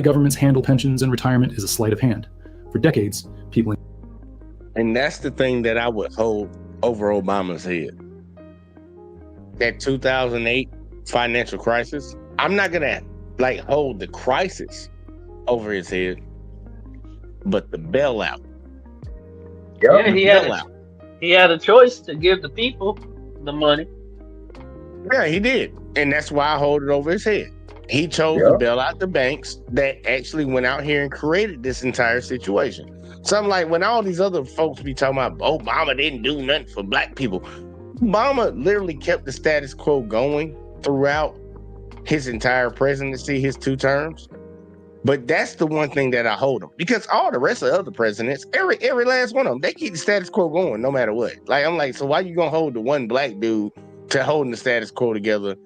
governments handle pensions and retirement is a sleight of hand. For decades, people. And that's the thing that I would hold over Obama's head. That 2008 financial crisis, I'm not gonna hold the crisis over his head, but the bailout. Yeah, he had a choice to give the people the money. Yeah, he did. And that's why I hold it over his head. He chose to bail out the banks that actually went out here and created this entire situation. So I'm like, when all these other folks be talking about Obama didn't do nothing for black people, Obama literally kept the status quo going throughout his entire presidency, his 2 terms. But that's the one thing that I hold him, because all the rest of the other presidents, every last one of them, they keep the status quo going no matter what. I'm like, so why you gonna hold the one black dude to holding the status quo together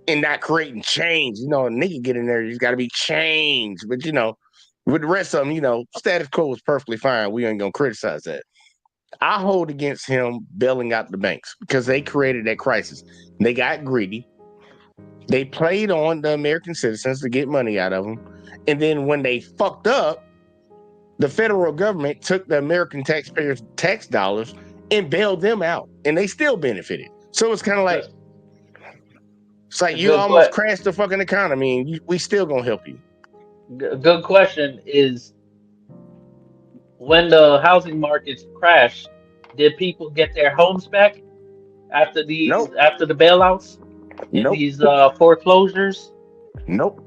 and not creating change? A nigga get in there, he's got to be changed. But with the rest of them, status quo was perfectly fine. We ain't gonna criticize that. I hold against him bailing out the banks because they created that crisis. They got greedy. They played on the American citizens to get money out of them. And then when they fucked up, the federal government took the American taxpayers' tax dollars and bailed them out. And they still benefited. So it's kind of like, you almost crashed the fucking economy and we still gonna help you. Good question is, when the housing markets crashed, did people get their homes back after the bailouts? Nope. These foreclosures? Nope.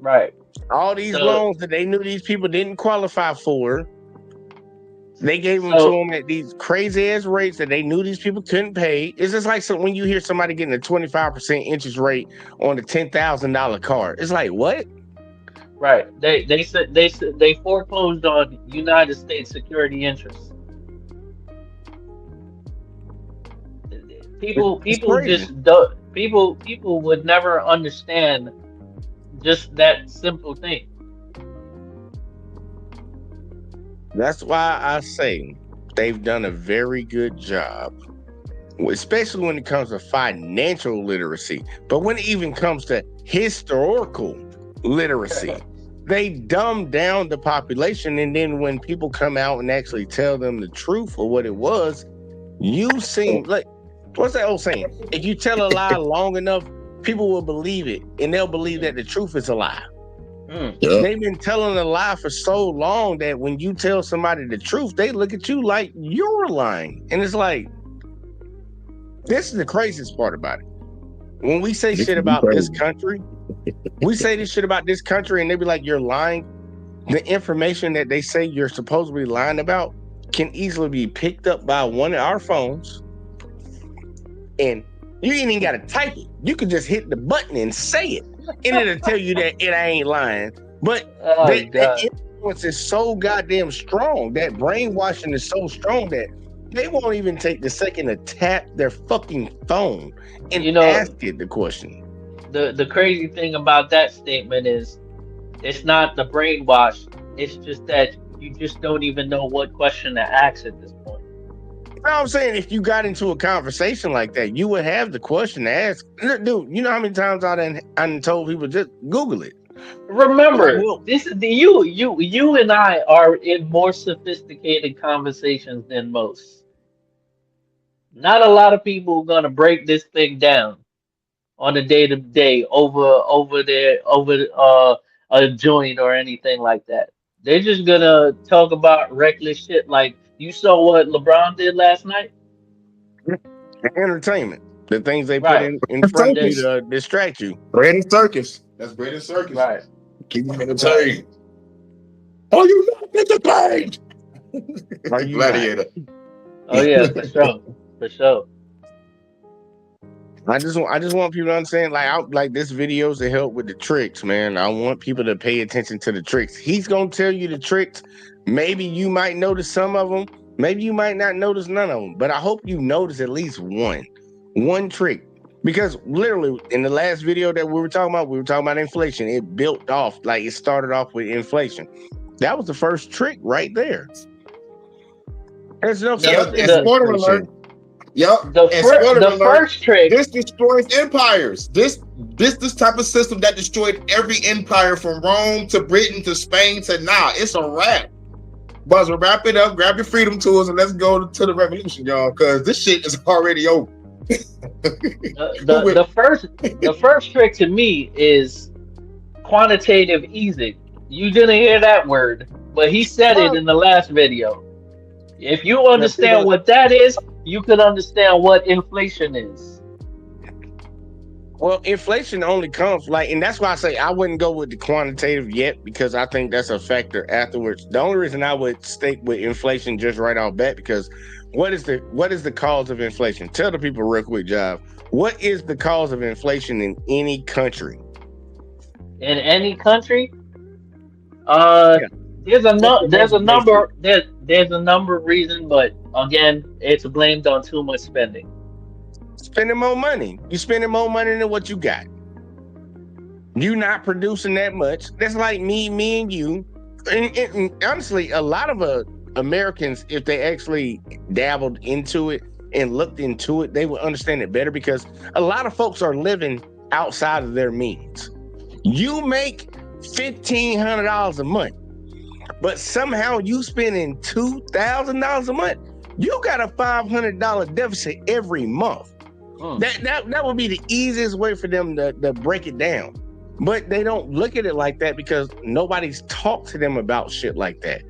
Right. All these loans that they knew these people didn't qualify for, they gave them to them at these crazy ass rates that they knew these people couldn't pay. It's just like when you hear somebody getting a 25% interest rate on a $10,000 car. It's like, what? Right. They foreclosed on United States security interests. People just don't. People would never understand just that simple thing. That's why I say they've done a very good job, especially when it comes to financial literacy. But when it even comes to historical literacy, they dumb down the population. And then when people come out and actually tell them the truth of what it was, you seem like, what's that old saying? If you tell a lie long enough, people will believe it, and they'll believe that the truth is a lie. They've been telling a lie for so long that when you tell somebody the truth, they look at you like you're lying. And it's like, this is the craziest part about it. When we say shit about this country, we say this shit about this country and they be like, you're lying. The information that they say you're supposedly lying about can easily be picked up by one of our phones, and you ain't even got to type it. You can just hit the button and say it, and it'll tell you that it ain't lying. But that influence is so goddamn strong. That brainwashing is so strong that they won't even take the second to tap their fucking phone and ask it the question. The crazy thing about that statement is, it's not the brainwash. It's just that you just don't even know what question to ask at this point. You know what I'm saying? If you got into a conversation like that, you would have the question to ask. Dude, you know how many times I done told people just Google it. Remember, you and I are in more sophisticated conversations than most. Not a lot of people are gonna break this thing down on a day-to-day over a joint or anything like that. They're just gonna talk about reckless shit. Like, you saw what LeBron did last night? Entertainment. The things they put in front of you to distract you. Bread and circus. That's bread and circus. Right. Keep them entertained. Are you not entertained? Are you Gladiator. Oh yeah, for sure. For sure. I just want people to understand, like this videos to help with the tricks, man. I want people to pay attention to the tricks. He's gonna tell you the tricks. Maybe you might notice some of them. Maybe you might not notice none of them. But I hope you notice at least one trick. Because literally in the last video that we were talking about inflation. It built off, like it started off with inflation. That was the first trick right there. There's no spoiler alert. Yep. The And first spoiler the alert, first trick. this destroys empires. This type of system that destroyed every empire from Rome to Britain to Spain to now. It's a wrap. Buzz, wrap it up, grab your freedom tools, and let's go to the revolution, y'all, because this shit is already over. The first trick to me is quantitative easing. You didn't hear that word, but he said it Well, in the last video. If you yeah, understand what that is, you can understand what inflation is. well, inflation only comes and that's why I say I wouldn't go with the quantitative yet because I think that's a factor afterwards. The only reason I would stick with inflation just right off bat because what is the cause of inflation? Tell the people real quick, Jive. What is the cause of inflation in any country? In any country, uh, Yeah, there's what's the most basic? there's a number of reasons, but again, it's blamed on too much spending. Spending more money. You spending more money than what you got. You not producing that much. That's like me and you. And honestly, a lot of Americans, if they actually dabbled into it and looked into it, they would understand it better because a lot of folks are living outside of their means. You make $1,500 a month, but somehow you spending $2,000 a month. You got a $500 deficit every month. That would be the easiest way for them to break it down. But they don't look at it like that because nobody's talked to them about shit like that.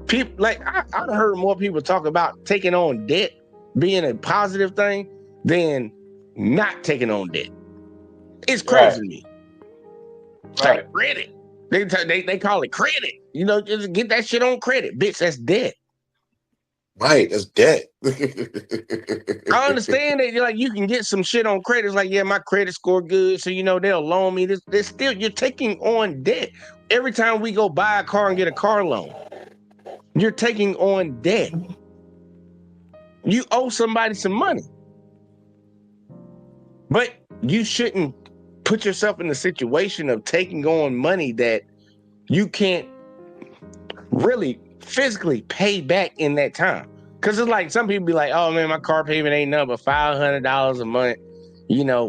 People I've heard more people talk about taking on debt being a positive thing than not taking on debt. It's crazy to me. It's like credit. They call it credit. You know, just get that shit on credit. Bitch, that's debt. Right, that's debt. I understand that you can get some shit on credit. It's like, yeah, my credit score good, so they'll loan me this. There's still you're taking on debt. Every time we go buy a car and get a car loan, you're taking on debt. You owe somebody some money. But you shouldn't put yourself in the situation of taking on money that you can't really physically pay back in that time. Because it's like some people be like, oh man, my car payment ain't nothing but $500 a month,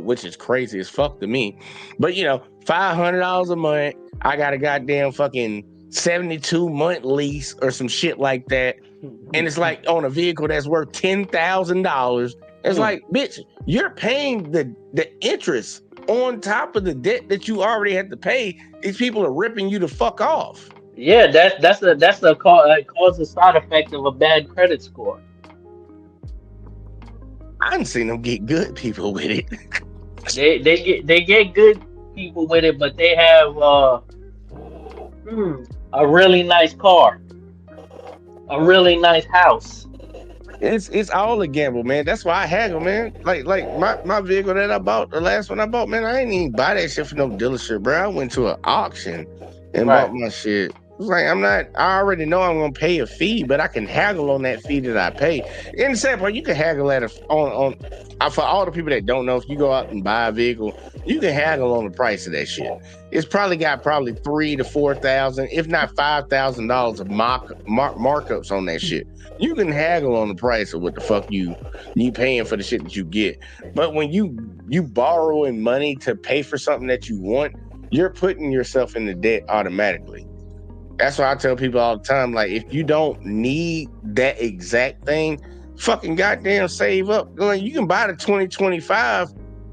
which is crazy as fuck to me. But $500 a month, I got a goddamn fucking 72-month lease or some shit like that. And it's like on a vehicle that's worth $10,000. It's like, bitch, you're paying the interest on top of the debt that you already had to pay. These people are ripping you the fuck off. Yeah, that's a cause a side effect of a bad credit score. I done seen them get good people with it. They get good people with it, but they have a really nice car, a really nice house. It's all a gamble, man. That's why I haggle, man. Like my vehicle that I bought, the last one I bought, man, I ain't even buy that shit for no dealership, bro. I went to an auction and bought my shit. It's like I already know I'm gonna pay a fee, but I can haggle on that fee that I pay. In the same part, you can haggle at on for all the people that don't know, if you go out and buy a vehicle, you can haggle on the price of that shit. It's probably got $3,000 to $4,000, if not $5,000 of markups on that shit. You can haggle on the price of what the fuck you paying for the shit that you get. But when you borrowing money to pay for something that you want, you're putting yourself in the debt automatically. That's why I tell people all the time, like, if you don't need that exact thing, fucking goddamn save up. Like, you can buy the 2025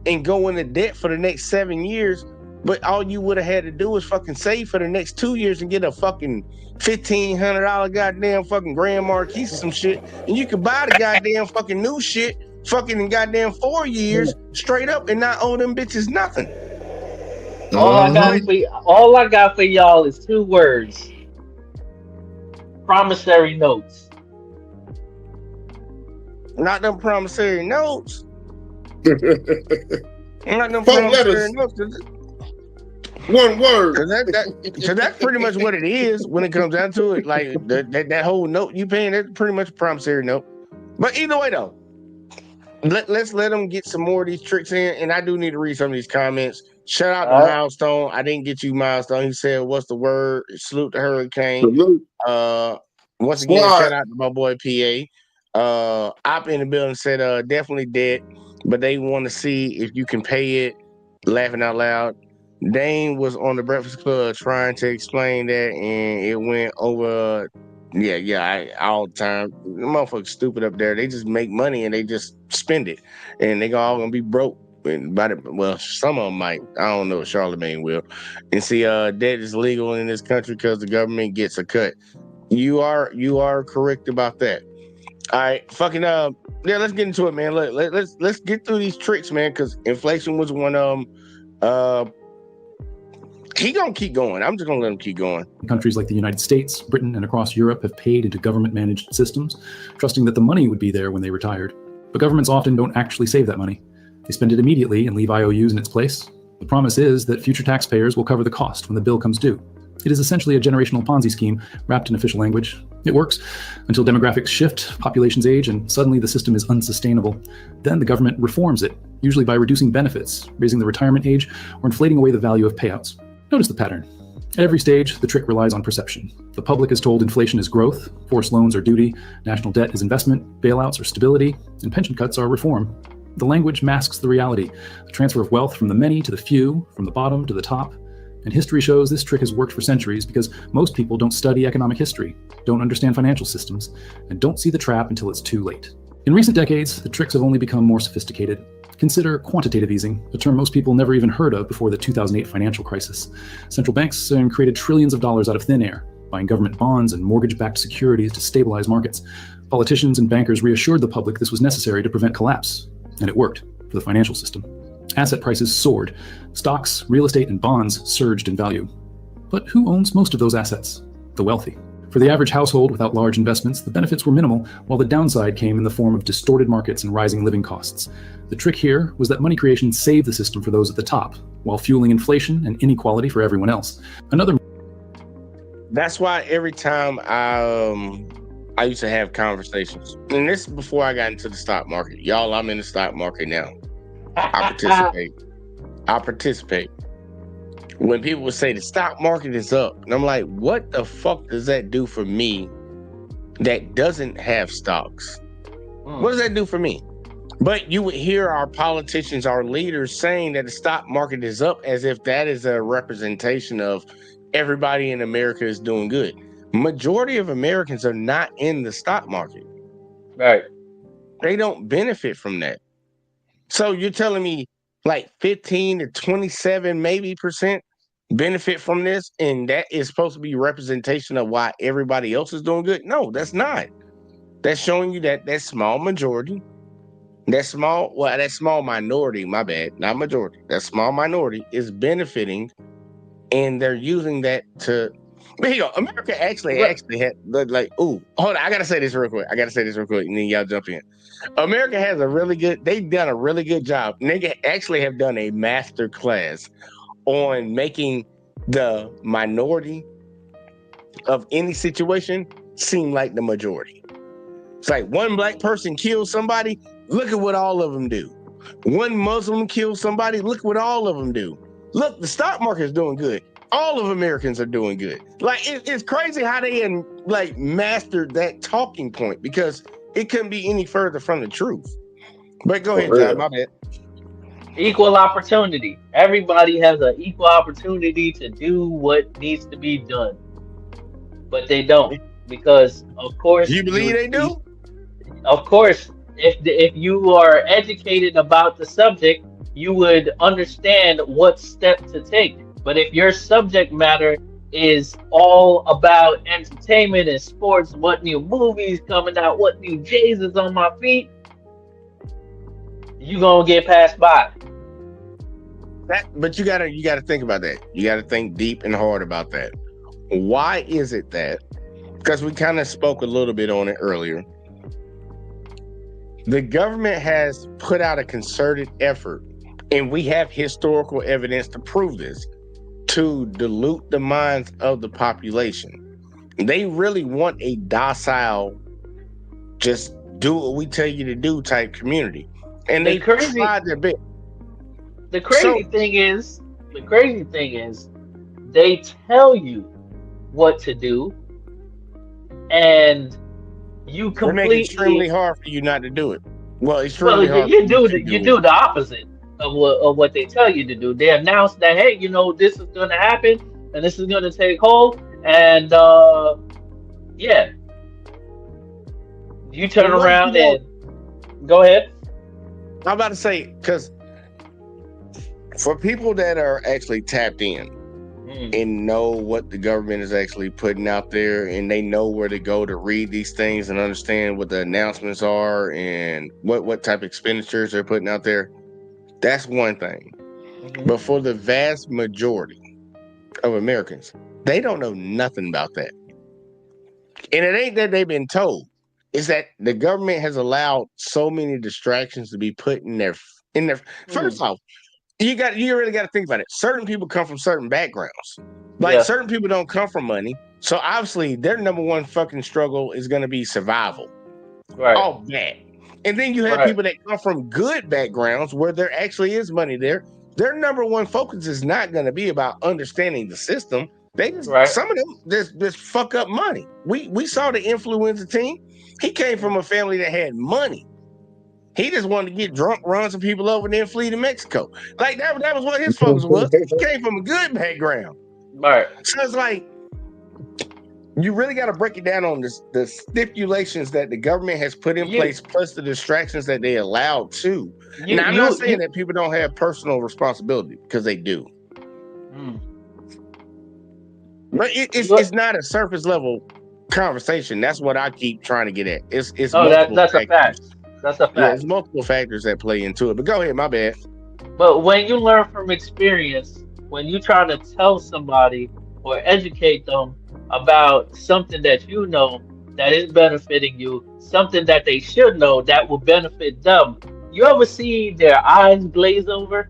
and go into debt for the next 7 years, but all you would have had to do is fucking save for the next 2 years and get a fucking $1,500 goddamn fucking Grand Marquis or some shit, and you could buy the goddamn fucking new shit fucking in goddamn 4 years straight up and not owe them bitches nothing. All I got for y'all is 2 words: promissory notes. Not them promissory notes. Not them Four promissory letters. notes. One word. So that's pretty much what it is when it comes down to it. Like that whole note you paying, that's pretty much a promissory note. But either way though, let's let them get some more of these tricks in. And I do need to read some of these comments. Shout out to Milestone. I didn't get you, Milestone. He said, "What's the word?" Salute the hurricane. Salute. Once again, shout out to my boy PA. Op in the building said definitely dead, but they want to see if you can pay it. Laughing out loud. Dane was on the Breakfast Club trying to explain that, and it went over. All the time. The motherfuckers stupid up there. They just make money and they just spend it, and they all gonna be broke. And well, some of them might. I don't know. Charlemagne will. And see, debt is legal in this country because the government gets a cut. You are correct about that. All right, fucking let's get into it, man. Let's get through these tricks, man, because inflation was one of them. He gonna keep going. I'm just gonna let him keep going. Countries like the United States, Britain, and across Europe have paid into government-managed systems, trusting that the money would be there when they retired. But governments often don't actually save that money. They spend it immediately and leave IOUs in its place. The promise is that future taxpayers will cover the cost when the bill comes due. It is essentially a generational Ponzi scheme wrapped in official language. It works until demographics shift, populations age, and suddenly the system is unsustainable. Then the government reforms it, usually by reducing benefits, raising the retirement age, or inflating away the value of payouts. Notice the pattern. At every stage, the trick relies on perception. The public is told inflation is growth, forced loans are duty, national debt is investment, bailouts are stability, and pension cuts are reform. The language masks the reality, the transfer of wealth from the many to the few, from the bottom to the top. And history shows this trick has worked for centuries because most people don't study economic history, don't understand financial systems, and don't see the trap until it's too late. In recent decades, the tricks have only become more sophisticated. Consider quantitative easing, a term most people never even heard of before the 2008 financial crisis. Central banks created trillions of dollars out of thin air, buying government bonds and mortgage-backed securities to stabilize markets. Politicians and bankers reassured the public this was necessary to prevent collapse, and it worked for the financial system. Asset prices soared. Stocks, real estate, and bonds surged in value. But who owns most of those assets? The wealthy. For the average household without large investments, the benefits were minimal, while the downside came in the form of distorted markets and rising living costs. The trick here was that money creation saved the system for those at the top, while fueling inflation and inequality for everyone else. That's why every time I used to have conversations, and this is before I got into the stock market. Y'all, I'm in the stock market now. I participate. When people would say the stock market is up, and I'm like, what the fuck does that do for me that doesn't have stocks? What does that do for me? But you would hear our politicians, our leaders saying that the stock market is up as if that is a representation of everybody in America is doing good. Majority of Americans are not in the stock market. Right. They don't benefit from that. So you're telling me like 15 to 27 maybe percent benefit from this, and that is supposed to be representation of why everybody else is doing good? No, that's not. That's showing you that small majority, that small minority, my bad, not majority, that small minority is benefiting, and they're using that to. But here you go. America actually had like, hold on, I gotta say this real quick, and then y'all jump in. America has they've done a really good job. They actually have done a master class on making the minority of any situation seem like the majority. It's like one black person kills somebody, look at what all of them do. One Muslim kills somebody, look what all of them do. Look, the stock market is doing good. All of Americans are doing good. Like, it's crazy how they mastered that talking point, because it couldn't be any further from the truth. But go ahead, John, my bad. Equal opportunity. Everybody has an equal opportunity to do what needs to be done. But they don't. Because, of course... You believe they do? Of course. If you are educated about the subject, you would understand what step to take. But if your subject matter is all about entertainment and sports, what new movies coming out, what new J's is on my feet, you gonna get passed by. But you gotta think about that. You gotta think deep and hard about that. Why is it that? Because we kind of spoke a little bit on it earlier. The government has put out a concerted effort, and we have historical evidence to prove this, to dilute the minds of the population. They really want a docile, just do what we tell you to do type community. And they tried their best. The crazy thing is, they tell you what to do, and you They make it extremely completely hard for you not to do it. Well, well extremely hard for you you do to you do it. do the opposite of what they tell you to do. They announce that, hey, this is going to happen and this is going to take hold, and yeah, you turn But what if you around don't? and go ahead. I'm about to say, because for people that are actually tapped in Mm, and know what the government is actually putting out there, and they know where to go to read these things and understand what the announcements are and what type of expenditures they're putting out there, that's one thing. But mhm. for the vast majority of Americans, they don't know nothing about that. And it ain't that they've been told. It's that the government has allowed so many distractions to be put in their Mm, first off, you really got to think about it. Certain people come from certain backgrounds. Like yeah, certain people don't come from money. So obviously their number one fucking struggle is gonna be survival. right, All that. And then you have right, people that come from good backgrounds where there actually is money there. Their number one focus is not gonna be about understanding the system. right. Some of them just fuck up money. We saw the influenza team. He came from a family that had money. He just wanted to get drunk, run some people over, and then flee to Mexico. Like that was what his focus was. He came from a good background. Right. So it's like you really got to break it down on the stipulations that the government has put in You place, plus the distractions that they allowed to. you Now, I'm not you saying you that people don't have personal responsibility because they do, mm, but you it's not a surface level conversation. That's what I keep trying to get at. It's oh, multiple that's a factors. fact. That's a Yeah, fact. it's multiple factors that play into it. But go ahead, my bad. But when you learn from experience, when you try to tell somebody or educate them about something that you know that is benefiting you, something that they should know that will benefit them, you ever see their eyes glaze over?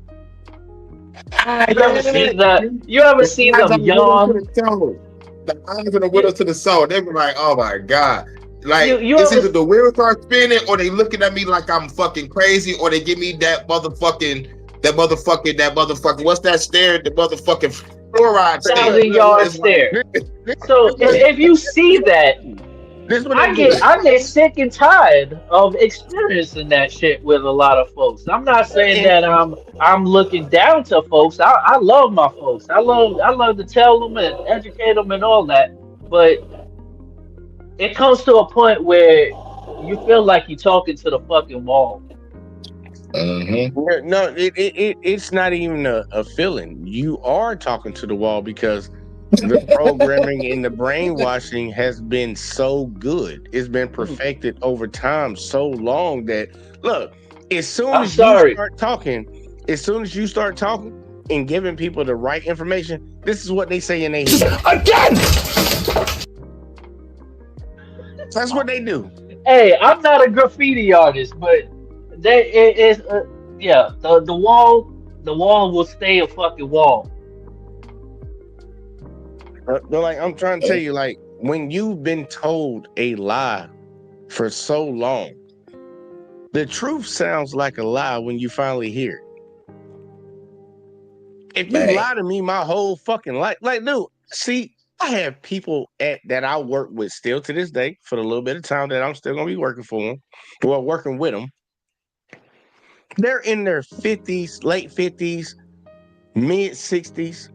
Ah, You ever yeah. see that? You ever The see eyes them of the widow to yawn? the soul. The eyes of the widow You to the soul. They be like, oh my God. you, Like, you it's ever either the wheels start spinning or they looking at me like I'm fucking crazy or they give me that motherfucking, what's that stare? The motherfucking fluoride stare. 1,000 yard It's like, stare? This, So this, what, if you see that, this what they do. I get sick and tired of experiencing that shit with a lot of folks. I'm not saying And that I'm looking down to folks. I love my folks. I love to tell them and educate them and all that. But it comes to a point where you feel like you're talking to the fucking wall. no, it's not even a feeling. You are talking to the wall because the programming and the brainwashing has been so good. It's been Mm. perfected over time so long that look, as soon I'm as you sorry. start talking, as soon as you start talking and giving people the right information, this is what they say in their head. Again! That's what they do. Hey, I'm not a graffiti artist, but they it is yeah, the wall will stay a fucking wall. But like I'm trying to tell you, like when you've been told a lie for so long, the truth sounds like a lie when you finally hear it. If you man. lie to me my whole fucking life, like, dude, see, I have people that I work with still to this day for the little bit of time that I'm still gonna be working for them, well, working with them. They're in their 50s, late 50s, mid 60s,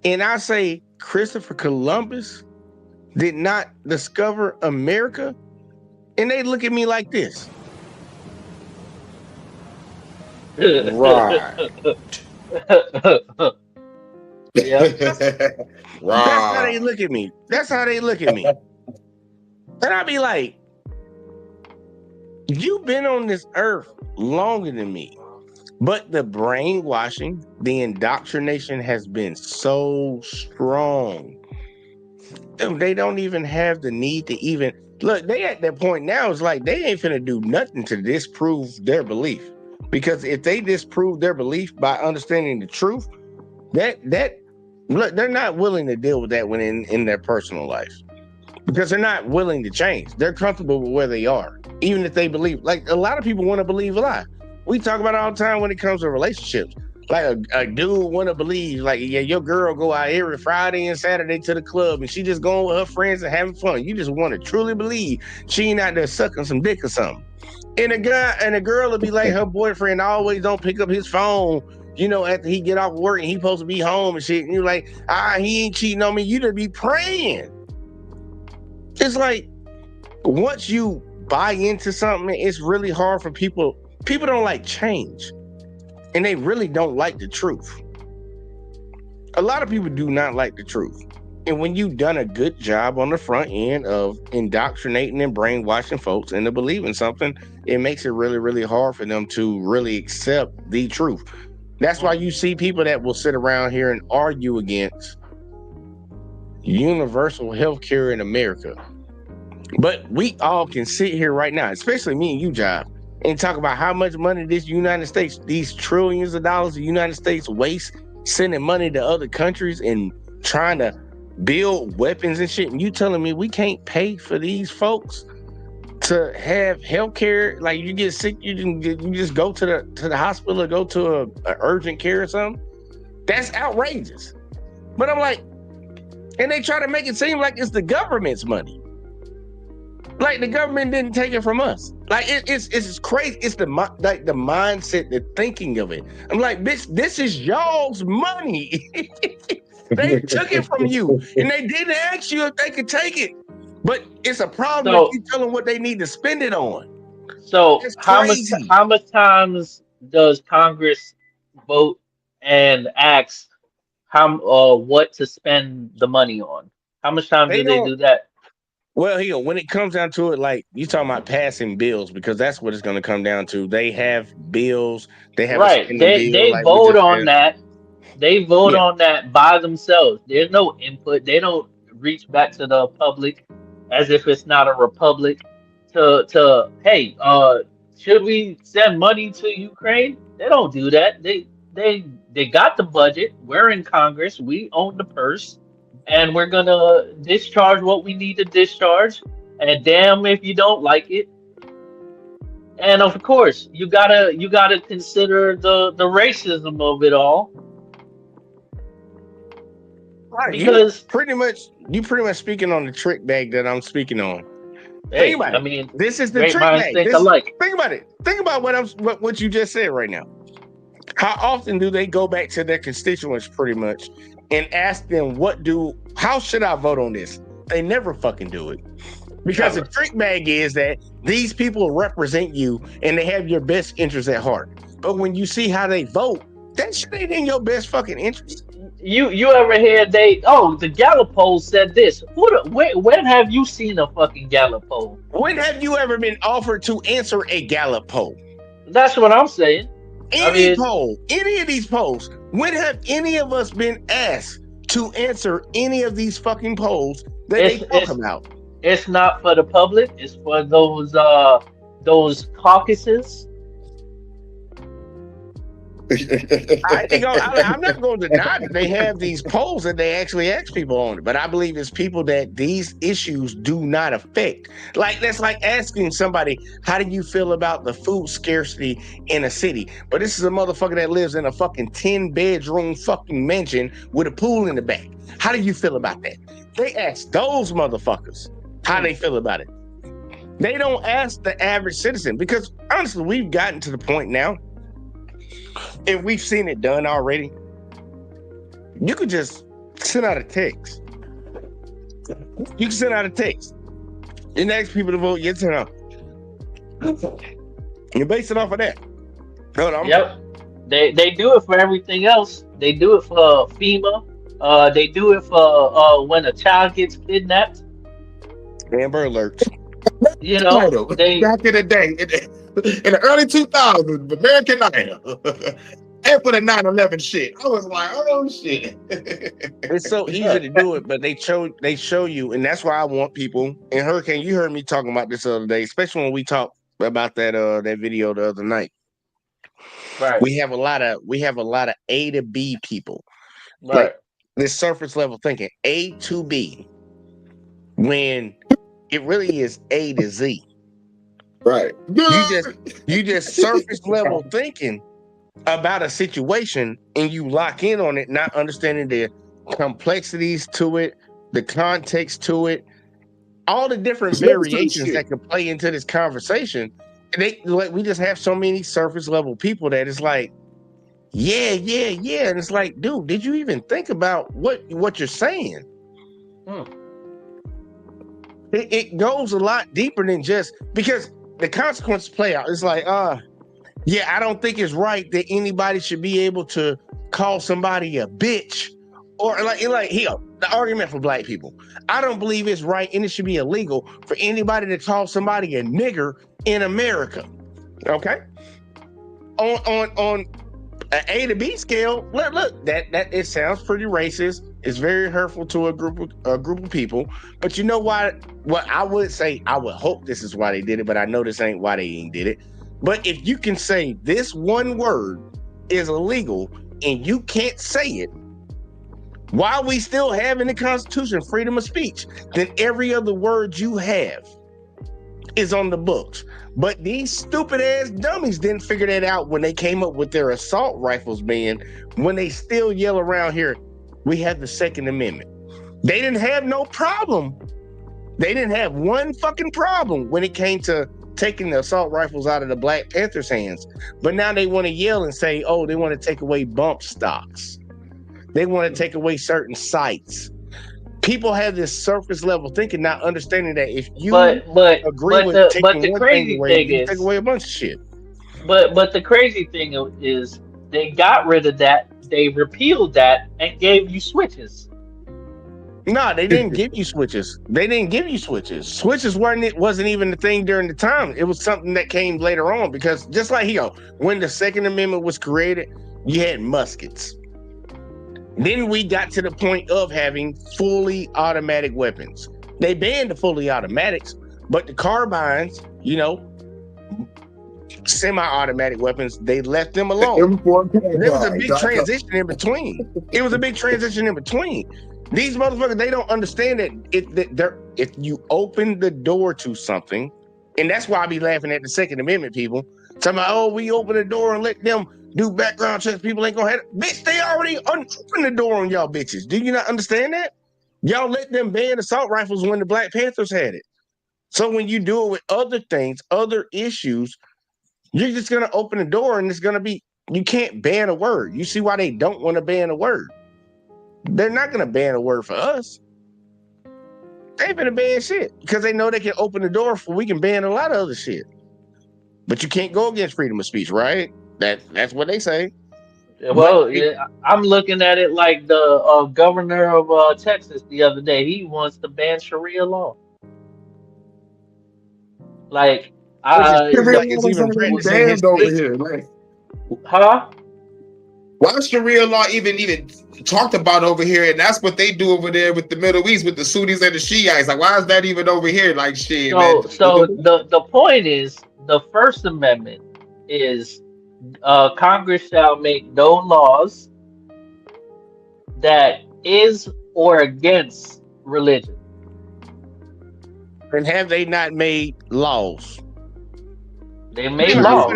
and I say Christopher Columbus did not discover America, and they look at me like this. Right. Yeah. That's how they Right. look at me. That's how they look at me. And I be like, you've been on this earth longer than me. But the brainwashing, the indoctrination has been so strong. Dude, they don't even have the need to even look. They at that point now, it's like they ain't finna do nothing to disprove their belief. Because if they disprove their belief by understanding the truth, that look, they're not willing to deal with that when in their personal life. Because they're not willing to change. They're comfortable with where they are. Even if they believe, like a lot of people want to believe a lie. We talk about it all the time when it comes to relationships. Like a dude want to believe, like, yeah, your girl go out every Friday and Saturday to the club, and she just going with her friends and having fun. You just want to truly believe she ain't out there sucking some dick or something. And a girl will be like, her boyfriend always don't pick up his phone, after he get off work and he supposed to be home and shit. And you're like, he ain't cheating on me. You just be praying. It's like, once you buy into something, it's really hard for people. People don't like change. And they really don't like the truth. A lot of people do not like the truth. And when you've done a good job on the front end of indoctrinating and brainwashing folks into believing something, it makes it really, really hard for them to really accept the truth. That's why you see people that will sit around here and argue against universal health care in America. But we all can sit here right now, especially me and you, Job, and talk about how much money this United States, these trillions of dollars the United States waste sending money to other countries and trying to build weapons and shit. And you telling me we can't pay for these folks to have health care? Like, you get sick, you just go to the hospital or go to a urgent care or something? That's outrageous. But I'm like, and they try to make it seem like it's the government's money. Like the government didn't take it from us. Like it's crazy. It's the mindset, the thinking of it. I'm like, bitch, this is y'all's money. They took it from you, and they didn't ask you if they could take it. But it's a problem if you tell them what they need to spend it on. So how much times does Congress vote and ask what to spend the money on? How much time do they do that? Well, when it comes down to it, like, you talking about passing bills, because that's what it's going to come down to. They have bills. They have right. They vote on that. They vote on that by themselves. There's no input. They don't reach back to the public as if it's not a republic to hey, should we send money to Ukraine? They don't do that. They got the budget. We're in Congress. We own the purse. And we're gonna discharge what we need to discharge. And damn if you don't like it. And of course, you gotta consider the racism of it all. Right. Because you pretty much speaking on the trick bag that I'm speaking on. Hey, think about it. I mean, this is the trick bag. Think about it. Think about what you just said right now. How often do they go back to their constituents pretty much and ask them how should I vote on this? They never fucking do it. Because the trick bag is that these people represent you and they have your best interest at heart. But when you see how they vote, that shit ain't in your best fucking interest. You ever hear the Gallup poll said this? When have you seen a fucking Gallup poll? When have you ever been offered to answer a Gallup poll? That's what I'm saying. Any of these polls, when have any of us been asked to answer any of these fucking polls that they talk about? It's not for the public. It's for those caucuses. I'm not going to deny that they have these polls that they actually ask people on it, but I believe it's people that these issues do not affect. Like, that's like asking somebody, how do you feel about the food scarcity in a city? But this is a motherfucker that lives in a fucking 10-bedroom fucking mansion with a pool in the back. How do you feel about that? They ask those motherfuckers how they feel about it. They don't ask the average citizen, because honestly, we've gotten to the point now, and we've seen it done already. You could just send out a text. You can send out a text and ask people to vote yes or no. You base it off of that. Yep. They do it for everything else. They do it for FEMA. They do it for when a child gets kidnapped. Amber Alerts. You know, back in the day, in the early 2000s, American Idol, and for the 9/11 shit, I was like, oh shit. It's so easy to do it, but they show you, and that's why I want people. And Hurricane, you heard me talking about this the other day, especially when we talked about that video the other night. Right. We have a lot of A to B people. Right. Like, this surface level thinking, A to B, when it really is A to Z. Right. You just surface level thinking about a situation and you lock in on it, not understanding the complexities to it, the context to it, all the different It's levels to this variations shit. that could play into this conversation. We just have so many surface level people that it's like, yeah, and it's like, dude, did you even think about what you're saying? It goes a lot deeper than just because the consequences play out. It's like, yeah, I don't think it's right that anybody should be able to call somebody a bitch, or like here, the argument for black people. I don't believe it's right and it should be illegal for anybody to call somebody a nigger in America. Okay, on an A to B scale, look that it sounds pretty racist. It's very hurtful to a group of people. But you know what? What I would say, I would hope this is why they did it, but I know this ain't why they ain't did it. But if you can say this one word is illegal and you can't say it, while we still have in the Constitution freedom of speech, then every other word you have is on the books. But these stupid ass dummies didn't figure that out when they came up with their assault rifles ban, when they still yell around here, we have the Second Amendment. They didn't have no problem. They didn't have one fucking problem when it came to taking the assault rifles out of the Black Panthers' hands. But now they want to yell and say, oh, they want to take away bump stocks. They want to take away certain sites. People have this surface level thinking, not understanding that if you agree with taking one thing away, you take away a bunch of shit. But the crazy thing is they got rid of that, they repealed that, and gave you switches. No, they didn't give you switches. They didn't give you switches. Switches wasn't even the thing during the time. It was something that came later on, because just like when the Second Amendment was created, you had muskets. Then we got to the point of having fully automatic weapons. They banned the fully automatics, but the carbines, semi-automatic weapons, they left them alone. There was a big transition in between. These motherfuckers, they don't understand that if you open the door to something, and that's why I be laughing at the Second Amendment people, talking about, oh, we open the door and let them do background checks, people ain't gonna have it. Bitch, they already opened the door on y'all bitches. Do you not understand that? Y'all let them ban assault rifles when the Black Panthers had it. So when you do it with other things, other issues, you're just gonna open the door and it's gonna be, you can't ban a word. You see why they don't want to ban a word? They're not gonna ban a word for us. They ain't gonna ban shit because they know they can open the door we can ban a lot of other shit. But you can't go against freedom of speech, right? That's what they say. Well, I'm looking at it like the governor of Texas the other day. He wants to ban Sharia law. Like, it's even banned over here. Like, huh? Why is Sharia law even talked about over here? And that's what they do over there with the Middle East, with the Sunnis and the Shiites. Like, why is that even over here? Like, shit, man. So the point is, the First Amendment is Congress shall make no laws that is or against religion. And have they not made laws? They made laws.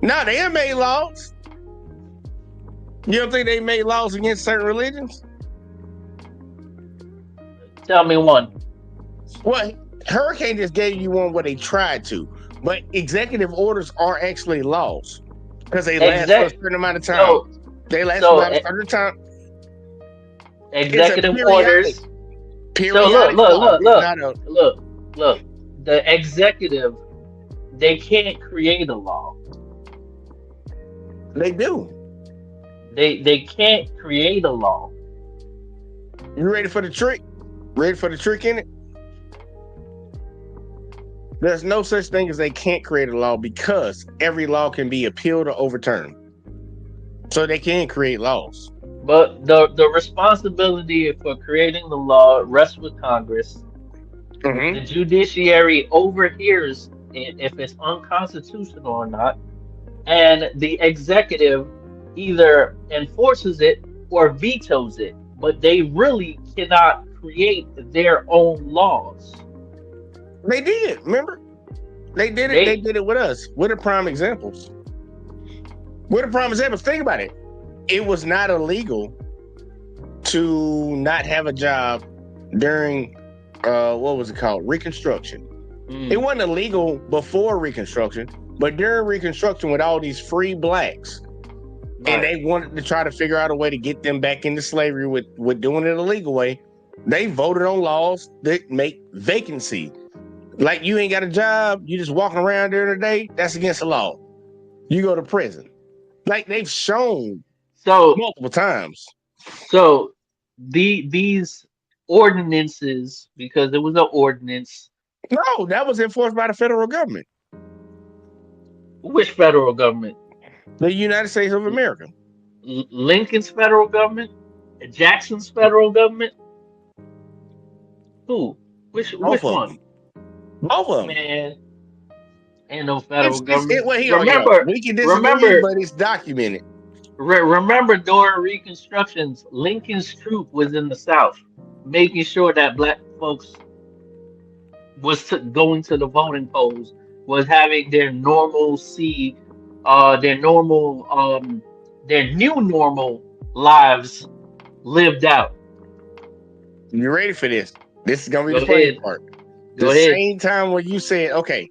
No, they haven't made laws. You don't think they made laws against certain religions? Tell me one. Well, Hurricane just gave you one where they tried to, but executive orders are actually laws because they last for a certain amount of time. They last for a certain time. Executive orders. So look. The executive, they can't create a law. They do. They can't create a law. You ready for the trick? Ready for the trick in it? There's no such thing as they can't create a law because every law can be appealed or overturned. So they can create laws. But the responsibility for creating the law rests with Congress. Mm-hmm. The judiciary overhears if it's unconstitutional or not. And the executive either enforces it or vetoes it, but they really cannot create their own laws. They did, remember? They did it. They did it with us. We're the prime examples. Where the problem is at? But think about it. It was not illegal to not have a job during what was it called? Reconstruction. It wasn't illegal before Reconstruction, but during Reconstruction with all these free blacks, and they wanted to try to figure out a way to get them back into slavery with doing it a legal way, they voted on laws that make vacancy. Like you ain't got a job, you just walking around during the day, that's against the law. You go to prison. Like they've shown multiple times. So these ordinances, because it was an ordinance. No, that was enforced by the federal government. Which federal government? The United States of America. Lincoln's federal government? Jackson's federal government? Who? Which one? Both of them. Man, ain't no federal government. We can disagree, but it's documented. Remember during Reconstructions, Lincoln's troop was in the South, making sure that black folks was going to the voting polls, was having their normalcy, their new normal lives lived out. You ready for this? This is gonna be the funny part. Same time when you said, okay,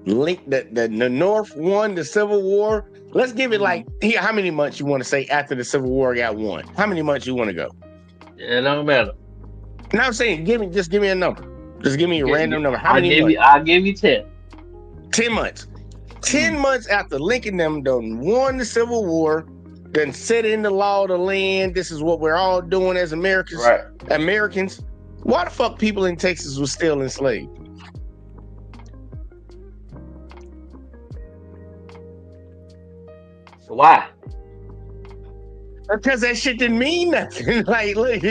the North won the Civil War. Let's give it like how many months you want to say after the Civil War got won? How many months you want to go? It don't matter. No, I'm saying just give me a number. Just give me a random number. How many months? I'll give you 10. 10 months. 10 months after Lincoln them done won the Civil War, done set in the law of the land. This is what we're all doing as Americans. Right. Americans. Why the fuck people in Texas was still enslaved? Why? Because that shit didn't mean nothing. Like, look,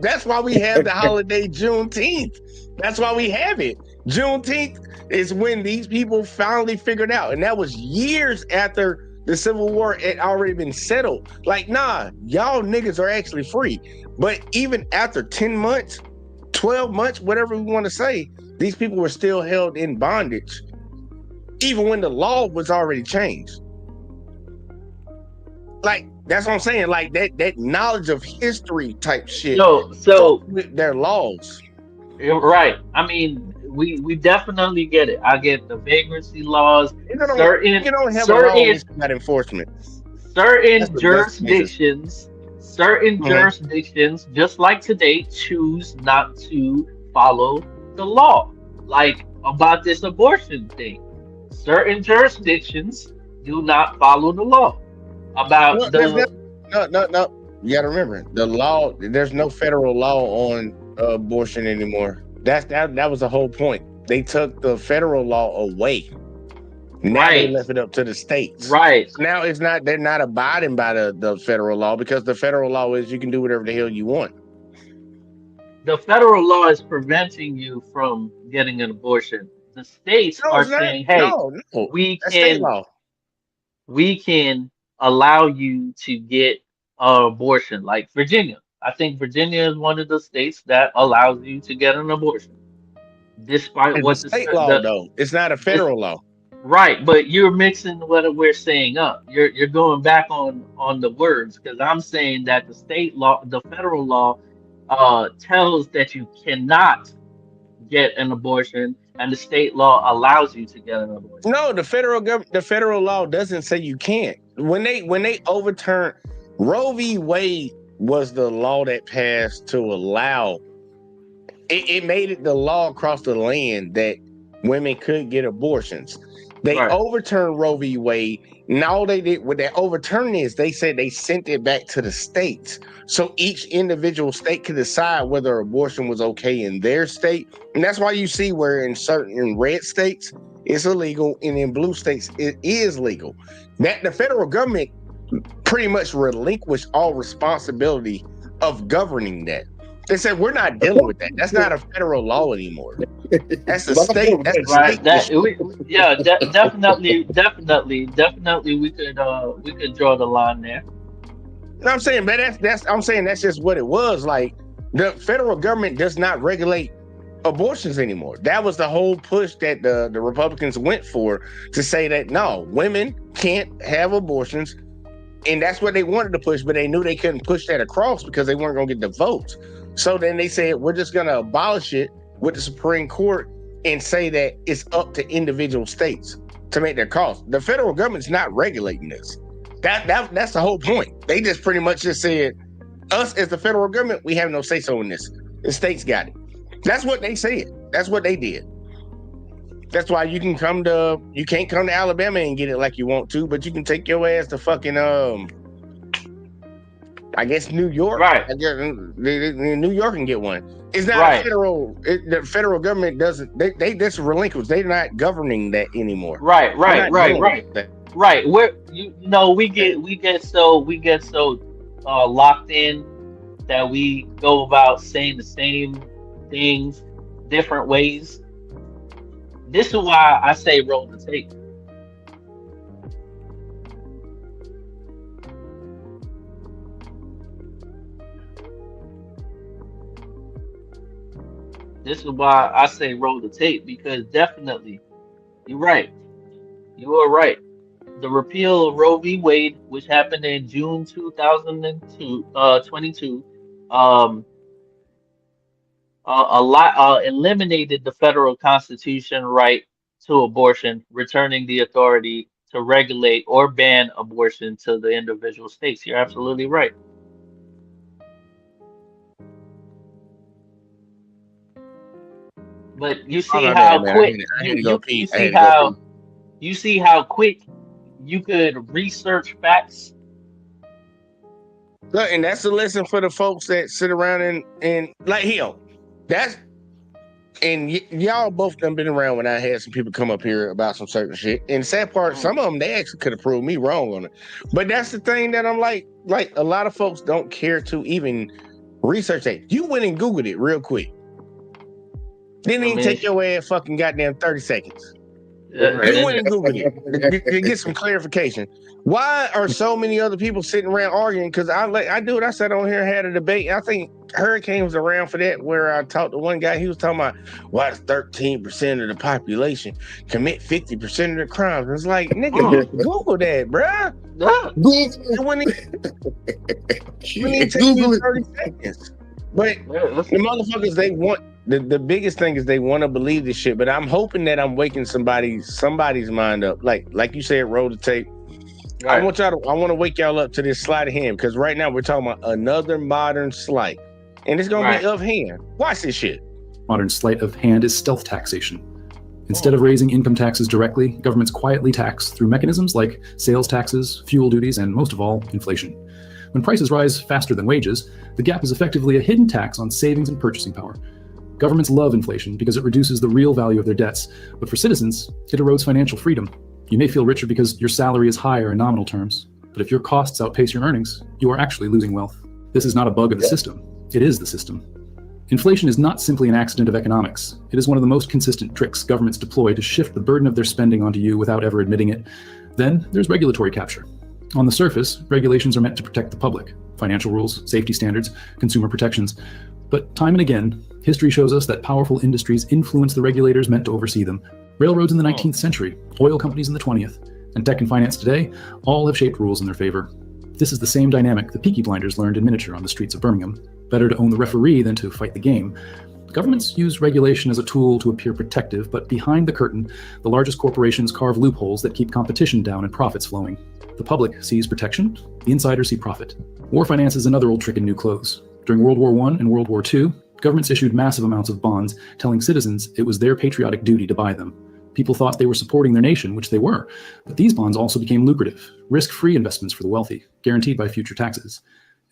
that's why we have the holiday Juneteenth. That's why we have it. Juneteenth is when these people finally figured out, and that was years after the Civil War had already been settled. Like, nah, y'all niggas are actually free. But even after 10 months, 12 months, whatever we want to say, these people were still held in bondage, even when the law was already changed. Like, that's what I'm saying. Like that knowledge of history type shit. So their laws. Right. I mean, we definitely get it. I get the vagrancy laws. You don't have a law without enforcement. Certain jurisdictions, just like today, choose not to follow the law. Like about this abortion thing. Certain jurisdictions do not follow the law. About no. You gotta remember the law. There's no federal law on abortion anymore. That was the whole point. They took the federal law away. Now they left it up to the states. Right. Now it's not. They're not abiding by the federal law because the federal law is you can do whatever the hell you want. The federal law is preventing you from getting an abortion. The states are saying, "Hey, we can allow you to get an abortion." Like Virginia. I think Virginia is one of the states that allows you to get an abortion. Despite what the state law, though. It's not a federal law. Right, but you're mixing what we're saying up. You're going back on the words, because I'm saying that the state law, the federal law, tells that you cannot get an abortion, and the state law allows you to get an abortion. No, the federal law doesn't say you can't. When they overturned Roe v. Wade was the law that passed to allow it made it the law across the land that women could get abortions. They overturned Roe v. Wade, and all they did with that overturning is they said they sent it back to the states. So each individual state could decide whether abortion was okay in their state. And that's why you see where in red states it's illegal, and in blue states it is legal. That the federal government pretty much relinquished all responsibility of governing that. They said we're not dealing with that. That's not a federal law anymore. That's the state. That's the state. Definitely. We could draw the line there. No, I'm saying, but that's just what it was. Like the federal government does not regulate abortions anymore. That was the whole push that the Republicans went for, to say that no, women can't have abortions. And that's what they wanted to push, but they knew they couldn't push that across because they weren't going to get the votes. So then they said, we're just going to abolish it with the Supreme Court and say that it's up to individual states to make their calls. The federal government's not regulating this. That's the whole point. They just pretty much just said, us as the federal government, we have no say-so in this. The states got it. That's what they said. That's what they did. That's why you can't come to Alabama and get it like you want to, but you can take your ass to fucking I guess New York. Right. I guess New York can get one. It's not Right. the federal government doesn't. They just relinquish. They're not governing that anymore. Right. They're not doing that. Right. Where we get so locked in that we go about saying the same things different ways. This is why I say roll the tape. This is why I say roll the tape, because definitely, you're right. You are right. The repeal of Roe v. Wade, which happened in June 2022, eliminated the federal constitution right to abortion, returning the authority to regulate or ban abortion to the individual states. You're absolutely right. But you see how quick you see how quick you could research facts. Look, and that's a lesson for the folks that sit around and like him. Y'all both done been around when I had some people come up here about some certain shit. And the sad part, some of them, they actually could have proved me wrong on it. But that's the thing that I'm like a lot of folks don't care to even research that. You went and Googled it real quick. Didn't even take your ass fucking goddamn 30 seconds. You went and Googled it to get some clarification. Why are so many other people sitting around arguing? Because I do it. I sat on here and had a debate. I think Hurricane was around for that, where I talked to one guy. He was talking about why does 13% of the population commit 50% of the crimes. It's like, nigga, Google that, bruh. Google it. 30 seconds. But the motherfuckers, they want the biggest thing is they want to believe this shit. But I'm hoping that I'm waking somebody's mind up. Like you said, roll the tape. Right. I want to wake y'all up to this sleight of hand, because right now we're talking about another modern sleight, and it's gonna be of hand. Watch this shit. Modern sleight of hand is stealth taxation. Instead of raising income taxes directly, governments quietly tax through mechanisms like sales taxes, fuel duties, and most of all, inflation. When prices rise faster than wages, the gap is effectively a hidden tax on savings and purchasing power. Governments love inflation because it reduces the real value of their debts, but for citizens, it erodes financial freedom. You may feel richer because your salary is higher in nominal terms, but if your costs outpace your earnings, you are actually losing wealth. This is not a bug of the system. It is the system. Inflation is not simply an accident of economics. It is one of the most consistent tricks governments deploy to shift the burden of their spending onto you without ever admitting it. Then there's regulatory capture. On the surface, regulations are meant to protect the public: financial rules, safety standards, consumer protections. But time and again, history shows us that powerful industries influence the regulators meant to oversee them. Railroads in the 19th century, oil companies in the 20th, and tech and finance today all have shaped rules in their favor. This is the same dynamic the Peaky Blinders learned in miniature on the streets of Birmingham. Better to own the referee than to fight the game. Governments use regulation as a tool to appear protective, but behind the curtain, the largest corporations carve loopholes that keep competition down and profits flowing. The public sees protection, the insiders see profit. War finance is another old trick in new clothes. During World War I and World War II, governments issued massive amounts of bonds, telling citizens it was their patriotic duty to buy them. People thought they were supporting their nation, which they were, but these bonds also became lucrative, risk-free investments for the wealthy, guaranteed by future taxes.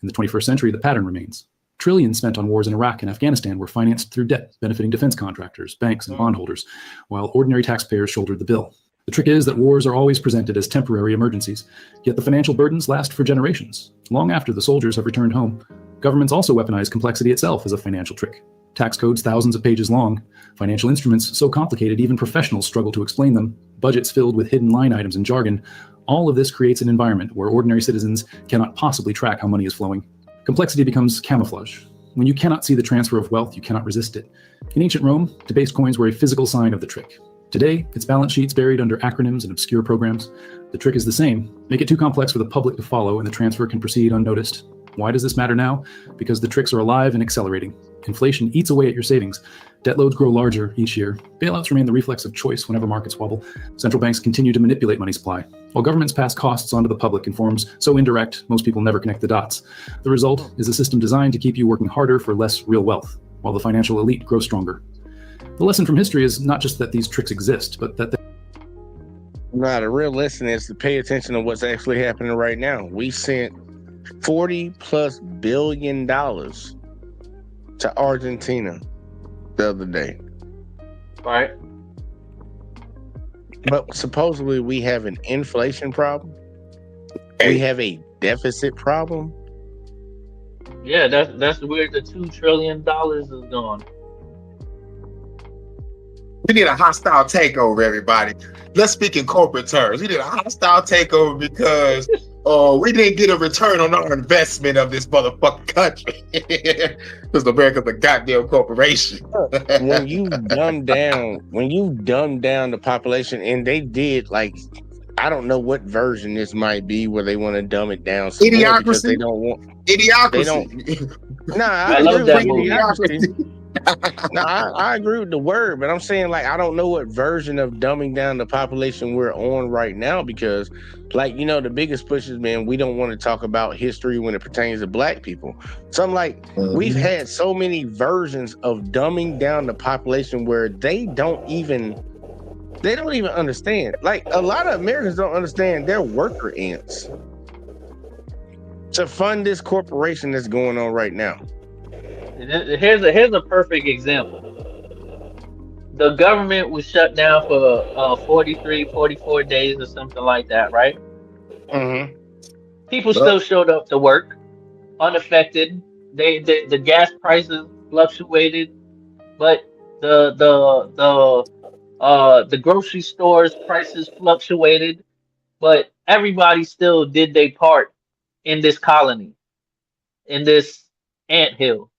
In the 21st century, the pattern remains. Trillions spent on wars in Iraq and Afghanistan were financed through debt, benefiting defense contractors, banks, and bondholders, while ordinary taxpayers shouldered the bill. The trick is that wars are always presented as temporary emergencies, yet the financial burdens last for generations, long after the soldiers have returned home. Governments also weaponize complexity itself as a financial trick. Tax codes thousands of pages long, financial instruments so complicated even professionals struggle to explain them, budgets filled with hidden line items and jargon. All of this creates an environment where ordinary citizens cannot possibly track how money is flowing. Complexity becomes camouflage. When you cannot see the transfer of wealth, you cannot resist it. In ancient Rome, debased coins were a physical sign of the trick. Today, it's balance sheets buried under acronyms and obscure programs. The trick is the same. Make it too complex for the public to follow, and the transfer can proceed unnoticed. Why does this matter now? Because the tricks are alive and accelerating. Inflation eats away at your savings. Debt loads grow larger each year. Bailouts remain the reflex of choice whenever markets wobble. Central banks continue to manipulate money supply. While governments pass costs onto the public in forms so indirect, most people never connect the dots. The result is a system designed to keep you working harder for less real wealth, while the financial elite grows stronger. The lesson from history is not just that these tricks exist, but that Nah, the real lesson is to pay attention to what's actually happening right now. We sent $40+ billion to Argentina the other day. Right. But supposedly we have an inflation problem. We have a deficit problem. Yeah, that's where the $2 trillion is gone. We need a hostile takeover, everybody. Let's speak in corporate terms. We need a hostile takeover because we didn't get a return on our investment of this motherfucking country. Because America's a goddamn corporation. When you dumb down the population, and they did, like, I don't know what version this might be where they want to dumb it down some more because they don't want Idiocracy. I love that movie. No, I agree with the word, but I'm saying, like, I don't know what version of dumbing down the population we're on right now because, like, you know, the biggest push is, man, we don't want to talk about history when it pertains to black people. So I'm like, we've had so many versions of dumbing down the population where they don't even understand. Like, a lot of Americans don't understand they're worker ants to fund this corporation that's going on right now. Here's a perfect example. The government was shut down for 43, 44 days or something like that, right? Mm-hmm. People still showed up to work unaffected. The gas prices fluctuated, but the grocery stores prices fluctuated, but everybody still did their part in this colony, in this anthill.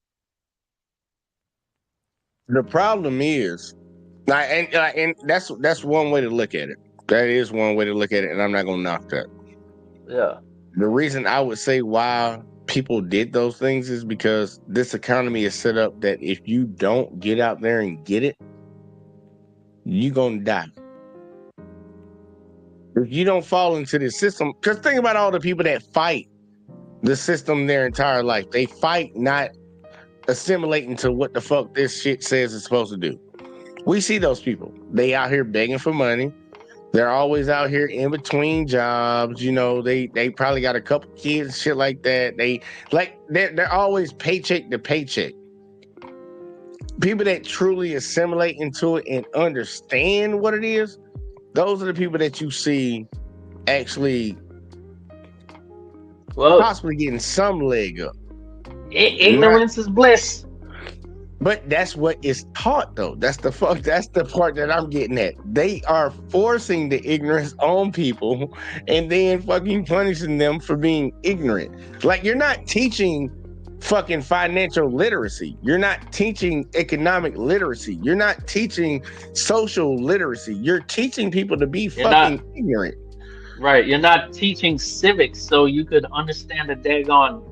The problem is, and that's one way to look at it. That is one way to look at it, and I'm not gonna knock that. Yeah. The reason I would say why people did those things is because this economy is set up that if you don't get out there and get it, you're gonna die. If you don't fall into this system, because think about all the people that fight the system their entire life. They fight not assimilating to what the fuck this shit says it's supposed to do. We see those people. They out here begging for money. They're always out here in between jobs. You know, they probably got a couple kids, shit like that. They're always paycheck to paycheck. People that truly assimilate into it and understand what it is, those are the people that you see actually possibly getting some leg up. Ignorance is bliss. But that's what is taught, though. That's the part that I'm getting at. They are forcing the ignorance on people and then fucking punishing them for being ignorant. Like, you're not teaching fucking financial literacy. You're not teaching economic literacy. You're not teaching social literacy. You're teaching people to be ignorant. Right. You're not teaching civics so you could understand the daggone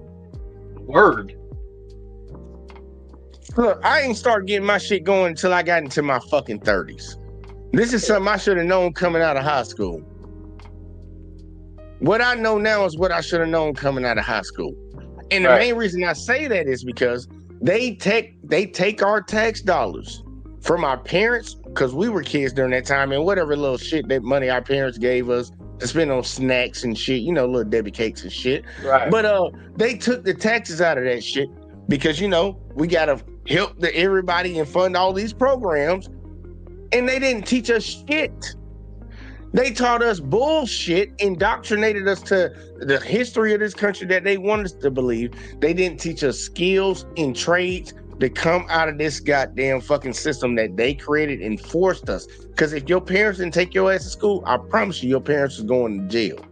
word. Look, I ain't start getting my shit going until I got into my fucking 30s. This is something I should have known coming out of high school. What I know now is what I should have known coming out of high school. And the main reason I say that is because they take our tax dollars from our parents, because we were kids during that time, and whatever little shit that money our parents gave us to spend on snacks and shit, you know, little Debbie cakes and shit. Right. But they took the taxes out of that shit because, you know, we gotta help everybody and fund all these programs, and they didn't teach us shit. They taught us bullshit, indoctrinated us to the history of this country that they wanted us to believe. They didn't teach us skills and trades that come out of this goddamn fucking system that they created and forced us. Because if your parents didn't take your ass to school, I promise you your parents is going to jail.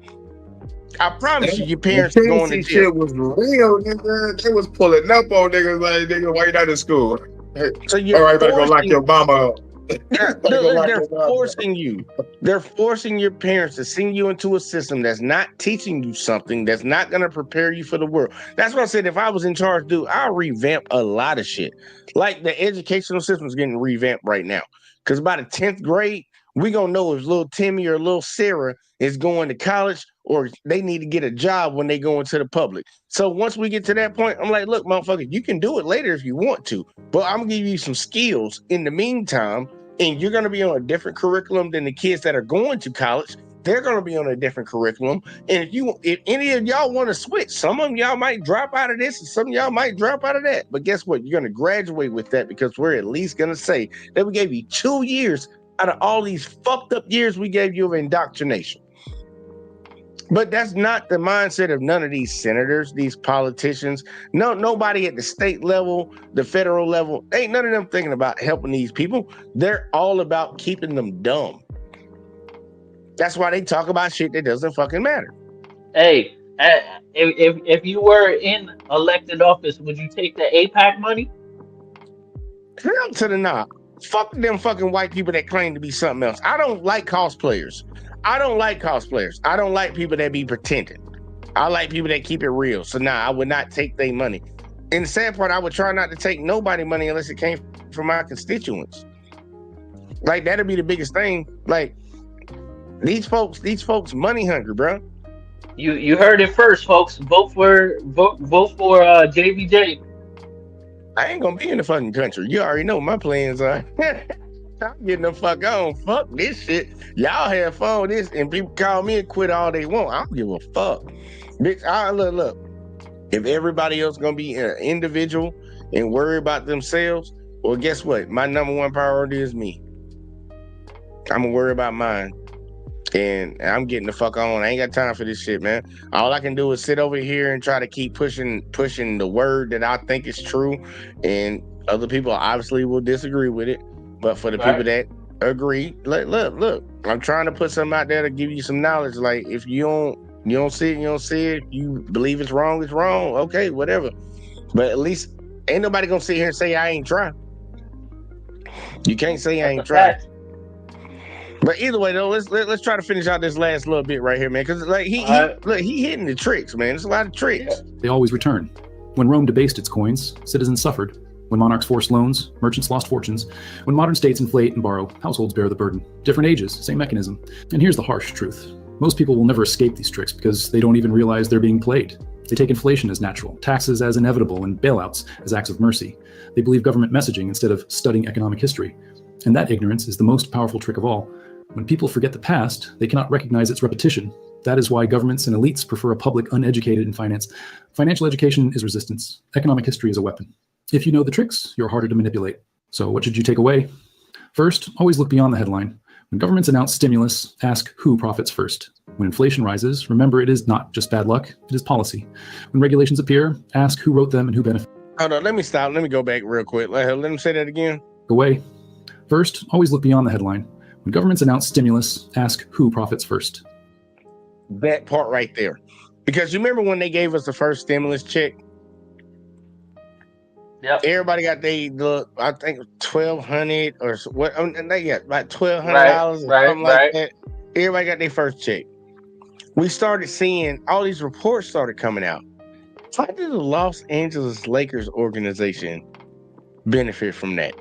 I promise you, your The parents are going to Tennessee jail. shit was real, nigga. They was pulling up on niggas like, nigga, why you not in school? Hey, So all you're right, better go lock forcing. your mama up. Yeah, Better go lock they're your mama up. forcing you. They're forcing your parents to send you into a system that's not teaching you something, that's not going to prepare you for the world. That's what I said. If I was in charge, dude, I'll revamp a lot of shit. Like the educational system is getting revamped right now. Because by the 10th grade, we're going to know if little Timmy or little Sarah is going to college or they need to get a job when they go into the public. So once we get to that point, I'm like, look, motherfucker, you can do it later if you want to, but I'm going to give you some skills in the meantime. And you're going to be on a different curriculum than the kids that are going to college. They're going to be on a different curriculum. And if any of y'all want to switch, some of y'all might drop out of this and some of y'all might drop out of that. But guess what? You're going to graduate with that because we're at least going to say that we gave you 2 years out of all these fucked up years we gave you of indoctrination. But that's not the mindset of none of these senators, these politicians. No, nobody at the state level, the federal level, ain't none of them thinking about helping these people. They're all about keeping them dumb. That's why they talk about shit that doesn't fucking matter. Hey, if you were in elected office, would you take the APAC money? Hell to the nah. Fuck them fucking white people that claim to be something else. I don't like cosplayers. I don't like people that be pretending. I like people that keep it real. So nah, I would not take their money. And the sad part, I would try not to take nobody money unless it came from my constituents. Like that'd be the biggest thing. Like these folks money hungry, bro. You heard it first, folks. Vote for JVJ. I ain't gonna be in the fucking country. You already know my plans are. I'm getting the fuck on. Fuck this shit. Y'all have fun with this, and people call me and quit all they want. I don't give a fuck. Bitch, look. If everybody else gonna be an individual and worry about themselves, well, guess what? My number one priority is me. I'm gonna worry about mine. And I'm getting the fuck on. I ain't got time for this shit, man. All I can do is sit over here and try to keep pushing the word that I think is true. And other people obviously will disagree with it. But for the people that agree, look, I'm trying to put something out there to give you some knowledge. Like if you don't see it, you don't see it. If you believe it's wrong, it's wrong. Okay, whatever. But at least ain't nobody gonna sit here and say I ain't trying. You can't say I ain't trying. But either way, though, let's try to finish out this last little bit right here, man. Because like he hitting the tricks, man. There's a lot of tricks. They always return. When Rome debased its coins, citizens suffered. When monarchs forced loans, merchants lost fortunes. When modern states inflate and borrow, households bear the burden. Different ages, same mechanism. And here's the harsh truth. Most people will never escape these tricks because they don't even realize they're being played. They take inflation as natural, taxes as inevitable, and bailouts as acts of mercy. They believe government messaging instead of studying economic history. And that ignorance is the most powerful trick of all. When people forget the past, they cannot recognize its repetition. That is why governments and elites prefer a public uneducated in finance. Financial education is resistance. Economic history is a weapon. If you know the tricks, you're harder to manipulate. So what should you take away? First, always look beyond the headline. When governments announce stimulus, ask who profits first. When inflation rises, remember it is not just bad luck, it is policy. When regulations appear, ask who wrote them and who benefits. Hold on, let me stop. Let me go back real quick. Let him say that again. Away. First, always look beyond the headline. When governments announce stimulus, ask who profits first. That part right there. Because you remember when they gave us the first stimulus check? Yep. Everybody got I think $1,200 or what? They got like $1,200 or something like that. Everybody got their first check. We started seeing all these reports started coming out. How did the Los Angeles Lakers organization benefit from that?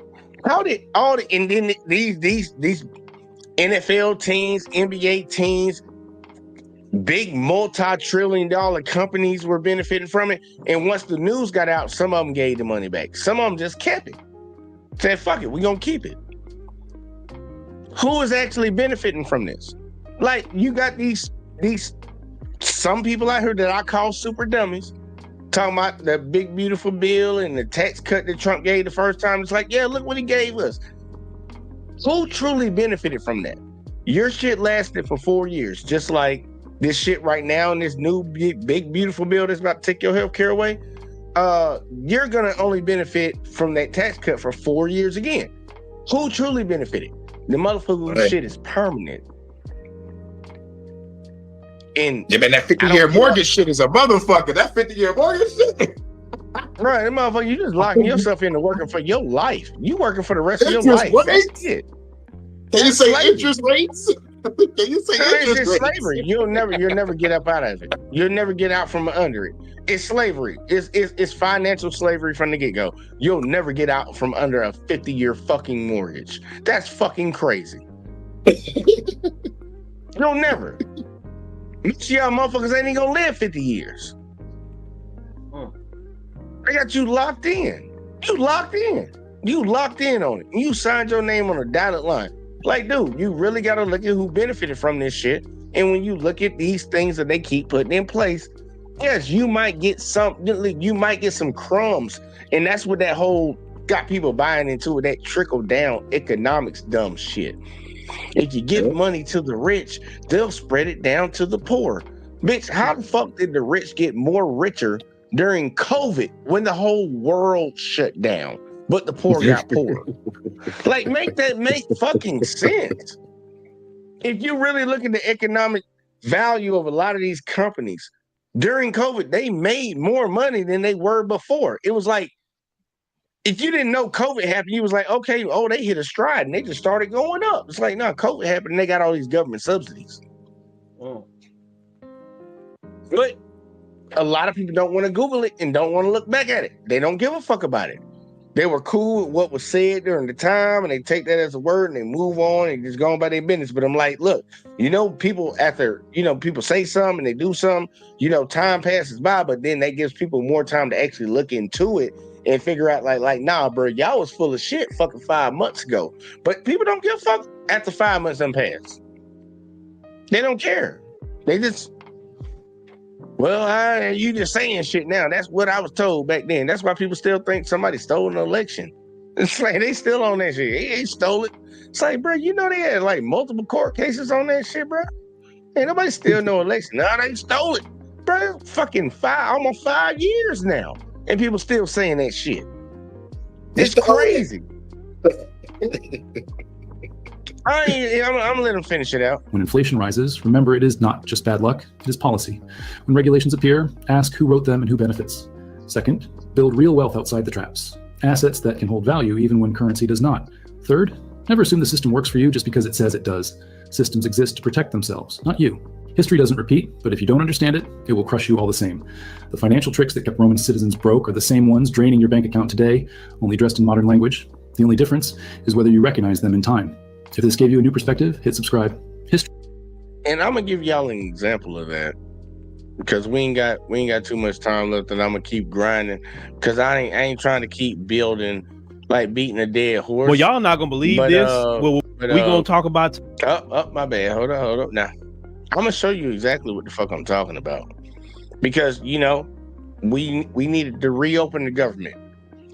How did and then these NFL teams, NBA teams, big multi-trillion-dollar companies were benefiting from it. And once the news got out, some of them gave the money back. Some of them just kept it. Said, fuck it, we're going to keep it. Who is actually benefiting from this? Like, you got these some people out here that I call super dummies talking about the big, beautiful bill and the tax cut that Trump gave the first time. It's like, yeah, look what he gave us. Who truly benefited from that? Your shit lasted for 4 years, just like this shit right now and this new big beautiful bill that's about to take your health care away. You're gonna only benefit from that tax cut for 4 years again. Who truly benefited? The motherfucking shit is permanent. And yeah, man, that 50-year mortgage shit is a motherfucker. That 50-year mortgage shit. Right, that motherfucker, you just locking yourself into working for your life. You working for the rest of your Interest life. rates? That's it. Can you say interest rates? Can you say It's interest just rates? slavery. You'll never get up out of it. You'll never get out from under it. It's slavery. It's financial slavery from the get-go. You'll never get out from under a 50-year fucking mortgage. That's fucking crazy. You'll never. Most of y'all motherfuckers ain't even gonna live 50 years. They got you locked in. You locked in. You locked in on it. You signed your name on a dotted line. Like, dude, you really got to look at who benefited from this shit. And when you look at these things that they keep putting in place, yes, you might get some crumbs. And that's what that whole got people buying into it, that trickle down economics dumb shit. If you give money to the rich, they'll spread it down to the poor. Bitch, how the fuck did the rich get more richer during COVID when the whole world shut down, but the poor got poorer? Like, make fucking sense. If you really look at the economic value of a lot of these companies, during COVID, they made more money than they were before. It was like, if you didn't know COVID happened, you was like, okay, oh, they hit a stride and they just started going up. It's like, no, COVID happened and they got all these government subsidies. But a lot of people don't want to Google it and don't want to look back at it. They don't give a fuck about it. They were cool with what was said during the time, and they take that as a word and they move on and just go on by their business. But I'm like, look, people after, people say something and they do something, time passes by, but then that gives people more time to actually look into it and figure out like, nah, bro, y'all was full of shit fucking 5 months ago. But people don't give a fuck after 5 months done passed. They don't care. They just, well, you just saying shit now. That's what I was told back then. That's why people still think somebody stole an election. It's like they still on that shit. He ain't stole it. It's like, bro, they had like multiple court cases on that shit, bro. Ain't nobody steal no election. No, they stole it, bro. Fucking almost 5 years now, and people still saying that shit. It's crazy. I'm gonna let him finish it out. When inflation rises, remember it is not just bad luck, it is policy. When regulations appear, ask who wrote them and who benefits. Second, build real wealth outside the traps. Assets that can hold value even when currency does not. Third, never assume the system works for you just because it says it does. Systems exist to protect themselves, not you. History doesn't repeat, but if you don't understand it, it will crush you all the same. The financial tricks that kept Roman citizens broke are the same ones draining your bank account today, only dressed in modern language. The only difference is whether you recognize them in time. If this gave you a new perspective, hit subscribe. History. And I'm gonna give y'all an example of that because we ain't got too much time left, and I'm gonna keep grinding because I ain't trying to keep building like beating a dead horse. Well, y'all not gonna believe this. We gonna talk about. My bad. Hold up. Now I'm gonna show you exactly what the fuck I'm talking about because we needed to reopen the government.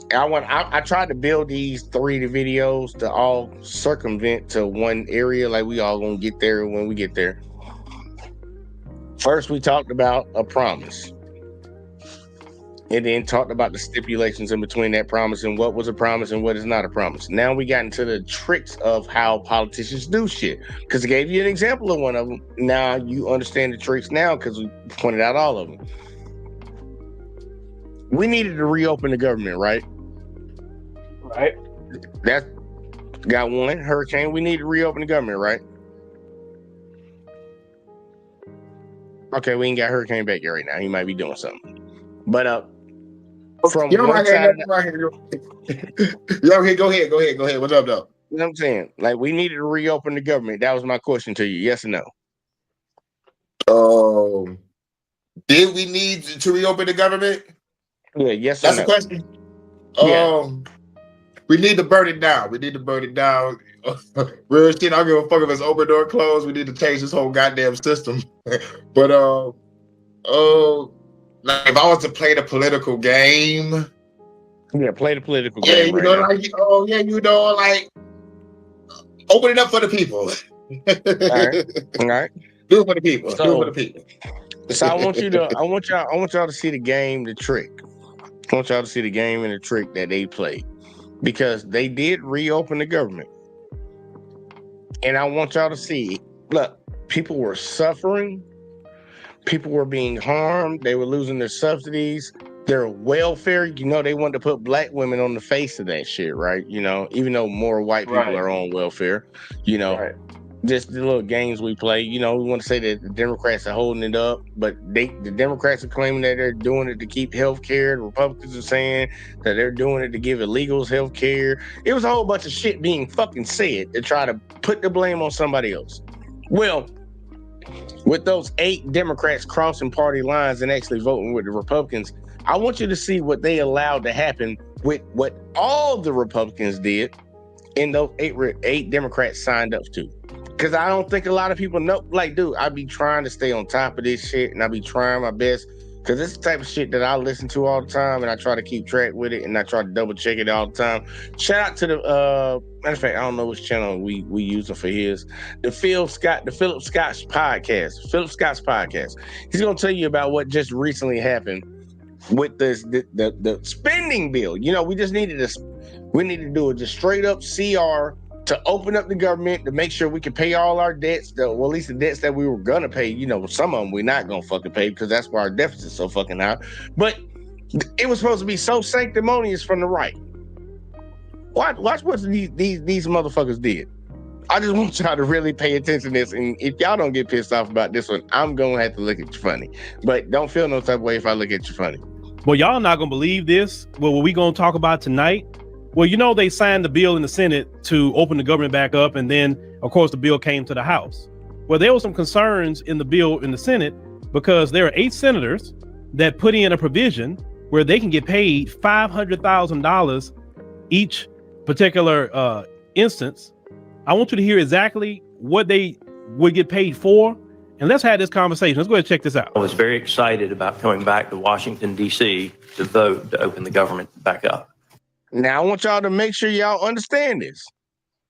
I tried to build these 3 videos to all circumvent to one area. Like, we all gonna get there when we get there. First, we talked about a promise, and then talked about the stipulations in between that promise and what was a promise and what is not a promise. Now we got into the tricks of how politicians do shit. Because I gave you an example of one of them. Now you understand the tricks now because we pointed out all of them. We needed to reopen the government, right? Right. That got one. Hurricane. We need to reopen the government, right? Okay, we ain't got Hurricane back here right now. He might be doing something. But from one side, Go ahead. What's up, though? You know what I'm saying? Like, we needed to reopen the government. That was my question to you. Yes or no? Did we need to reopen the government? Yeah, yes or no? That's the question. We need to burn it down. Real shit, I don't give a fuck if it's open or closed. We need to change this whole goddamn system. But like if I was to play the political game. Yeah, play the political game. Like open it up for the people. All right. Do it for the people. So I want y'all to see the game, the trick. I want y'all to see the game and the trick that they played. Because they did reopen the government. And I want y'all to see, look, people were suffering. People were being harmed. They were losing their subsidies, their welfare. You know, they wanted to put black women on the face of that shit, right? You know, even though more white people are on welfare, you know, just the little games we play. You know, we want to say that the Democrats are holding it up, but the Democrats are claiming that they're doing it to keep health care. The Republicans are saying that they're doing it to give illegals health care. It was a whole bunch of shit being fucking said to try to put the blame on somebody else. Well, with those 8 Democrats crossing party lines and actually voting with the Republicans, I want you to see what they allowed to happen with what all the Republicans did and those 8 Democrats signed up to. Because I don't think a lot of people know. Like, dude, I be trying to stay on top of this shit, and I be trying my best. Because it's the type of shit that I listen to all the time, and I try to keep track with it, and I try to double check it all the time. Shout out to the matter of fact, I don't know which channel we using for his. The Philip Scott's podcast. Philip Scott's podcast. He's gonna tell you about what just recently happened with this the spending bill. You know, we needed to do a just straight up CR to open up the government to make sure we can pay all our debts, well, at least the debts that we were gonna pay. You know, some of them we're not gonna fucking pay because that's why our deficit's so fucking high. But it was supposed to be so sanctimonious from the right. Watch what these motherfuckers did. I just want y'all to really pay attention to this, and if y'all don't get pissed off about this one, I'm gonna have to look at you funny. But don't feel no type of way if I look at you funny. Well, y'all not gonna believe this. Well, what we gonna talk about tonight? Well, you know, they signed the bill in the Senate to open the government back up, and then, of course, the bill came to the House. Well, there were some concerns in the bill in the Senate because there are 8 senators that put in a provision where they can get paid $500,000 each particular instance. I want you to hear exactly what they would get paid for, and let's have this conversation. Let's go ahead and check this out. I was very excited about coming back to Washington, D.C. to vote to open the government back up. Now, I want y'all to make sure y'all understand this.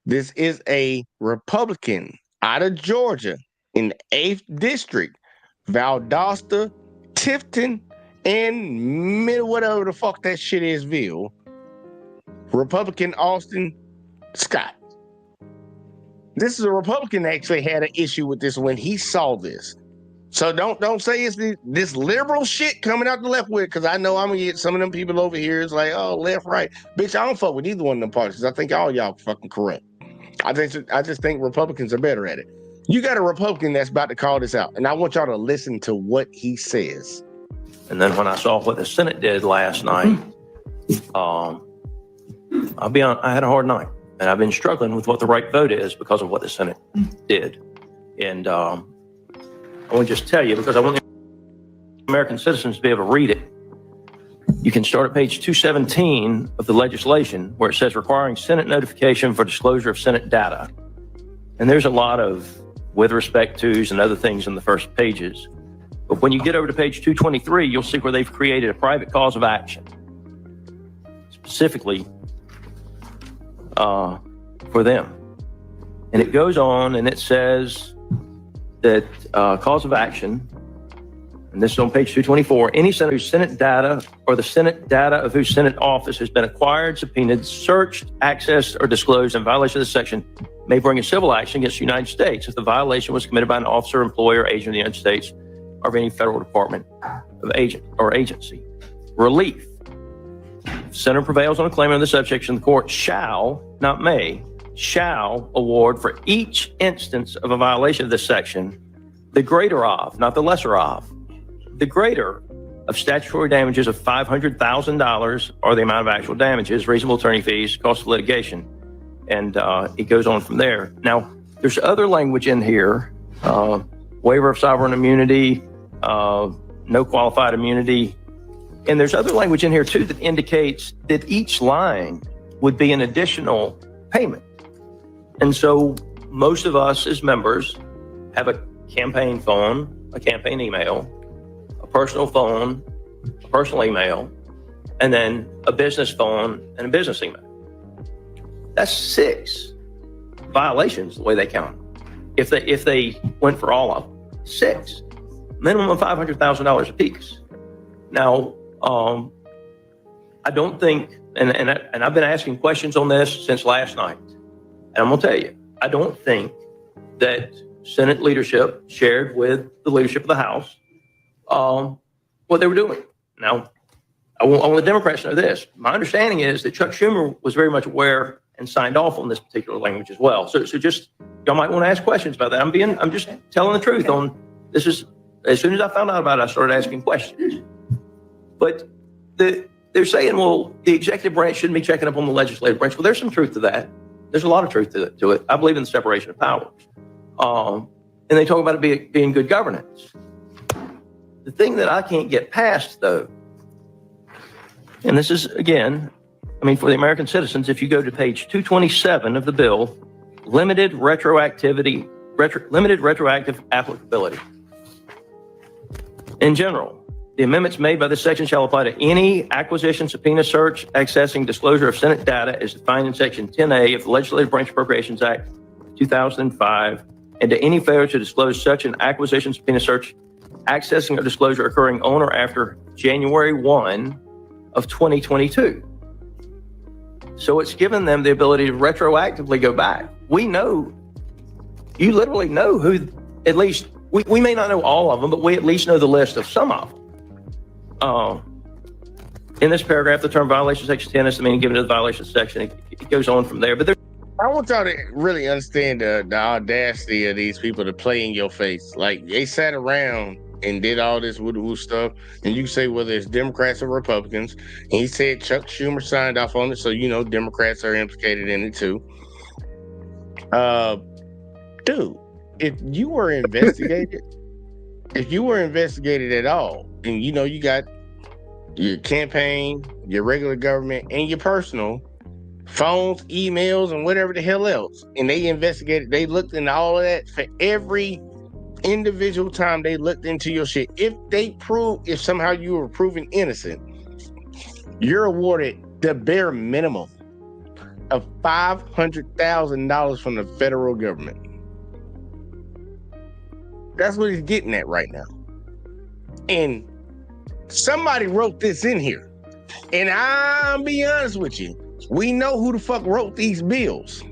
This is a Republican out of Georgia in the 8th District, Valdosta, Tifton, and whatever the fuck that shit is, Ville. Republican Austin Scott. This is a Republican that actually had an issue with this when he saw this. So don't say it's this liberal shit coming out the left with, because I know I'm gonna get some of them people over here. It's like, oh, left, right, bitch. I don't fuck with either one of them parties. I think all y'all fucking corrupt. I just think Republicans are better at it. You got a Republican that's about to call this out, and I want y'all to listen to what he says. And then when I saw what the Senate did last night, I had a hard night, and I've been struggling with what the right vote is because of what the Senate did, and I want to just tell you, because I want the American citizens to be able to read it. You can start at page 217 of the legislation where it says requiring Senate notification for disclosure of Senate data. And there's a lot of with respect to's and other things in the first pages. But when you get over to page 223, you'll see where they've created a private cause of action, specifically for them. And it goes on and it says that cause of action, and this is on page 224, any senator whose Senate data or the Senate data of whose Senate office has been acquired, subpoenaed, searched, accessed, or disclosed in violation of this section may bring a civil action against the United States if the violation was committed by an officer, employer, or agent of the United States or of any federal department of agent or agency. Relief. If the senator prevails on a claim under the subsection, the court shall, not may, shall award for each instance of a violation of this section the greater of, not the lesser of, the greater of statutory damages of $500,000 or the amount of actual damages, reasonable attorney fees, cost of litigation. And it goes on from there. Now, there's other language in here, waiver of sovereign immunity, no qualified immunity. And there's other language in here too that indicates that each line would be an additional payment. And so most of us as members have a campaign phone, a campaign email, a personal phone, a personal email, and then a business phone and a business email. That's 6 violations the way they count. If they went for all of them, 6. Minimum of $500,000 apiece. Now, I don't think, and I've been asking questions on this since last night. And I'm going to tell you, I don't think that Senate leadership shared with the leadership of the House what they were doing. Now, I want the Democrats to know this. My understanding is that Chuck Schumer was very much aware and signed off on this particular language as well. So just, y'all might want to ask questions about that. I'm just telling the truth on this. Is as soon as I found out about it, I started asking questions. But they're saying, well, the executive branch shouldn't be checking up on the legislative branch. Well, there's some truth to that. There's a lot of truth to it. I believe in the separation of powers. And they talk about it being good governance. The thing that I can't get past, though, and this is, again, I mean, for the American citizens, if you go to page 227 of the bill, limited retroactive applicability. In general, the amendments made by this section shall apply to any acquisition, subpoena, search, accessing, disclosure of Senate data as defined in Section 10A of the Legislative Branch Appropriations Act 2005, and to any failure to disclose such an acquisition, subpoena, search, accessing, or disclosure occurring on or after January 1 of 2022. So it's given them the ability to retroactively go back. We know, you literally know who, at least, we may not know all of them, but we at least know the list of some of them. In this paragraph, the term violation section 10 is the meaning given to the violation section. It goes on from there. But I want y'all to really understand the audacity of these people to play in your face. Like, they sat around and did all this woo-woo stuff, and you say whether it's Democrats or Republicans, and he said Chuck Schumer signed off on it, so you know Democrats are implicated in it too. Dude, if you were investigated, at all, and you know you got your campaign, your regular government, and your personal phones, emails, and whatever the hell else, and they investigated, they looked into all of that for every individual time they looked into your shit. If somehow you were proven innocent, you're awarded the bare minimum of $500,000 from the federal government. That's what he's getting at right now. And somebody wrote this in here. And I'll be honest with you, we know who the fuck wrote these bills.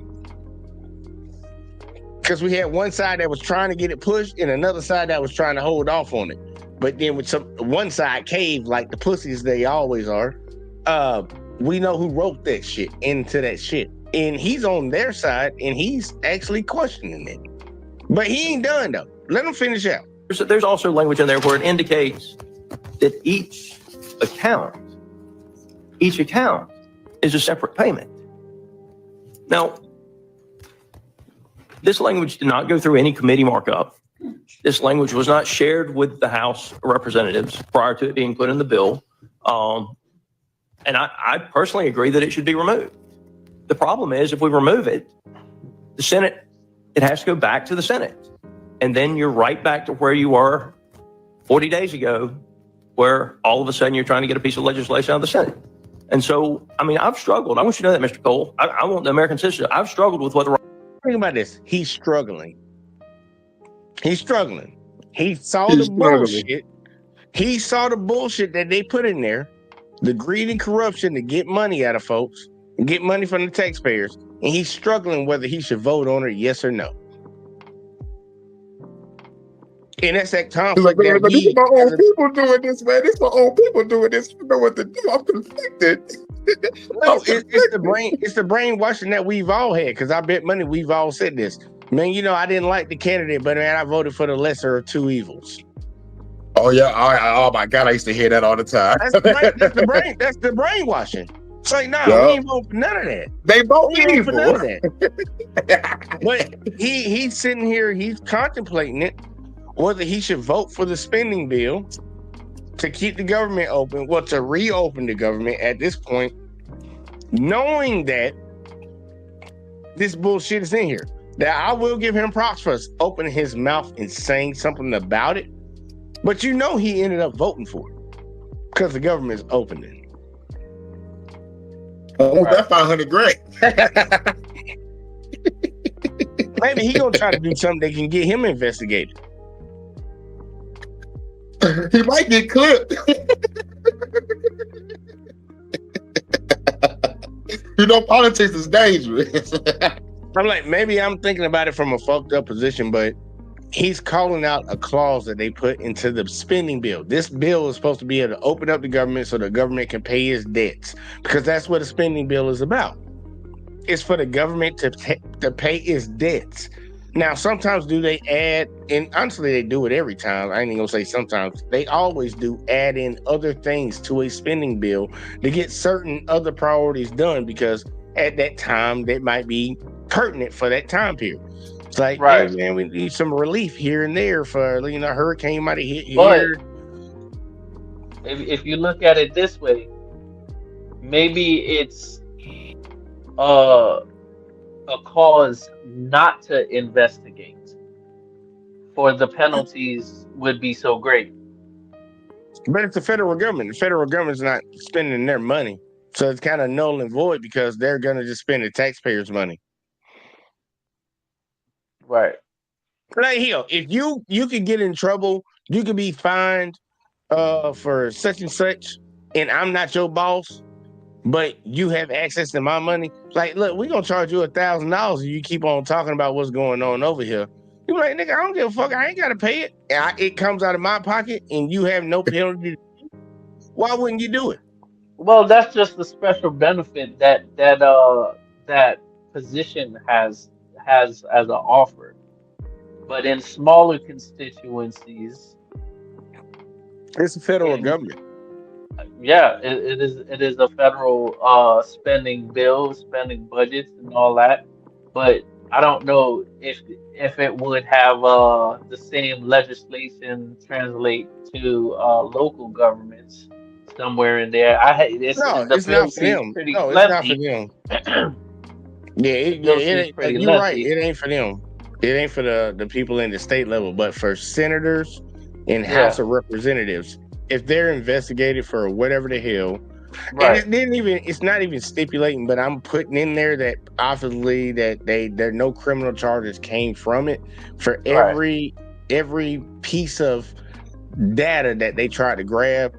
Because we had one side that was trying to get it pushed and another side that was trying to hold off on it. But then with one side caved like the pussies they always are. We know who wrote that shit into that shit. And he's on their side and he's actually questioning it. But he ain't done though. Let him finish out. There's also language in there where it indicates that each account is a separate payment. Now, this language did not go through any committee markup. This language was not shared with the House of Representatives prior to it being put in the bill. And I personally agree that it should be removed. The problem is if we remove it, the Senate, it has to go back to the Senate. And then you're right back to where you were 40 days ago, where all of a sudden you're trying to get a piece of legislation out of the Senate. And so, I mean, I've struggled. I want you to know that, Mr. Cole. I want the American citizen. I've struggled with whether. Think about this. He's struggling. He saw the bullshit. He saw the bullshit that they put in there, the greed and corruption to get money out of folks and get money from the taxpayers. And he's struggling whether he should vote on it, yes or no. And that's that conflict. Like, but these are my own people doing this, man. These are my own people doing this. I don't know what to do. I'm conflicted. No, it's the brainwashing that we've all had. Because I bet money we've all said this. Man, you know, I didn't like the candidate, but man, I voted for the lesser of two evils. Oh yeah, oh my God, I used to hear that all the time. That's the brainwashing. It's like, nah, we ain't voting for none of that. They both evil. for none of that. But he's sitting here, he's contemplating it, whether he should vote for the spending bill to keep the government open, well, to reopen the government at this point, knowing that this bullshit is in here. Now, I will give him props for opening his mouth and saying something about it, but you know he ended up voting for it because the government's opening. Oh, that $500,000. Maybe he gonna try to do something that can get him investigated. He might get clipped. You know, politics is dangerous. I'm like, maybe I'm thinking about it from a fucked up position, but he's calling out a clause that they put into the spending bill. This bill is supposed to be able to open up the government so the government can pay its debts, because that's what a spending bill is about. It's for the government to pay its debts. Now, sometimes do they add, and honestly, they do it every time. I ain't even gonna say sometimes. They always do add in other things to a spending bill to get certain other priorities done, because at that time, that might be pertinent for that time period. It's like, Right. hey, man, we need some relief here and there for, you know, hurricane might have hit But here. if you look at it this way, maybe it's a cause not to investigate, for the penalties would be so great. But it's the federal government. The federal government's not spending their money. So it's kind of null and void, because they're going to just spend the taxpayers' money. Right. Like, hell, if you could get in trouble, you could be fined for such and such, and I'm not your boss, but you have access to my money. Like, look, we're going to charge you $1,000 if you keep on talking about what's going on over here. You're like, nigga, I don't give a fuck. I ain't got to pay it. It comes out of my pocket, and you have no penalty. Why wouldn't you do it? Well, that's just the special benefit that position has as an offer. But in smaller constituencies, It's the federal and government. yeah, it is a federal spending bill, spending budgets and all that. But I don't know if it would have the same legislation translate to local governments somewhere in there. No, The it's bill not for seems them. pretty No, it's not for lengthy. them. The bill It seems ain't, pretty you're right. lengthy. It ain't for them. It ain't for the people in the state level, but for senators and House Yeah, of Representatives, if they're investigated for whatever the hell, and right, it's not even stipulating, but I'm putting in there that obviously that there no criminal charges came from it, for right, every piece of data that they tried to grab,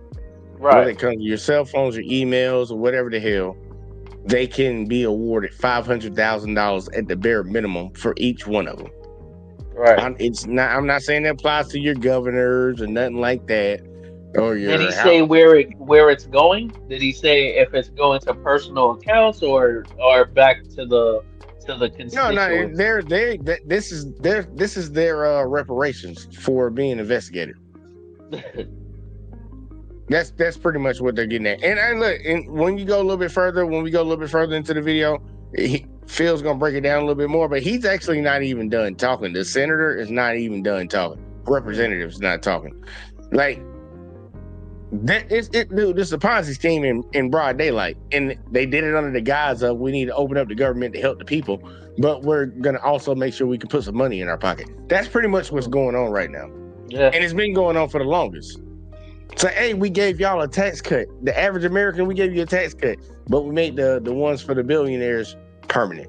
whether right, it comes to your cell phones or emails or whatever the hell, they can be awarded $500,000 at the bare minimum for each one of them. right. I'm not saying that applies to your governors or nothing like that, or Did he your say house. where it's going? Did he say if it's going to personal accounts or back to the No, constituents? this is their reparations for being investigated. That's pretty much what they're getting at. And look, and when we go a little bit further into the video, Phil's gonna break it down a little bit more, but he's actually not even done talking. The senator is not even done talking. Representative's not talking. Like, dude, this is a Ponzi scheme in broad daylight, and they did it under the guise of, we need to open up the government to help the people, but we're gonna also make sure we can put some money in our pocket. That's pretty much what's going on right now, Yeah, and it's been going on for the longest. So, hey, we gave y'all a tax cut. The average American, we gave you a tax cut, but we made the ones for the billionaires permanent.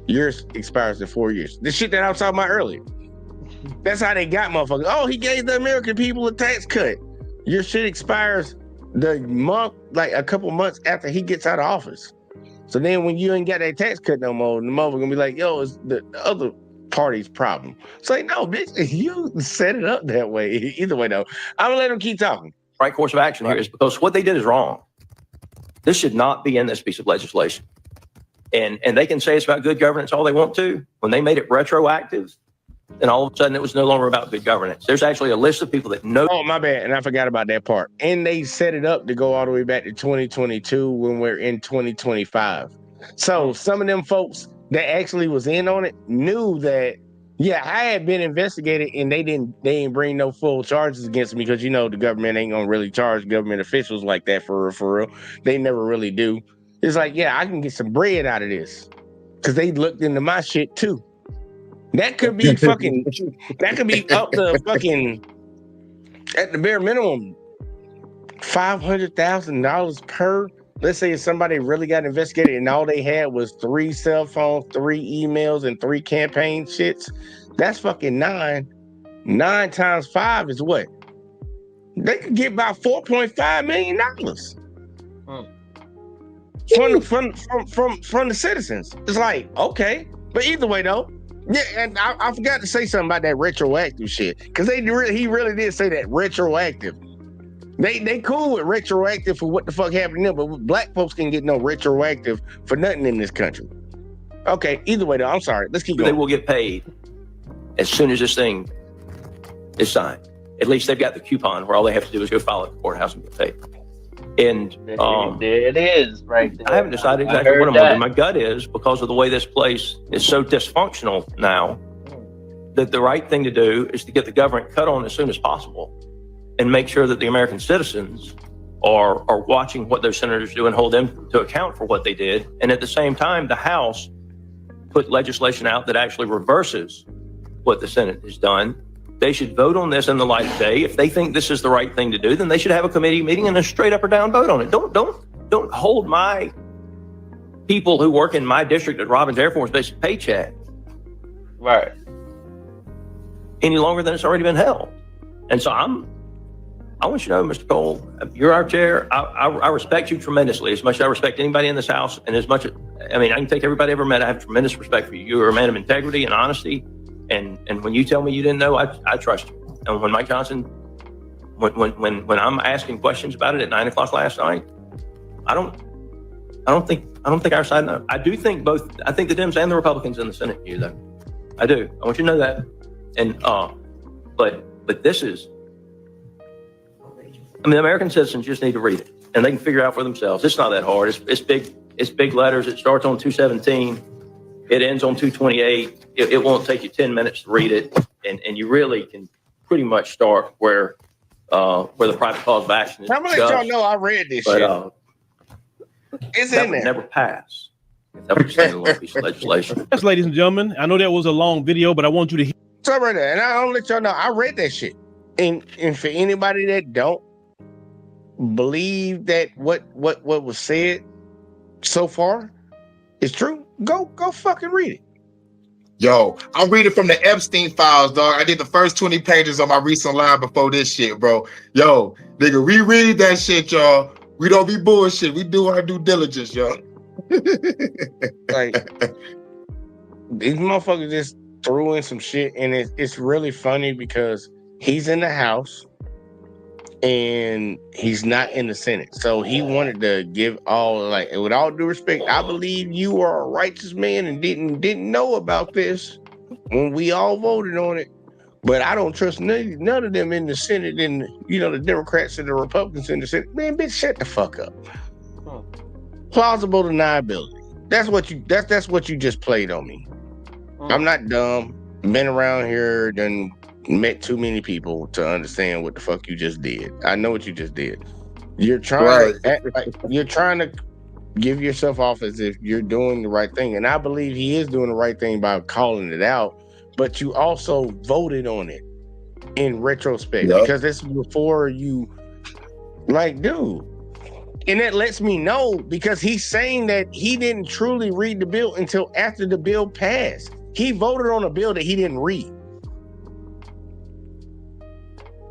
Yours expires in 4 years. The shit that I was talking about earlier. That's how they got motherfuckers. Oh, he gave the American people a tax cut. Your shit expires the month, like a couple months after he gets out of office. So then when you ain't got that tax cut no more, the motherfucker gonna be like, yo, it's the other party's problem. It's like, no, bitch, you set it up that way. Either way, though, I'm gonna let him keep talking. Right course of action here is because what they did is wrong. This should not be in this piece of legislation. And they can say it's about good governance all they want to. When they made it retroactive, then all of a sudden it was no longer about good governance. There's actually a list of people that know. Oh, my bad. And I forgot about that part. And they set it up to go all the way back to 2022 when we're in 2025. So some of them folks that actually was in on it knew that, yeah, I had been investigated, and they didn't bring no full charges against me, because, you know, the government ain't gonna really charge government officials like that for real. They never really do. It's like, yeah, I can get some bread out of this, because they looked into my shit too. That could be fucking, that could be up to fucking, at the bare minimum, $500,000 per. Let's say if somebody really got investigated and all they had was 3 cell phones, 3 emails, and 3 campaign shits, that's fucking 9. 9 times 5 is what? They could get about $4.5 million from the citizens. It's like, okay. But either way, though, Yeah, and I forgot to say something about that retroactive shit because he really did say that retroactive. They cool with retroactive for what the fuck happened to them, but black folks can get no retroactive for nothing in this country. Okay, either way though, I'm sorry. Let's keep going. They will get paid as soon as this thing is signed. At least they've got the coupon where all they have to do is go file at the courthouse and get paid. And there it is, right there. I haven't decided exactly what I'm going to do. My gut is, because of the way this place is so dysfunctional now, that the right thing to do is to get the government cut on as soon as possible and make sure that the American citizens are watching what those senators do and hold them to account for what they did. And at the same time, the House put legislation out that actually reverses what the Senate has done. They should vote on this in the light of day. If they think this is the right thing to do, then they should have a committee meeting and a straight up or down vote on it. Don't hold my people who work in my district at Robbins Air Force Base paycheck Right. any longer than it's already been held. And so I want you to know, Mr. Cole, you're our chair. I respect you tremendously, as much as I respect anybody in this house, and as much, I can take everybody I ever met. I have tremendous respect for you. You are a man of integrity and honesty. And when you tell me you didn't know, I trust you. And when Mike Johnson, when I'm asking questions about it at 9:00 last night, I don't think our side knows. I think the Dems and the Republicans in the Senate knew though. I do. I want you to know that. And but this is, the American citizens just need to read it and they can figure it out for themselves. It's not that hard. It's big letters. It starts on 217. It ends on 228. It won't take you 10 minutes to read it, and you really can pretty much start where the private cause of action is. How many of y'all know I read this shit? It's that in would there. never pass. That would stand alone piece of legislation. Yes, ladies and gentlemen, I know that was a long video, but I want you to hear. So right there, and I'll let y'all know I read that shit. And for anybody that don't believe that what was said so far is true, go fucking read it. Yo, I'm reading from the Epstein files, dog. I did the first 20 pages on my recent live before this shit, bro. Yo, nigga, reread that shit, y'all. We don't be bullshit. We do our due diligence, y'all. Like, these motherfuckers just threw in some shit, and it's really funny because he's in the House and he's not in the Senate. So he wanted to give all, like, with all due respect, I believe you are a righteous man and didn't know about this when we all voted on it. But I don't trust none of them in the Senate, and the Democrats and the Republicans in the Senate. Man, bitch, shut the fuck up. Plausible deniability. That's what you just played on me. I'm not dumb. Been around here, done met too many people to understand what the fuck you just did. I know what you just did. You're trying to act like you're trying to give yourself off as if you're doing the right thing, and I believe he is doing the right thing by calling it out. But you also voted on it in retrospect because this is before you, like, dude. And that lets me know because he's saying that he didn't truly read the bill until after the bill passed. He voted on a bill that he didn't read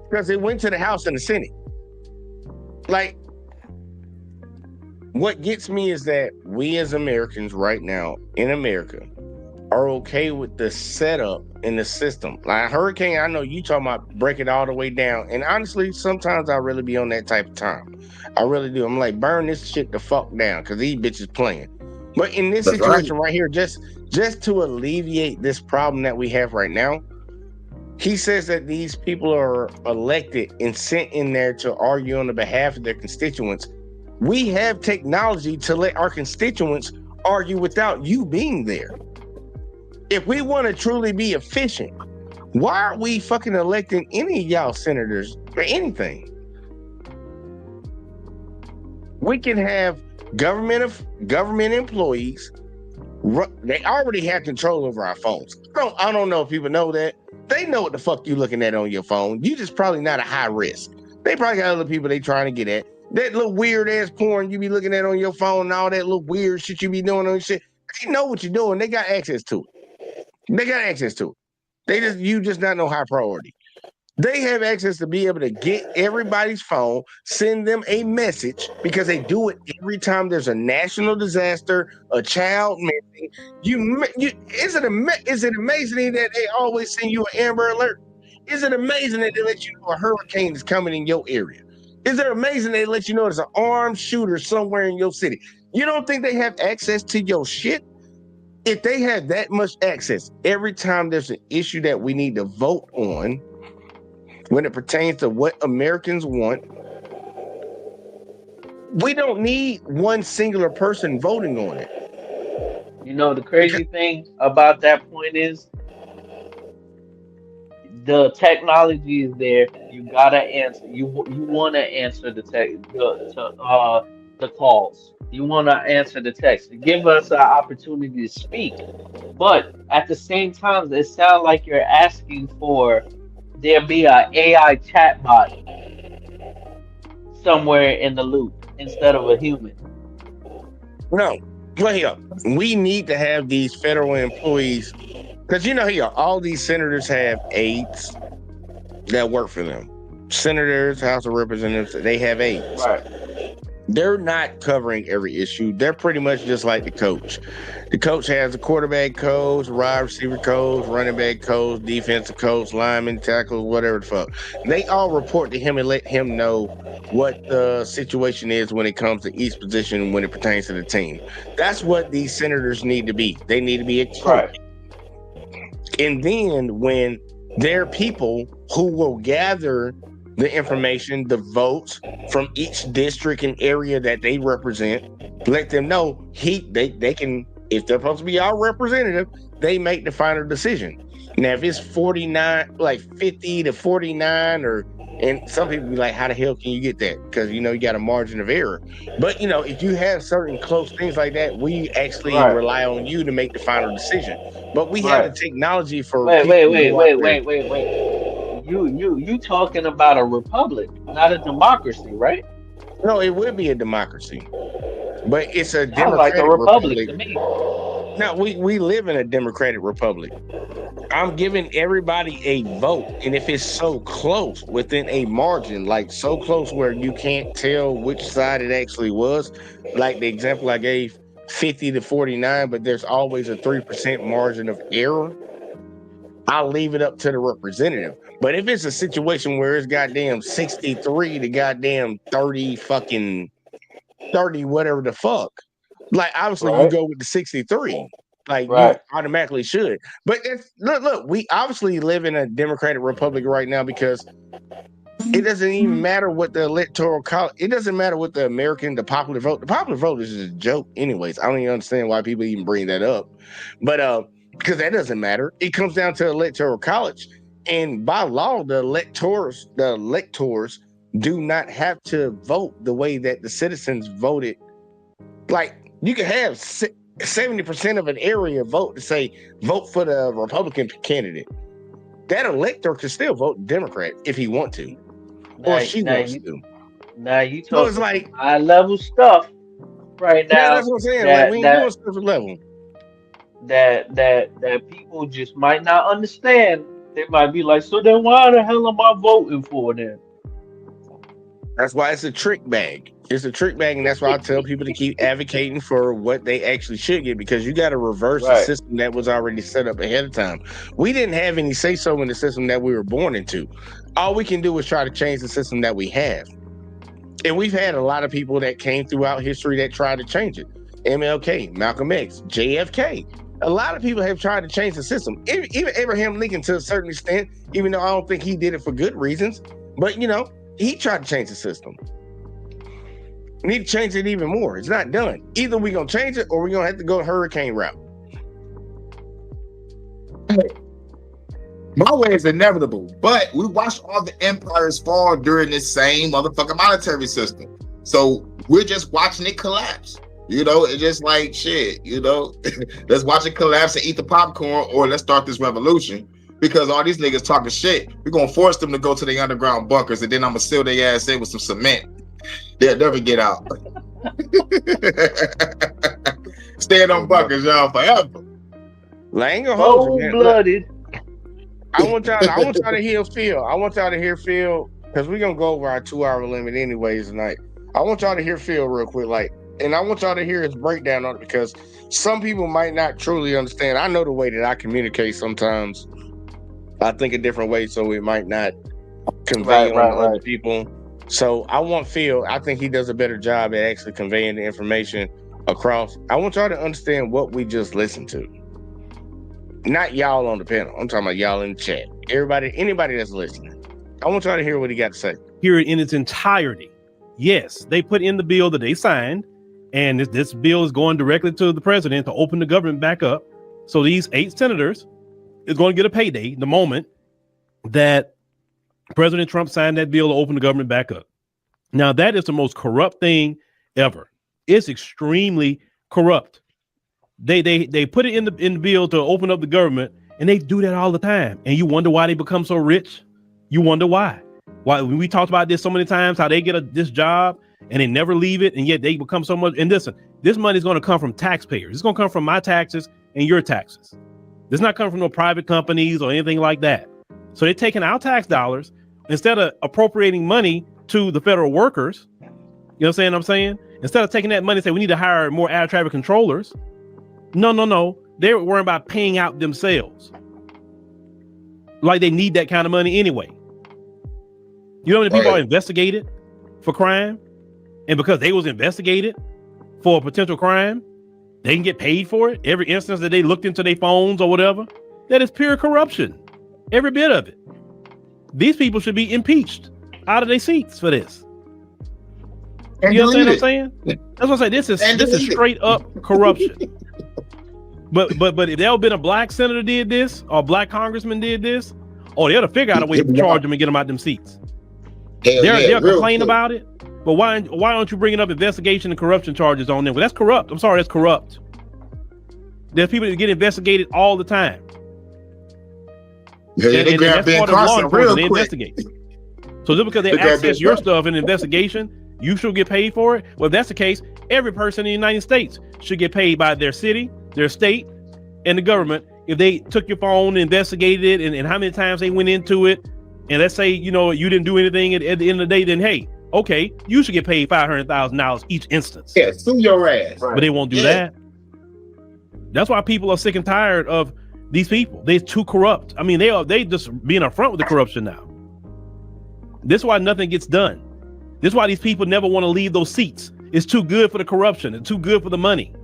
because it went to the House and the Senate. Like, what gets me is that we as Americans right now in America are okay with the setup in the system. Like Hurricane, I know you talking about break it all the way down. And honestly, sometimes I really be on that type of time. I really do. I'm like, burn this shit the fuck down because these bitches playing. But in this situation right here, just to alleviate this problem that we have right now, he says that these people are elected and sent in there to argue on the behalf of their constituents. We have technology to let our constituents argue without you being there. If we want to truly be efficient, why aren't we fucking electing any of y'all senators for anything? We can have government employees. They already have control over our phones. I don't know if people know that. They know what the fuck you looking at on your phone. You just probably not a high risk. They probably got other people they trying to get at. That little weird ass porn you be looking at on your phone and all that little weird shit you be doing on shit. They know what you're doing. They got access to it. You just not know high priority. They have access to be able to get everybody's phone, send them a message, because they do it every time there's a national disaster, a child missing. Is it amazing that they always send you an Amber Alert? Is it amazing that they let you know a hurricane is coming in your area? Is it amazing they let you know there's an armed shooter somewhere in your city? You don't think they have access to your shit? If they have that much access, every time there's an issue that we need to vote on, when it pertains to what Americans want, we don't need one singular person voting on it. You know, the crazy thing about that point is the technology is there. You gotta answer. You want to answer the calls. You want to answer the text. Give us an opportunity to speak. But at the same time, it sounds like you're asking for there be a AI chatbot somewhere in the loop instead of a human. No, well, here, we need to have these federal employees, because here, all these senators have aides that work for them. Senators, House of Representatives, they have aides. Right. They're not covering every issue. They're pretty much just like the coach. The coach has the quarterback coach, wide receiver coach, running back coach, defensive coach, lineman, tackle, whatever the fuck. They all report to him and let him know what the situation is when it comes to each position when it pertains to the team. That's what these senators need to be. They need to be a coach. Right. And then when they're people who will gather the information, the votes from each district and area that they represent, let them know they can, if they're supposed to be our representative, they make the final decision. Now, if it's 49, like 50 to 49, and some people be like, how the hell can you get that? Because, you got a margin of error. But, if you have certain close things like that, we actually rely on you to make the final decision. But we have the technology for Wait. You talking about a republic, not a democracy, right? No, it would be a democracy, but it's a democratic like a republic to me. No, we live in a democratic republic. I'm giving everybody a vote, and if it's so close, within a margin, like so close where you can't tell which side it actually was, like the example I gave, 50 to 49, but there's always a 3% margin of error, I'll leave it up to the representative. But if it's a situation where it's goddamn 63 to goddamn 30 whatever the fuck, like obviously you go with the 63. Like you automatically should. But look, we obviously live in a democratic republic right now, because it doesn't even matter what the electoral college, it doesn't matter what the popular vote. The popular vote is just a joke anyways. I don't even understand why people even bring that up. But because that doesn't matter. It comes down to electoral college. And by law, the electors do not have to vote the way that the citizens voted. Like, you can have 70% of an area vote to say, vote for the Republican candidate. That elector can still vote Democrat if he wants to. Or she wants to. Now you talking so it's like high level stuff right now. Yeah, that's what I'm saying. Like, we ain't doing stuff level. That people just might not understand. They might be like, so then why the hell am I voting for them? That's why it's a trick bag. It's a trick bag, and that's why I tell people to keep advocating for what they actually should get, because you got to reverse the system that was already set up ahead of time. We didn't have any say-so in the system that we were born into. All we can do is try to change the system that we have. And we've had a lot of people that came throughout history that tried to change it. MLK, Malcolm X, JFK. A lot of people have tried to change the system. Even Abraham Lincoln, to a certain extent, even though I don't think he did it for good reasons. But, he tried to change the system. We need to change it even more. It's not done. Either we're going to change it or we're going to have to go hurricane route. My way is inevitable, but we watched all the empires fall during this same motherfucking monetary system. So we're just watching it collapse. It's just like shit, let's watch it collapse and eat the popcorn, or let's start this revolution, because all these niggas talking shit. We're going to force them to go to the underground bunkers, and then I'm going to seal their ass in with some cement. They'll never get out. Stay in them bunkers, y'all, forever. Cold-blooded. I want y'all to hear Phil. I want y'all to hear Phil because we're gonna go over our 2-hour limit anyways tonight. I want y'all to hear Phil real quick, and I want y'all to hear his breakdown on it because some people might not truly understand. I know the way that I communicate sometimes. I think a different way, so it might not convey on other people. So I want Phil. I think he does a better job at actually conveying the information across. I want y'all to understand what we just listened to. Not y'all on the panel. I'm talking about y'all in the chat. Anybody that's listening. I want y'all to hear what he got to say. Hear it in its entirety. Yes, they put in the bill that they signed, and this bill is going directly to the president to open the government back up. So these 8 senators is going to get a payday the moment that President Trump signed that bill to open the government back up. Now, that is the most corrupt thing ever. It's extremely corrupt. They put it in the bill to open up the government, and they do that all the time. And you wonder why they become so rich. You wonder why. Why we talked about this so many times, how they get this job and they never leave it, and yet they become so much. And listen, this money is going to come from taxpayers. It's going to come from my taxes and your taxes. It's not coming from no private companies or anything like that. So they're taking our tax dollars instead of appropriating money to the federal workers. You know what I'm saying? Instead of taking that money and say we need to hire more air traffic controllers. No. They're worrying about paying out themselves. Like they need that kind of money anyway. You know how many people are investigated for crime? And because they was investigated for a potential crime, they can get paid for it. Every instance that they looked into their phones or whatever, that is pure corruption. Every bit of it. These people should be impeached out of their seats for this. And you understand what I'm saying? That's what I'm saying. This is straight up corruption. But if there had been a black senator did this, or a black congressman did this, they'll have to figure out a way to charge them and get them out them seats. They'll complain about it, but why aren't you bringing up investigation and corruption charges on them? Well, that's corrupt. I'm sorry, that's corrupt. There's people that get investigated all the time. Yeah, and that's part of law enforcement. They investigate. So just because they access your stuff in an investigation, you should get paid for it. Well, if that's the case, every person in the United States should get paid by their city, their state, and the government if they took your phone, investigated it, and how many times they went into it. And let's say, you didn't do anything at the end of the day, then hey, okay, you should get paid $500,000 each instance. Yeah, sue your ass. But they won't do that. That's why people are sick and tired of these people. They're too corrupt. I mean, they just being upfront with the corruption now. This is why nothing gets done. This is why these people never want to leave those seats. It's too good for the corruption. It's too good for the money.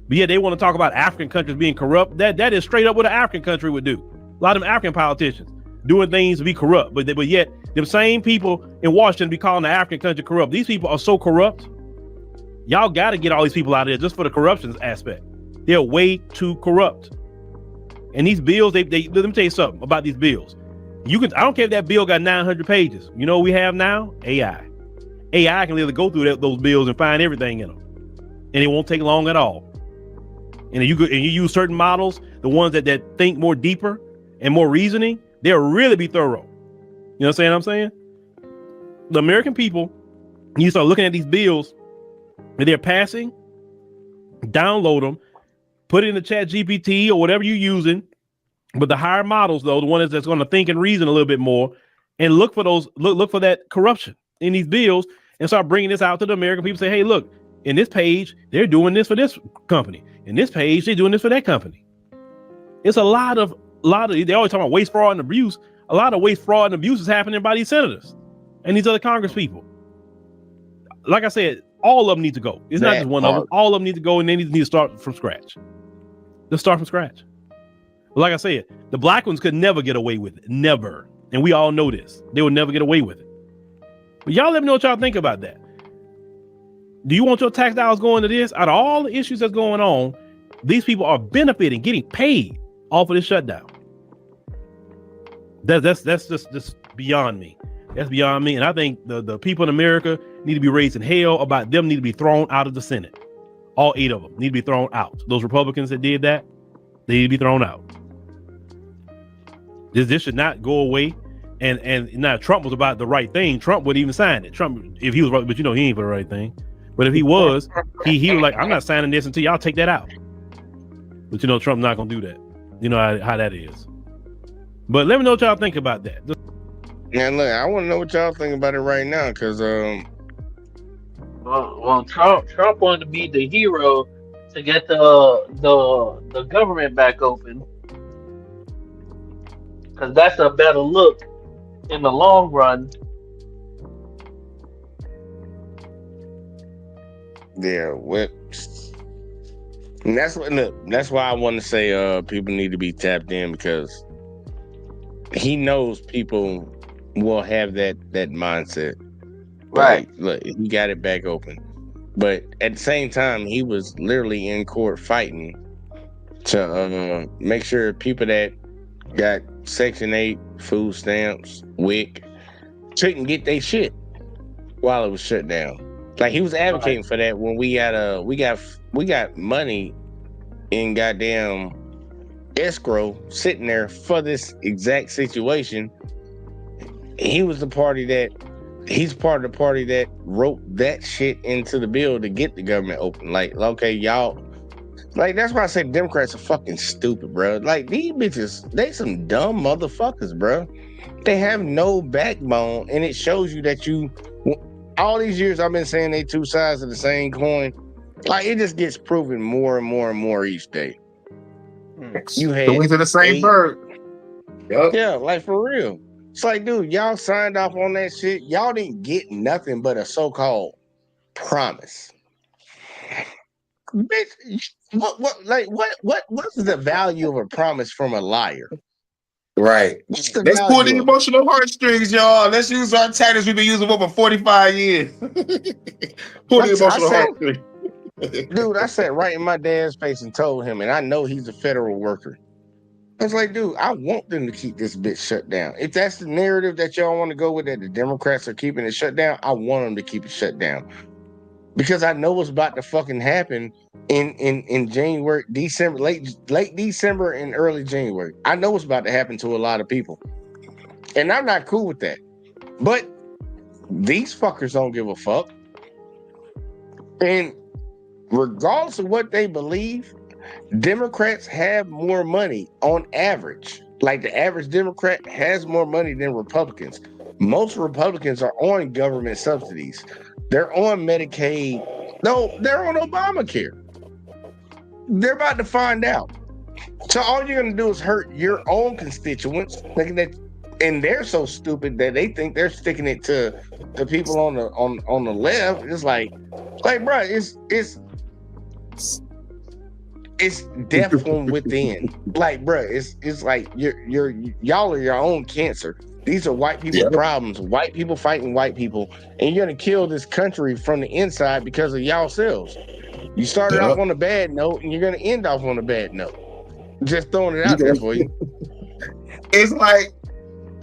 But yeah, they want to talk about African countries being corrupt. That is straight up what an African country would do. A lot of them African politicians doing things to be corrupt. But yet, them same people in Washington be calling the African country corrupt. These people are so corrupt. Y'all got to get all these people out of there just for the corruption aspect. They're way too corrupt. And these bills, let me tell you something about these bills. I don't care if that bill got 900 pages. You know what we have now? AI. AI can literally go through those bills and find everything in them. And it won't take long at all. And you use certain models, the ones that think more deeper and more reasoning, they'll really be thorough. You know what I'm saying? The American people, you start looking at these bills and they're passing, download them, put it in the chat GPT or whatever you're using. But the higher models, though, the ones that's going to think and reason a little bit more, and look for that corruption in these bills and start bringing this out to the American people. Say, hey, look, in this page, they're doing this for this company. In this page, they're doing this for that company. It's a lot of, they always talk about waste, fraud, and abuse. A lot of waste, fraud, and abuse is happening by these senators and these other Congress people. Like I said, all of them need to go. It's not just one of them. All of them need to go, and they need to start from scratch. Let's start from scratch. But like I said, the black ones could never get away with it. Never. And we all know this. They will never get away with it. But y'all let me know what y'all think about that. Do you want your tax dollars going to this? Out of all the issues that's going on, these people are benefiting, getting paid off of this shutdown. That's just beyond me. That's beyond me. And I think the people in America need to be raised in hell about them, need to be thrown out of the Senate. All 8 of them need to be thrown out. Those Republicans that did that, they need to be thrown out. This should not go away. And now Trump was about the right thing. Trump wouldn't even sign it. Trump, if he was right, but he ain't for the right thing. But if he was, he was like, I'm not signing this until y'all take that out. But Trump's not gonna do that. You know how that is. But let me know what y'all think about that. And look, I want to know what y'all think about it right now, because Well, Trump wanted to be the hero to get the government back open, because that's a better look in the long run. yeah, and that's what look. That's why I want to say people need to be tapped in, because he knows people will have that mindset. Right. Like, look, he got it back open, but at the same time, he was literally in court fighting to make sure people that got Section 8 food stamps, WIC, couldn't get their shit while it was shut down. Like, he was advocating for that when we got money in goddamn escrow sitting there for this exact situation. He's part of the party that wrote that shit into the bill to get the government open. Like, okay, y'all, like, that's why I say Democrats are fucking stupid, bro. Like, these bitches, they some dumb motherfuckers, bro. They have no backbone, and it shows you that all these years I've been saying they two sides of the same coin. Like, it just gets proven more and more and more each day. You had the wings of the same bird. Yep. Yeah, like, for real. It's like, dude, y'all signed off on that shit. Y'all didn't get nothing but a so-called promise. Bitch, what's the value of a promise from a liar? Right. What's the Let's pull the value of it? emotional heartstrings, y'all. Let's use our tactics we've been using for over 45 years. Pull the emotional heartstrings. Dude, I sat right in my dad's face and told him, and I know he's a federal worker. I was like, dude, I want them to keep this bitch shut down. If that's the narrative that y'all want to go with, that the Democrats are keeping it shut down, I want them to keep it shut down. Because I know what's about to fucking happen in January, December, late December and early January. I know what's about to happen to a lot of people. And I'm not cool with that. But these fuckers don't give a fuck. And regardless of what they believe, Democrats have more money on average. Like, the average Democrat has more money than Republicans. Most Republicans are on government subsidies. They're on Medicaid. No, they're on Obamacare. They're about to find out. So all you're going to do is hurt your own constituents, thinking that, and they're so stupid that they think they're sticking it to the people on the left. It's like, bro, it's death from within. Like, bro, it's like y'all are your own cancer. These are white people problems. White people fighting white people, and you're gonna kill this country from the inside because of y'all selves. You started off on a bad note, and you're gonna end off on a bad note. Just throwing it out there for you. It's like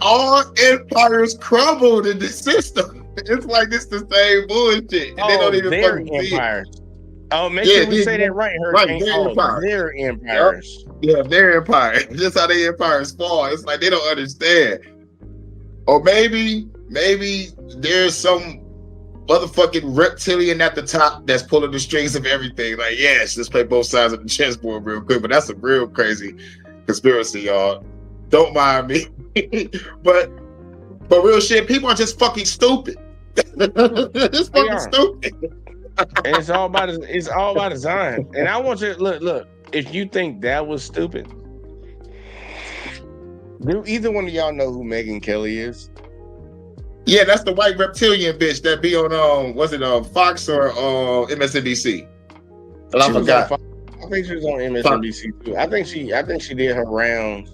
all empires crumbled in the system. It's like it's the same bullshit. And they don't even fucking empires. Oh, make sure we say that right, Hurricane. Right, their empires. Yep. Yeah, their empires. Just how their empires fall. It's like they don't understand. Or maybe there's some motherfucking reptilian at the top that's pulling the strings of everything. Like, yes, let's play both sides of the chessboard real quick. But that's a real crazy conspiracy, y'all. Don't mind me. but real shit, people are just fucking stupid. It's fucking stupid. And it's all about design. And I want you to look. If you think that was stupid, do either one of y'all know who Megyn Kelly is? Yeah, that's the white reptilian bitch that be on was it Fox or MSNBC? And I forgot. I think she was on MSNBC too. I think she did her rounds.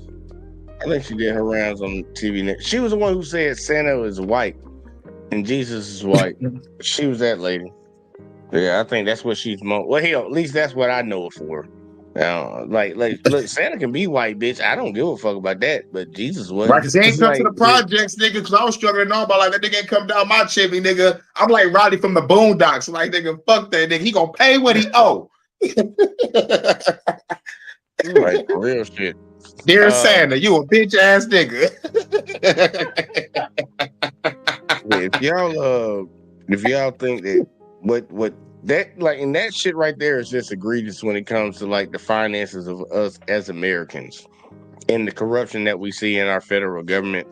I think she did her rounds on TV. She was the one who said Santa is white and Jesus is white. She was that lady. Yeah, I think that's what she's most. Well, hell, at least that's what I know it for. Look, Santa can be white, bitch. I don't give a fuck about that. But Jesus was. Right, because they ain't come to the projects, nigga, because I was struggling all about, like, that nigga ain't come down my chimney, nigga. I'm like Roddy from the Boondocks. Like, nigga, fuck that nigga. He gonna pay what he owe. Like, real shit. Dear Santa, you a bitch ass nigga. If y'all think that what that, like, and that shit right there is just egregious when it comes to, like, the finances of us as Americans. and the corruption that we see in our federal government.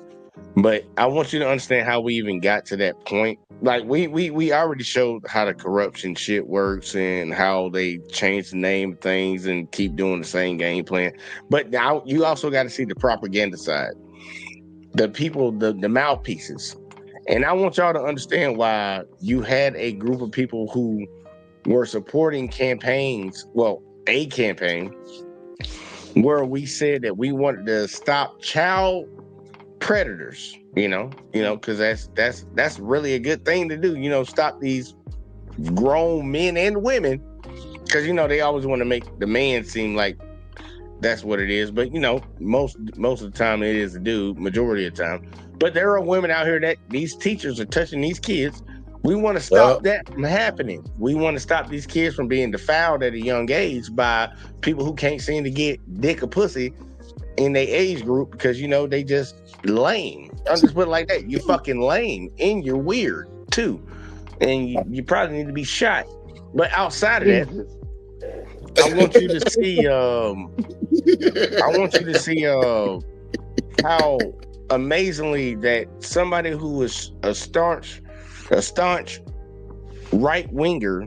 But I want you to understand how we even got to that point. Like we already showed how the corruption shit works and how they change the name of things and keep doing the same game plan. But now you also got to see the propaganda side, the people, the mouthpieces. And I want y'all to understand why you had a group of people who were supporting campaigns, well, a campaign where we said that we wanted to stop child predators, because that's really a good thing to do, stop these grown men and women, because they always want to make the man seem like that's what it is, but most of the time it is a dude, majority of the time. But there are women out here that these teachers are touching these kids. We want to stop that from happening. We want to stop these kids from being defiled at a young age by people who can't seem to get dick or pussy in their age group because they just lame. I'll just put it like that. You're fucking lame and you're weird too. And you probably need to be shot. But outside of that, I want you to see how amazingly that somebody who was a staunch right winger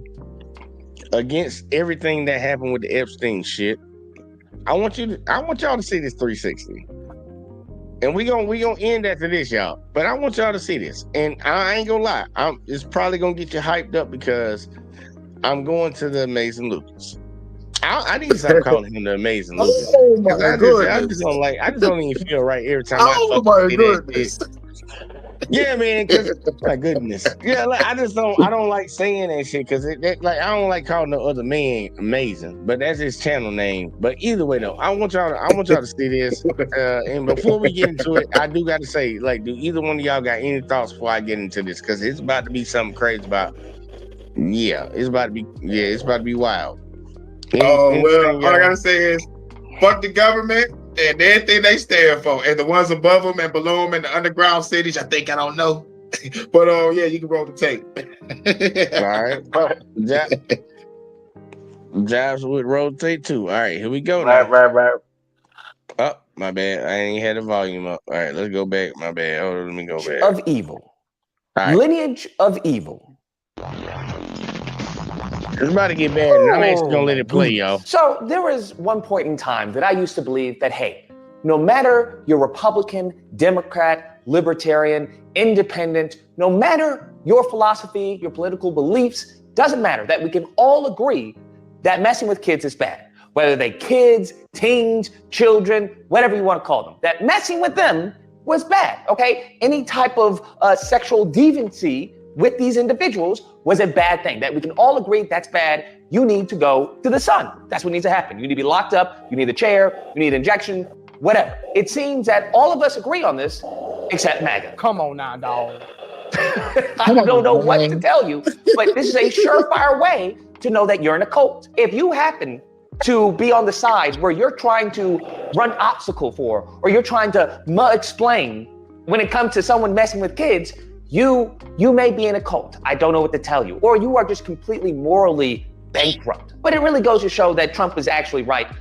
against everything that happened with the Epstein shit. I want y'all to see this 360. And we gonna end after this, y'all. But I want y'all to see this. And I ain't gonna lie, it's probably gonna get you hyped up because I'm going to the Amazing Lucas. I need to stop calling him the Amazing Lucas. Oh my goodness. I just don't even feel right every time Oh my goodness. Yeah, man, because my goodness. Yeah, like, I don't like saying that shit because I don't like calling the other man amazing, but that's his channel name. But either way though, I want y'all to see this. And before we get into it, I do gotta say, like, do either one of y'all got any thoughts before I get into this? Because it's about to be something crazy it's about to be wild. All I gotta say is fuck the government and everything they stand for, and the ones above them and below them in the underground cities. I don't know, but yeah, you can roll the tape. All right, Jobs would rotate too. All right, here we go. Right. Oh, my bad. I ain't had the volume up. All right, let's go back. My bad. Hold on, let me go back. Of evil. Right. Lineage of evil. It's about to get bad, and I'm actually gonna let it play, y'all. So there was one point in time that I used to believe that, hey, no matter you're Republican, Democrat, Libertarian, Independent, no matter your philosophy, your political beliefs, doesn't matter, that we can all agree that messing with kids is bad. Whether they kids, teens, children, whatever you want to call them, that messing with them was bad, okay? Any type of sexual deviancy with these individuals was a bad thing, that we can all agree that's bad. You need to go to the sun. That's what needs to happen. You need to be locked up. You need a chair. You need injection, whatever. It seems that all of us agree on this, except MAGA. Come on now, dog. I don't know what to tell you, but this is a surefire way to know that you're in a cult. If you happen to be on the side where you're trying to run obstacle for, or you're trying to explain when it comes to someone messing with kids, you may be in a cult. I don't know what to tell you. Or you are just completely morally bankrupt. But it really goes to show that Trump was actually right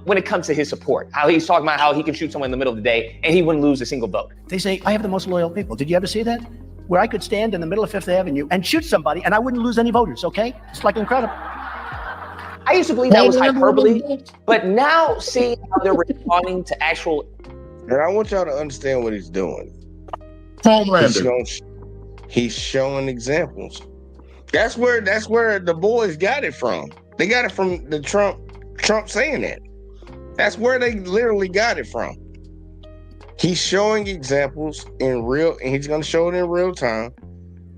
when it comes to his support. How he's talking about how he can shoot someone in the middle of the day and he wouldn't lose a single vote. They say, I have the most loyal people. Did you ever see that? Where I could stand in the middle of Fifth Avenue and shoot somebody and I wouldn't lose any voters, okay? It's like incredible. I used to believe that was hyperbole, but now seeing how they're responding to actual... And I want y'all to understand what he's doing. He's showing examples. That's where the boys got it from. They got it from the Trump saying that. That's where they literally got it from. He's showing examples and he's going to show it in real time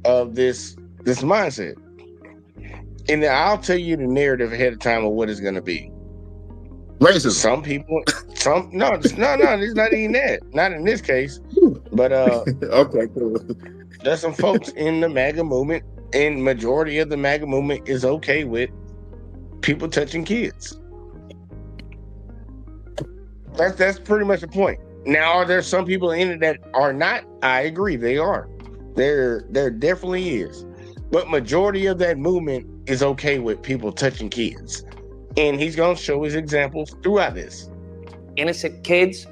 of this mindset. And I'll tell you the narrative ahead of time of what it's going to be. Racism. Some people, no, it's not even that. Not in this case. But okay, cool. There's some folks in the MAGA movement, and majority of the MAGA movement is okay with people touching kids. That's pretty much the point. Now, are there some people in it that are not? I agree, they are. There definitely is. But majority of that movement is okay with people touching kids. And he's going to show his examples throughout this. innocent kids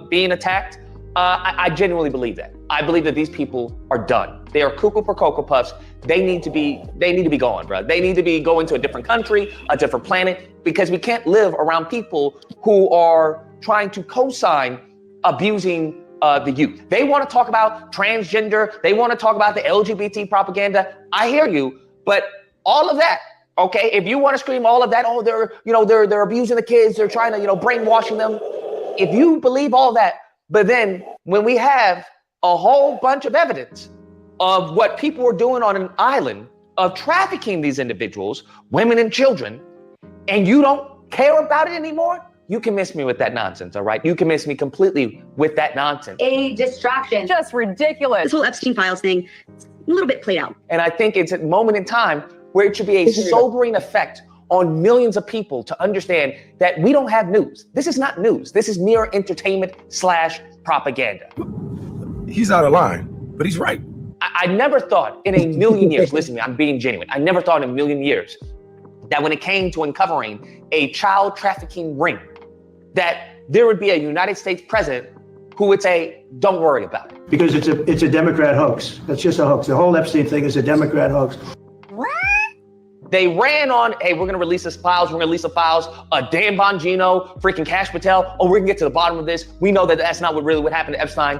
being attacked. I genuinely believe that. I believe that these people are done. They are cuckoo for Cocoa Puffs. They need to be gone, bro. They need to be going to a different country, a different planet, because we can't live around people who are trying to co-sign abusing the youth. They want to talk about transgender. They want to talk about the LGBT propaganda. I hear you, but all of that, okay, if you want to scream all of that, oh, they're abusing the kids, they're trying to, brainwashing them. If you believe all that, but then when we have a whole bunch of evidence of what people are doing on an island of trafficking these individuals, women and children, and you don't care about it anymore, you can miss me with that nonsense, all right? You can miss me completely with that nonsense. A distraction. Just ridiculous. This whole Epstein Files thing, it's a little bit played out. And I think it's a moment in time where it should be a sobering effect on millions of people to understand that we don't have news. This is not news. This is mere entertainment / propaganda. He's out of line, but he's right. I never thought in a million years, listen to me, I'm being genuine. I never thought in a million years that when it came to uncovering a child trafficking ring, that there would be a United States president who would say, don't worry about it. Because it's a Democrat hoax. That's just a hoax. The whole Epstein thing is a Democrat hoax. They ran on, hey, we're going to release the files. We're going to release the files. Dan Bongino, freaking Cash Patel. Oh, we're going to get to the bottom of this. We know that that's not what happened to Epstein.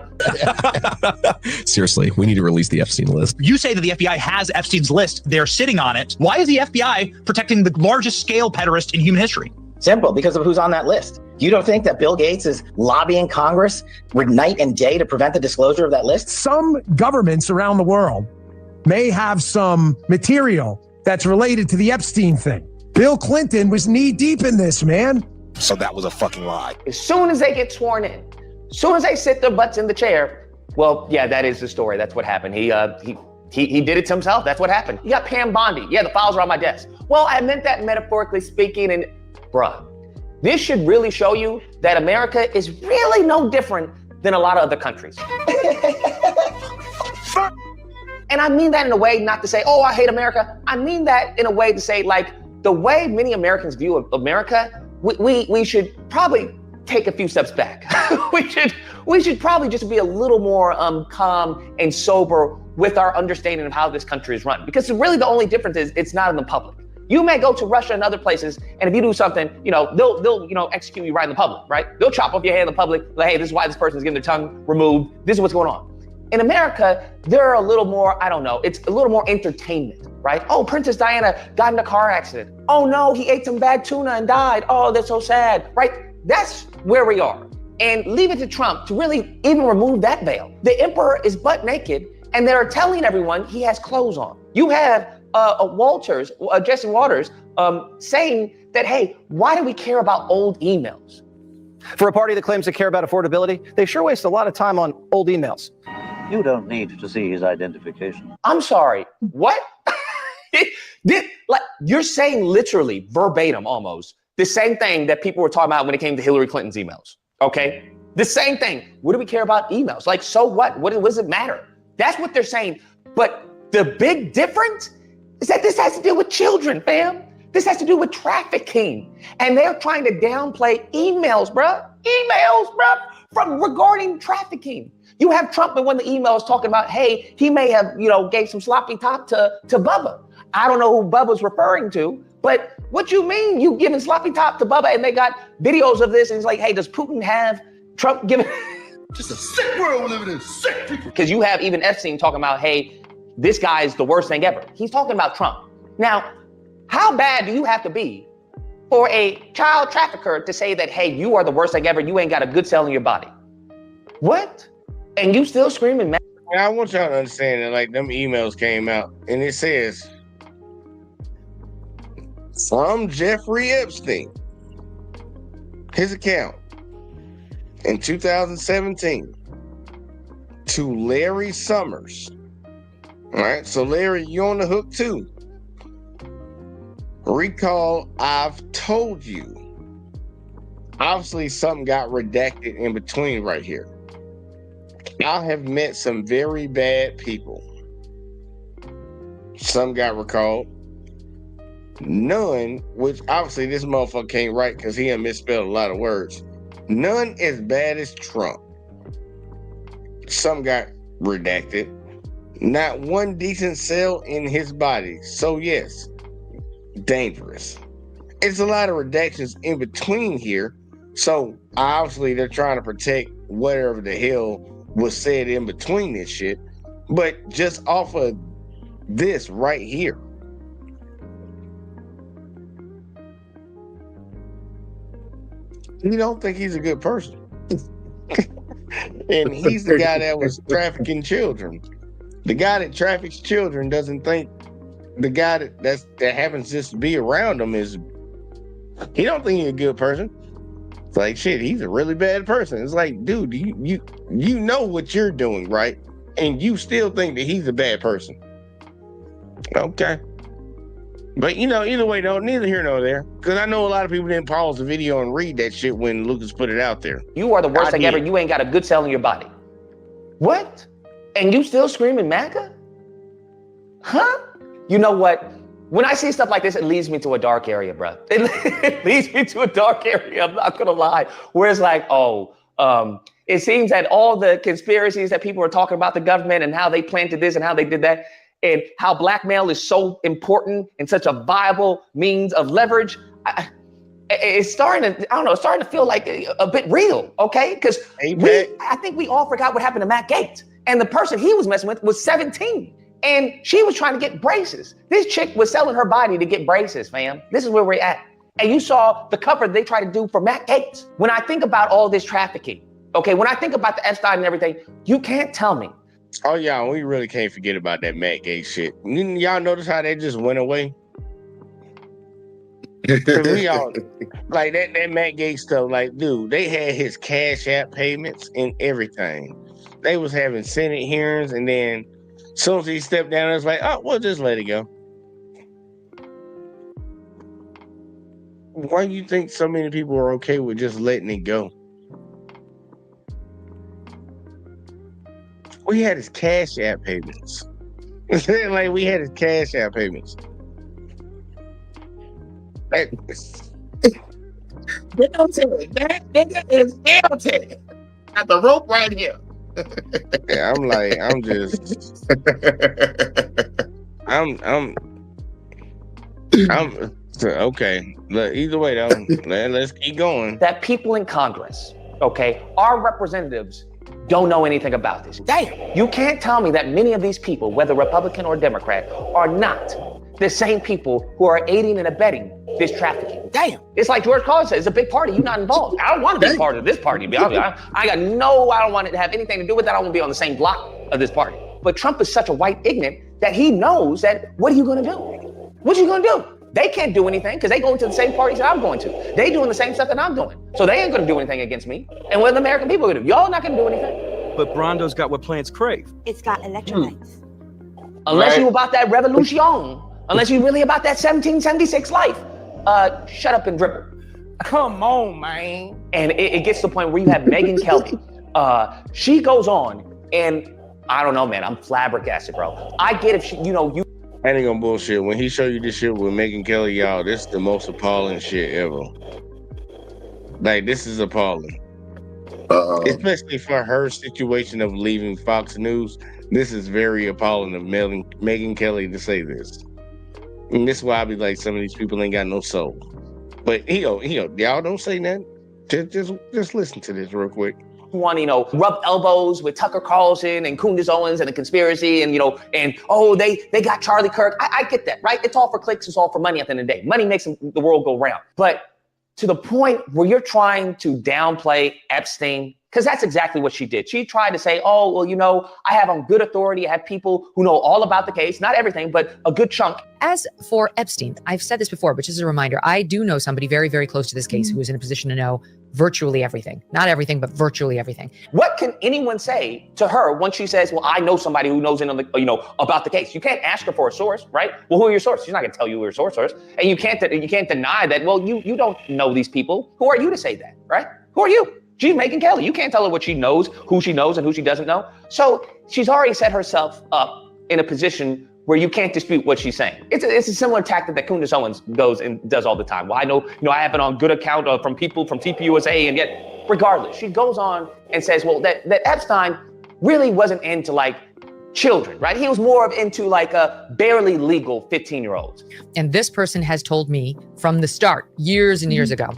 Seriously, we need to release the Epstein list. You say that the FBI has Epstein's list. They're sitting on it. Why is the FBI protecting the largest scale pederast in human history? Simple, because of who's on that list. You don't think that Bill Gates is lobbying Congress night and day to prevent the disclosure of that list? Some governments around the world may have some material that's related to the Epstein thing. Bill Clinton was knee deep in this, man. So that was a fucking lie. As soon as they get sworn in, as soon as they sit their butts in the chair, well, yeah, that is the story. That's what happened. He did it to himself. That's what happened. You got Pam Bondi. Yeah, the files are on my desk. Well, I meant that metaphorically speaking, and bruh, this should really show you that America is really no different than a lot of other countries. And I mean that in a way not to say, oh, I hate America. I mean that in a way to say, like, the way many Americans view America, we should probably take a few steps back. we should probably just be a little more calm and sober with our understanding of how this country is run. Because really the only difference is it's not in the public. You may go to Russia and other places, and if you do something, they'll execute you right in the public, right? They'll chop off your head in the public, like, hey, this is why this person's getting their tongue removed. This is what's going on. In America, they're a little more, I don't know, it's a little more entertainment, right? Oh, Princess Diana got in a car accident. Oh no, he ate some bad tuna and died. Oh, that's so sad, right? That's where we are. And leave it to Trump to really even remove that veil. The emperor is butt naked, and they're telling everyone he has clothes on. You have Jesse Waters, saying that, hey, why do we care about old emails? For a party that claims to care about affordability, they sure waste a lot of time on old emails. You don't need to see his identification. I'm sorry, what? You're saying literally, verbatim almost, the same thing that people were talking about when it came to Hillary Clinton's emails, okay? The same thing. What do we care about emails? Like, so what? What does it matter? That's what they're saying. But the big difference is that this has to do with children, fam. This has to do with trafficking. And they're trying to downplay emails, bruh. From regarding trafficking. You have Trump in one of the emails talking about, hey, he may have, gave some sloppy top to Bubba. I don't know who Bubba's referring to, but what you mean you giving sloppy top to Bubba and they got videos of this and it's like, hey, does Putin have Trump giving? Just a sick world we're living in, sick people. Because you have even Epstein talking about, hey, this guy is the worst thing ever. He's talking about Trump. Now, how bad do you have to be for a child trafficker to say that, hey, you are the worst thing ever, you ain't got a good cell in your body? What? And you still screaming, man? I want y'all to understand that, like, them emails came out and it says, from Jeffrey Epstein, his account in 2017 to Larry Summers. All right, so Larry, you on the hook too. Recall, I've told you. Obviously, something got redacted in between right here. I have met some very bad people. Some got recalled. None, which obviously this motherfucker can't write because he had misspelled a lot of words. None as bad as Trump. Some got redacted. Not one decent cell in his body. So yes, dangerous. It's a lot of redactions in between here. So obviously they're trying to protect whatever the hell was said in between this shit. But just off of this right here. You don't think he's a good person. And he's the guy that was trafficking children. The guy that traffics children doesn't think the guy that happens just to be around him is, he don't think he's a good person. It's like, shit, he's a really bad person. It's like, dude, you know what you're doing, right? And you still think that he's a bad person. Okay. But, either way, though, neither here nor there. Because I know a lot of people didn't pause the video and read that shit when Lucas put it out there. You are the worst thing ever. You ain't got a good cell in your body. What? And you still screaming MAGA? Huh? You know what? When I see stuff like this, it leads me to a dark area, bro. It leads me to a dark area. I'm not gonna lie. Where it's like, it seems that all the conspiracies that people are talking about the government and how they planted this and how they did that, and how blackmail is so important and such a viable means of leverage, it's starting to, it's starting to feel like a bit real, okay? Because I think we all forgot what happened to Matt Gaetz. And the person he was messing with was 17. And she was trying to get braces. This chick was selling her body to get braces, fam. This is where we're at. And you saw the cover they tried to do for Matt Gaetz. When I think about all this trafficking, okay, when I think about the Epstein and everything, you can't tell me. Oh, yeah, we really can't forget about that Matt Gaetz shit. Y'all notice how that just went away? We all, like that Matt Gaetz stuff, like, dude, they had his Cash App payments and everything. They was having Senate hearings, and then as soon as he stepped down, it was like, oh, we'll just let it go. Why do you think so many people are okay with just letting it go? We had his Cash App payments. Like, we had his Cash App payments. Guilty. That nigga is guilty. Got the rope right here. Yeah, I'm okay. Look, either way though, let's keep going. That people in Congress, okay, our representatives don't know anything about this. Damn. You can't tell me that many of these people, whether Republican or Democrat, are not the same people who are aiding and abetting this trafficking. Damn. It's like George Carlin said, it's a big party. You're not involved. I don't want to be part of this party. I don't want it to have anything to do with that. I want to be on the same block of this party. But Trump is such a white ignorant that he knows that, what are you going to do? What you going to do? They can't do anything because they go into the same parties that I'm going to. They doing the same stuff that I'm doing. So they ain't going to do anything against me. And what the American people going to do? Y'all not going to do anything. But Brondo's got what plants crave. It's got electrolytes. Unless you about that revolution. Unless you really about that 1776 life. Shut up and dribble. Come on, man. And it gets to the point where you have Megyn Kelly. She goes on, and I don't know, man. I'm flabbergasted, bro. I get if she, you. I ain't gonna bullshit. When he showed you this shit with Megyn Kelly, y'all, this is the most appalling shit ever. Like, this is appalling. Especially for her situation of leaving Fox News. This is very appalling of Megyn Kelly to say this. And this is why I be like, some of these people ain't got no soul. But y'all don't say nothing. Just listen to this real quick. Want to, rub elbows with Tucker Carlson and Candace Owens and the conspiracy and they got Charlie Kirk. I get that, right? It's all for clicks. It's all for money at the end of the day. Money makes the world go round. But to the point where you're trying to downplay Epstein, because that's exactly what she did. She tried to say, oh, well, I have on good authority. I have people who know all about the case, not everything, but a good chunk. As for Epstein, I've said this before, but just as a reminder, I do know somebody very, very close to this case who is in a position to know virtually everything. Not everything, but virtually everything. What can anyone say to her once she says, well, I know somebody who knows about the case? You can't ask her for a source, right? Well, who are your sources? She's not going to tell you who your source is. And you can't deny that, well, you don't know these people. Who are you to say that, right? Who are you? She's Megyn Kelly. You can't tell her what she knows, who she knows, and who she doesn't know. So she's already set herself up in a position where you can't dispute what she's saying. It's a similar tactic that Candace Owens goes and does all the time. Well, I know, I have it on good account from people from TPUSA, and yet regardless, she goes on and says, well, that Epstein really wasn't into like children, right? He was more of into like a barely legal 15-year-olds. And this person has told me from the start, years and years ago,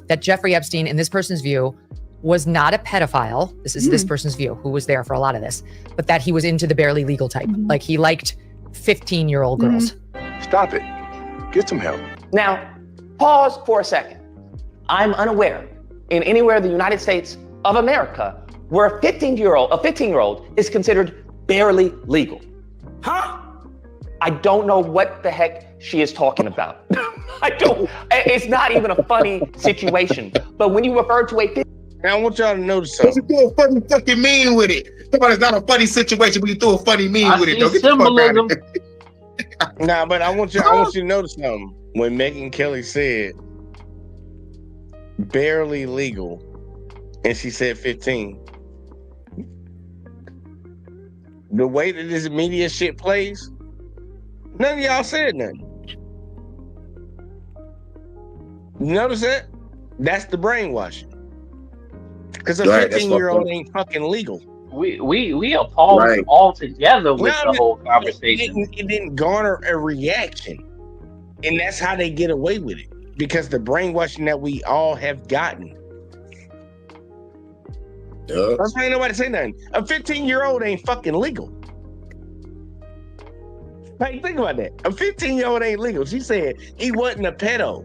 that Jeffrey Epstein, in this person's view, was not a pedophile. This is this person's view, who was there for a lot of this, but that he was into the barely legal type. Like he liked 15-year-old girls. Stop it. Get some help. Now, pause for a second. I'm unaware in anywhere in the United States of America where a 15-year-old is considered barely legal. Huh? I don't know what the heck she is talking about. It's not even a funny situation. But when you refer to a Now, I want y'all to notice something. You threw a funny fucking meme with it. Somebody's not a funny situation, but you threw a funny meme with it. Don't get the fuck out of here. Nah, but I want you to notice something. When Megyn Kelly said barely legal, and she said 15. The way that this media shit plays, none of y'all said nothing. You notice that? That's the brainwashing. Because a 15-year-old ain't fucking legal. We appalled altogether with the whole conversation. It didn't garner a reaction. And that's how they get away with it. Because the brainwashing that we all have gotten. That's why ain't nobody say nothing. A 15-year-old ain't fucking legal. Hey, think about that. A 15-year-old ain't legal. She said he wasn't a pedo.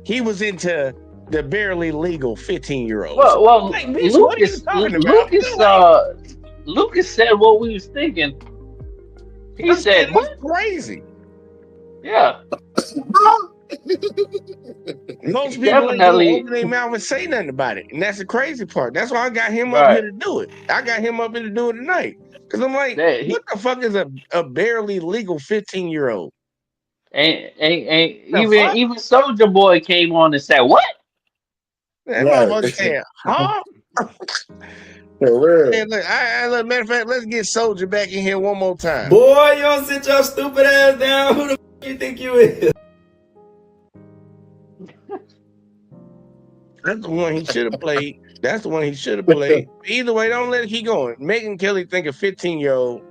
He was into the barely legal 15-year-olds. Well, like, bitch, what are you talking about? Lucas said what we was thinking. He said, "What crazy?" Yeah. Most people ain't gonna open their mouth and say nothing about it, and that's the crazy part. That's why I got him up here to do it. I got him up here to do it tonight because I'm like, what the fuck is a barely legal 15-year-old? Ain't even Soulja Boy came on and said, "What?" That motherfucker said, "Huh?" Hey, look, matter of fact, let's get Soulja back in here one more time. Boy, you don't sit your stupid ass down. Who the f you think you is? That's the one he should have played. That's the one he should have played. Either way, don't let it keep going. Megyn Kelly think a 15-year-old.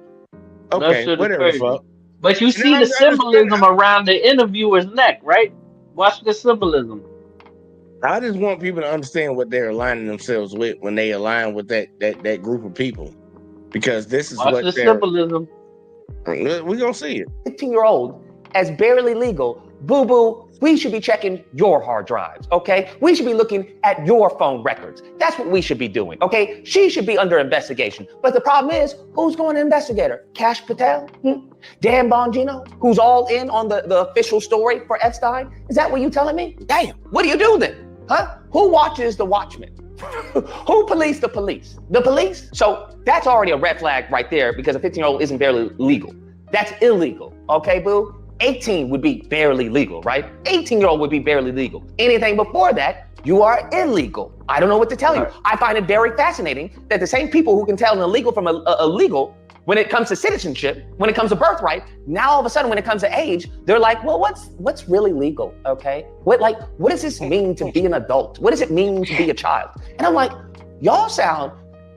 Okay, whatever the fuck. But you see the symbolism around the interviewer's neck, right? Watch the symbolism. I just want people to understand what they're aligning themselves with when they align with that group of people, because this is what the symbolism. We're gonna see it. 15-year-old as barely legal. Boo boo. We should be checking your hard drives, okay? We should be looking at your phone records. That's what we should be doing, okay? She should be under investigation. But the problem is, who's going to investigate her? Kash Patel? Dan Bongino, who's all in on the official story for Epstein? Is that what you telling me? Damn, what do you do then? Huh? Who watches the Watchmen? Who police the police? The police? So that's already a red flag right there because a 15-year-old isn't barely legal. That's illegal, okay, boo? 18 would be barely legal, right? 18-year-old would be barely legal. Anything before that, you are illegal. I don't know what to tell you. I find it very fascinating that the same people who can tell an illegal from a legal when it comes to citizenship, when it comes to birthright, now all of a sudden when it comes to age, they're like, well, what's really legal, okay? What does this mean to be an adult? What does it mean to be a child? And I'm like, y'all sound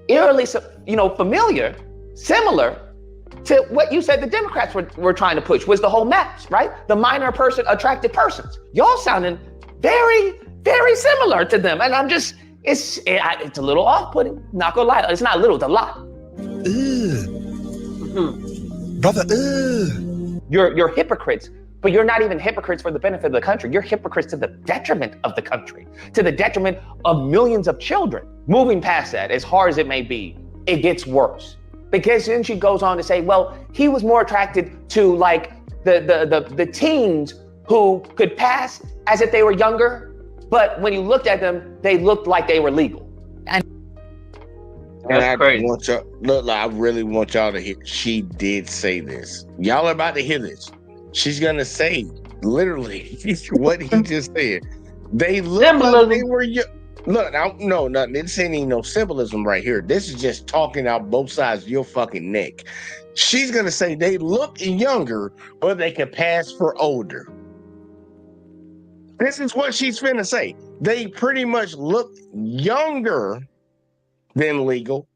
eerily, familiar, similar to what you said the Democrats were trying to push, was the whole MAPS, right? The minor person, attracted persons. Y'all sounding very, very similar to them. And I'm just, it's a little off-putting, not gonna lie. It's not a little, it's a lot. Brother, You're hypocrites, but you're not even hypocrites for the benefit of the country. You're hypocrites to the detriment of the country, to the detriment of millions of children. Moving past that, as hard as it may be, it gets worse. Because then she goes on to say, well, he was more attracted to like the teens who could pass as if they were younger, but when you looked at them, they looked like they were legal. And I want y'all, look, I really want y'all to hear. She did say this. Y'all are about to hear this. She's gonna say literally what he just said. They look like they were young. Look, no, this ain't even no symbolism right here. This is just talking out both sides of your fucking neck. She's gonna say they look younger, but they can pass for older. This is what she's finna say. They pretty much look younger than legal,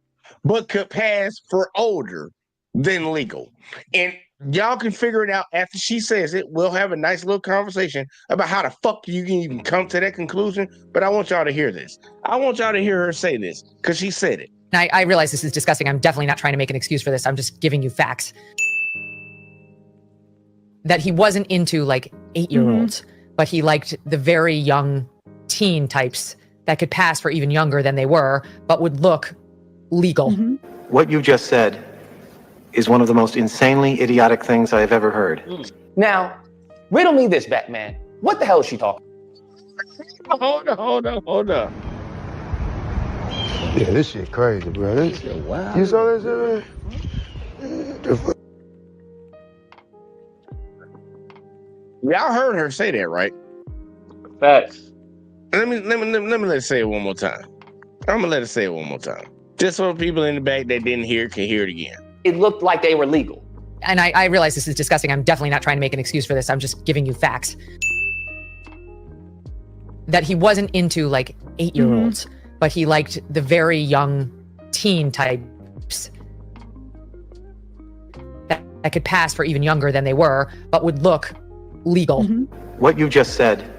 but could pass for older than legal. And y'all can figure it out after she says it. We'll have a nice little conversation about how the fuck you can even come to that conclusion. But I want y'all to hear this. I want y'all to hear her say this because she said it. I realize this is disgusting. I'm definitely not trying to make an excuse for this. I'm just giving you facts. That he wasn't into like 8-year-olds, but he liked the very young teen types that could pass for even younger than they were, but would look legal. What you just said is one of the most insanely idiotic things I have ever heard. Now, riddle me this, Batman. What the hell is she talking? Hold on. Yeah, this shit crazy, bro. This shit wild. You saw that shit, man? Y'all heard her say that, right? Facts. Let me let her say it one more time. I'm gonna let her say it one more time. Just so people in the back that didn't hear can hear it again. It looked like they were legal. And I realize this is disgusting. I'm definitely not trying to make an excuse for this. I'm just giving you facts. That he wasn't into like 8-year-olds, but he liked the very young teen types that could pass for even younger than they were, but would look legal. What you just said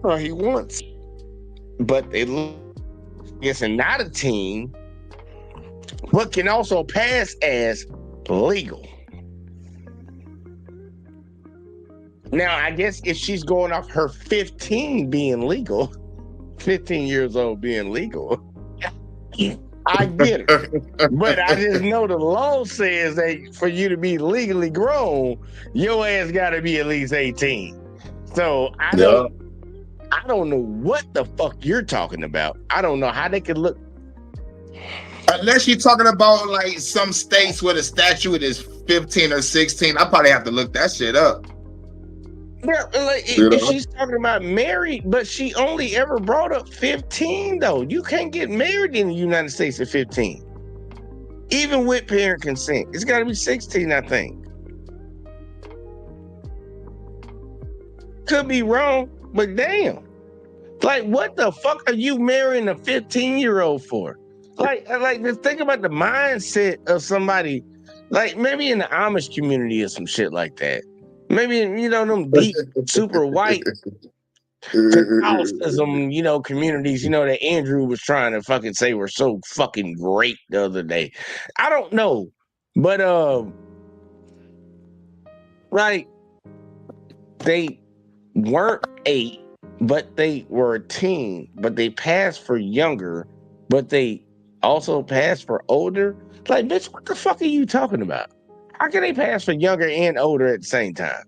Well, he wants, but they look, it's not a teen, but can also pass as legal. Now, I guess if she's going off her 15 being legal, 15 years old being legal, I get it. But I just know the law says that for you to be legally grown, your ass got to be at least 18. So I don't know what the fuck you're talking about. I don't know how they could look. Unless you're talking about like some states where the statute is 15 or 16, I probably have to look that shit up. Yeah, like, if she's talking about married, but she only ever brought up 15 though. You can't get married in the United States at 15. Even with parent consent. It's gotta be 16, I think. Could be wrong, but damn. Like, what the fuck are you marrying a 15-year-old for? Like, just think about the mindset of somebody, like maybe in the Amish community or some shit like that. Maybe, you know, them deep, super white Catholicism, you know, communities, you know, that Andrew was trying to fucking say were so fucking great the other day. I don't know. But, like, they weren't 8, but they were a teen, but they passed for younger, but they also passed for older. Like, bitch, what the fuck are you talking about? How can they pass for younger and older at the same time?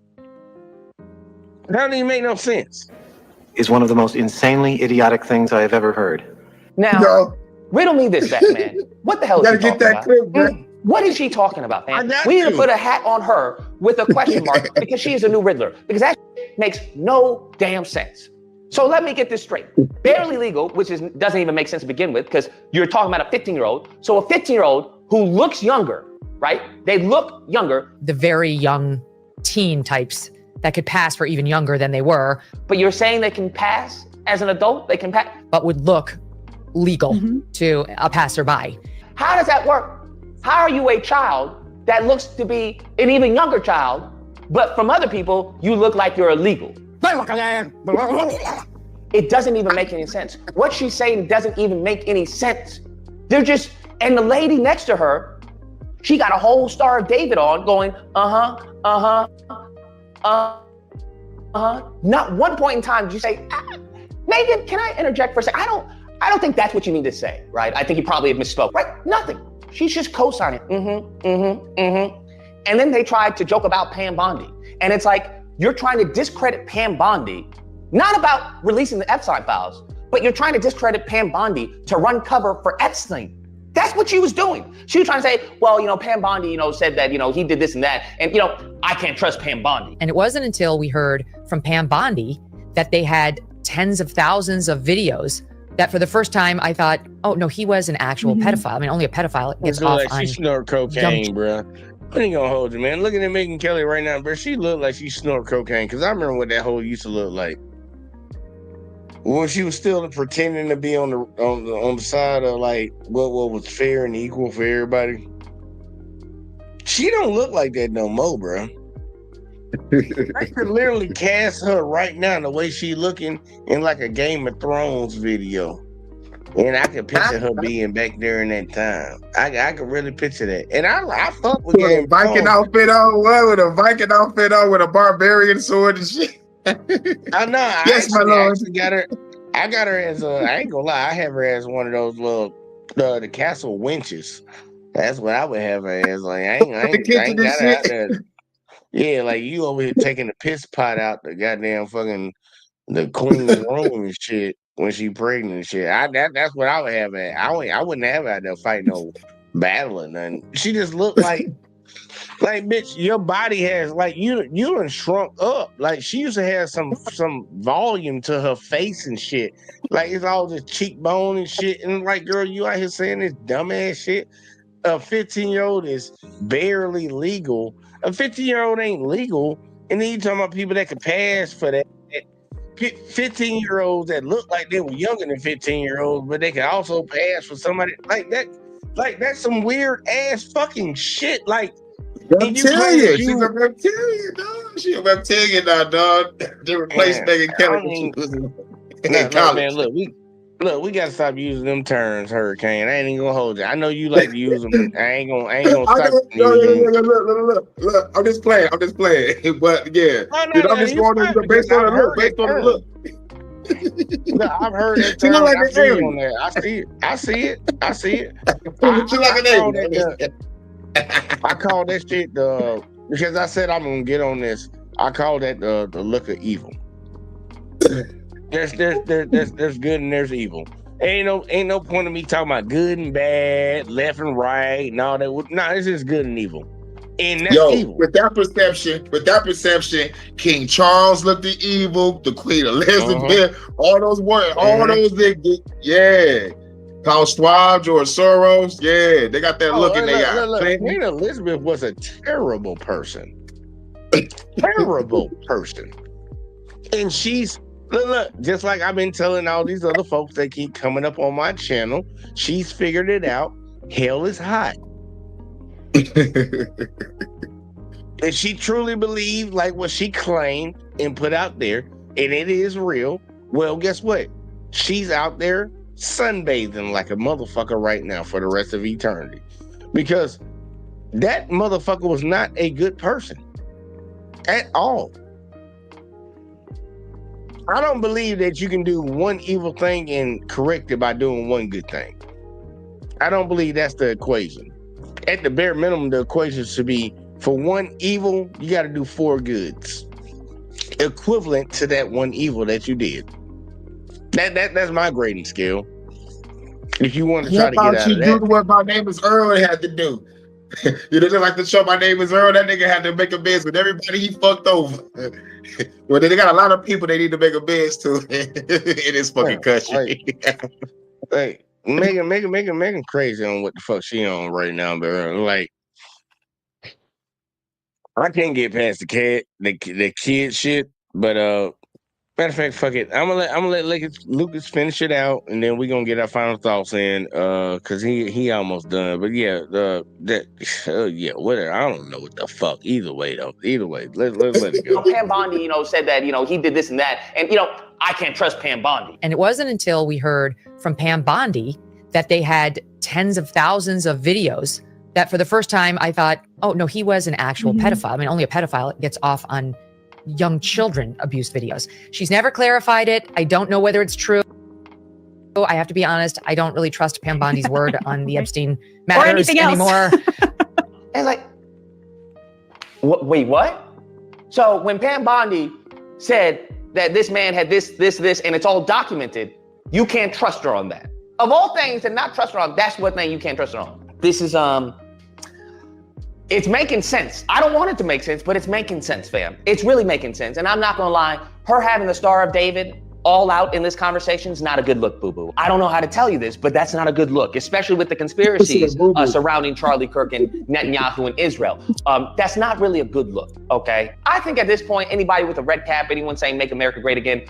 That doesn't even make no sense. is one of the most insanely idiotic things I have ever heard. Now, riddle me this, Batman. What the hell is she talking about? What is she talking about, man? We need to put a hat on her with a question mark because she is a new Riddler. Because that makes no damn sense. So let me get this straight. Barely legal, which doesn't even make sense to begin with, because you're talking about a 15-year-old. So a 15-year-old who looks younger, right? They look younger. The very young teen types that could pass for even younger than they were. But you're saying they can pass as an adult? They can pass? But would look legal to a passerby. How does that work? How are you a child that looks to be an even younger child, but from other people, you look like you're illegal? It doesn't even make any sense. What she's saying doesn't even make any sense. They're just, and the lady next to her, she got a whole Star of David on going, Not one point in time did you say, Megan, can I interject for a second? I don't think that's what you need to say, right? I think you probably have misspoke, right? Nothing. She's just co-signing, And then they tried to joke about Pam Bondi. And it's like, you're trying to discredit Pam Bondi, not about releasing the Epstein files, but you're trying to discredit Pam Bondi to run cover for Epstein. That's what she was doing. She was trying to say, well, Pam Bondi, said that, he did this and that. And, I can't trust Pam Bondi. And it wasn't until we heard from Pam Bondi that they had tens of thousands of videos that for the first time I thought, oh, no, he was an actual pedophile. I mean, only a pedophile gets off like on... She snort cocaine, bro. I ain't gonna hold you, man. Looking at Megyn Kelly right now, bro, she looked like she snort cocaine. Because I remember what that hoe used to look like. When she was still pretending to be on the side of like what was fair and equal for everybody. She don't look like that no more, bro. I could literally cast her right now the way she looking in like a Game of Thrones video. And I can picture her being back there in that time. I can really picture that. And I fuck with Game of Thrones. Viking outfit on, what? With a Viking outfit on with a barbarian sword and shit. I know. Yes, my lord. I got her as I ain't gonna lie, I have her as one of those little the castle wenches. That's what I would have her as. Like I ain't got her out there. Yeah, like you over here taking the piss pot out the goddamn fucking the queen's room and shit when she pregnant and shit. That's what I would have her at. I wouldn't have her out there fighting no battle or nothing. She just looked like bitch, your body has like you done shrunk up. Like she used to have some volume to her face and shit. Like it's all this cheekbone and shit. And like, girl, you out here saying this dumbass shit. A 15-year-old is barely legal. A 15-year-old ain't legal. And then you talking about people that could pass for that. 15-year-olds that look like they were younger than 15-year-olds, but they could also pass for somebody like that. Like that's some weird ass fucking shit. Like reptilian. She's a reptilian, dog. She a reptilian now, dog. They replaced Megyn Kelly when she was in college. Man, look, we gotta stop using them terms, Hurricane. I ain't even gonna hold you. I know you like to use them. I ain't gonna stop using them. Look, I'm just playing. But yeah, I'm just going on based on the look. Based on the look. No, I've heard that term. Like I see on there. I see it. I call that shit because I said I'm gonna get on this. I call that the look of evil. There's good and there's evil. Ain't no point in me talking about good and bad, left and right, and all that. No, it's just good and evil. And that's evil. With that perception, King Charles looked at evil, the Queen Elizabeth, all those words, yeah. Paul Schwab, George Soros, yeah, they got that look in their eye. Look, Queen Elizabeth was a terrible person. Terrible person. And she's look, just like I've been telling all these other folks that keep coming up on my channel, she's figured it out. Hell is hot. If she truly believed like what she claimed and put out there, and it is real, well, guess what? She's out there sunbathing like a motherfucker right now for the rest of eternity. Because that motherfucker was not a good person at all. I don't believe that you can do one evil thing and correct it by doing one good thing. I don't believe that's the equation. At the bare minimum, the equation should be for one evil, you got to do 4 goods, equivalent to that one evil that you did. That's my grading scale. If you want to try to get out of that, what My Name Is Earl had to do. You know, just like the show My Name Is Earl, that nigga had to make amends with everybody he fucked over. Well, they got a lot of people they need to make amends to in this fucking country. Like Megan crazy on what the fuck she on right now, but like I can't get past the kid shit. But matter of fact, fuck it. I'm gonna let Lucas finish it out, and then we're gonna get our final thoughts in. Cause he almost done. But yeah, whatever. I don't know what the fuck. Either way, let's let it go. Pam Bondi, said that he did this and that, and I can't trust Pam Bondi. And it wasn't until we heard from Pam Bondi that they had tens of thousands of videos that for the first time I thought, oh no, he was an actual pedophile. I mean, only a pedophile gets off on young children abuse videos. She's never clarified it. I don't know whether it's true. I have to be honest. I don't really trust Pam Bondi's word on the Epstein matters anymore. And like, wait, what? So when Pam Bondi said that this man had this, and it's all documented, you can't trust her on that. Of all things to not trust her on, that's one thing you can't trust her on. This is it's making sense. I don't want it to make sense, but it's making sense, fam. It's really making sense. And I'm not gonna lie, her having the Star of David all out in this conversation is not a good look, boo-boo. I don't know how to tell you this, but that's not a good look, especially with the conspiracies surrounding Charlie Kirk and Netanyahu and Israel. That's not really a good look, okay? I think at this point, anybody with a red cap, anyone saying make America great again,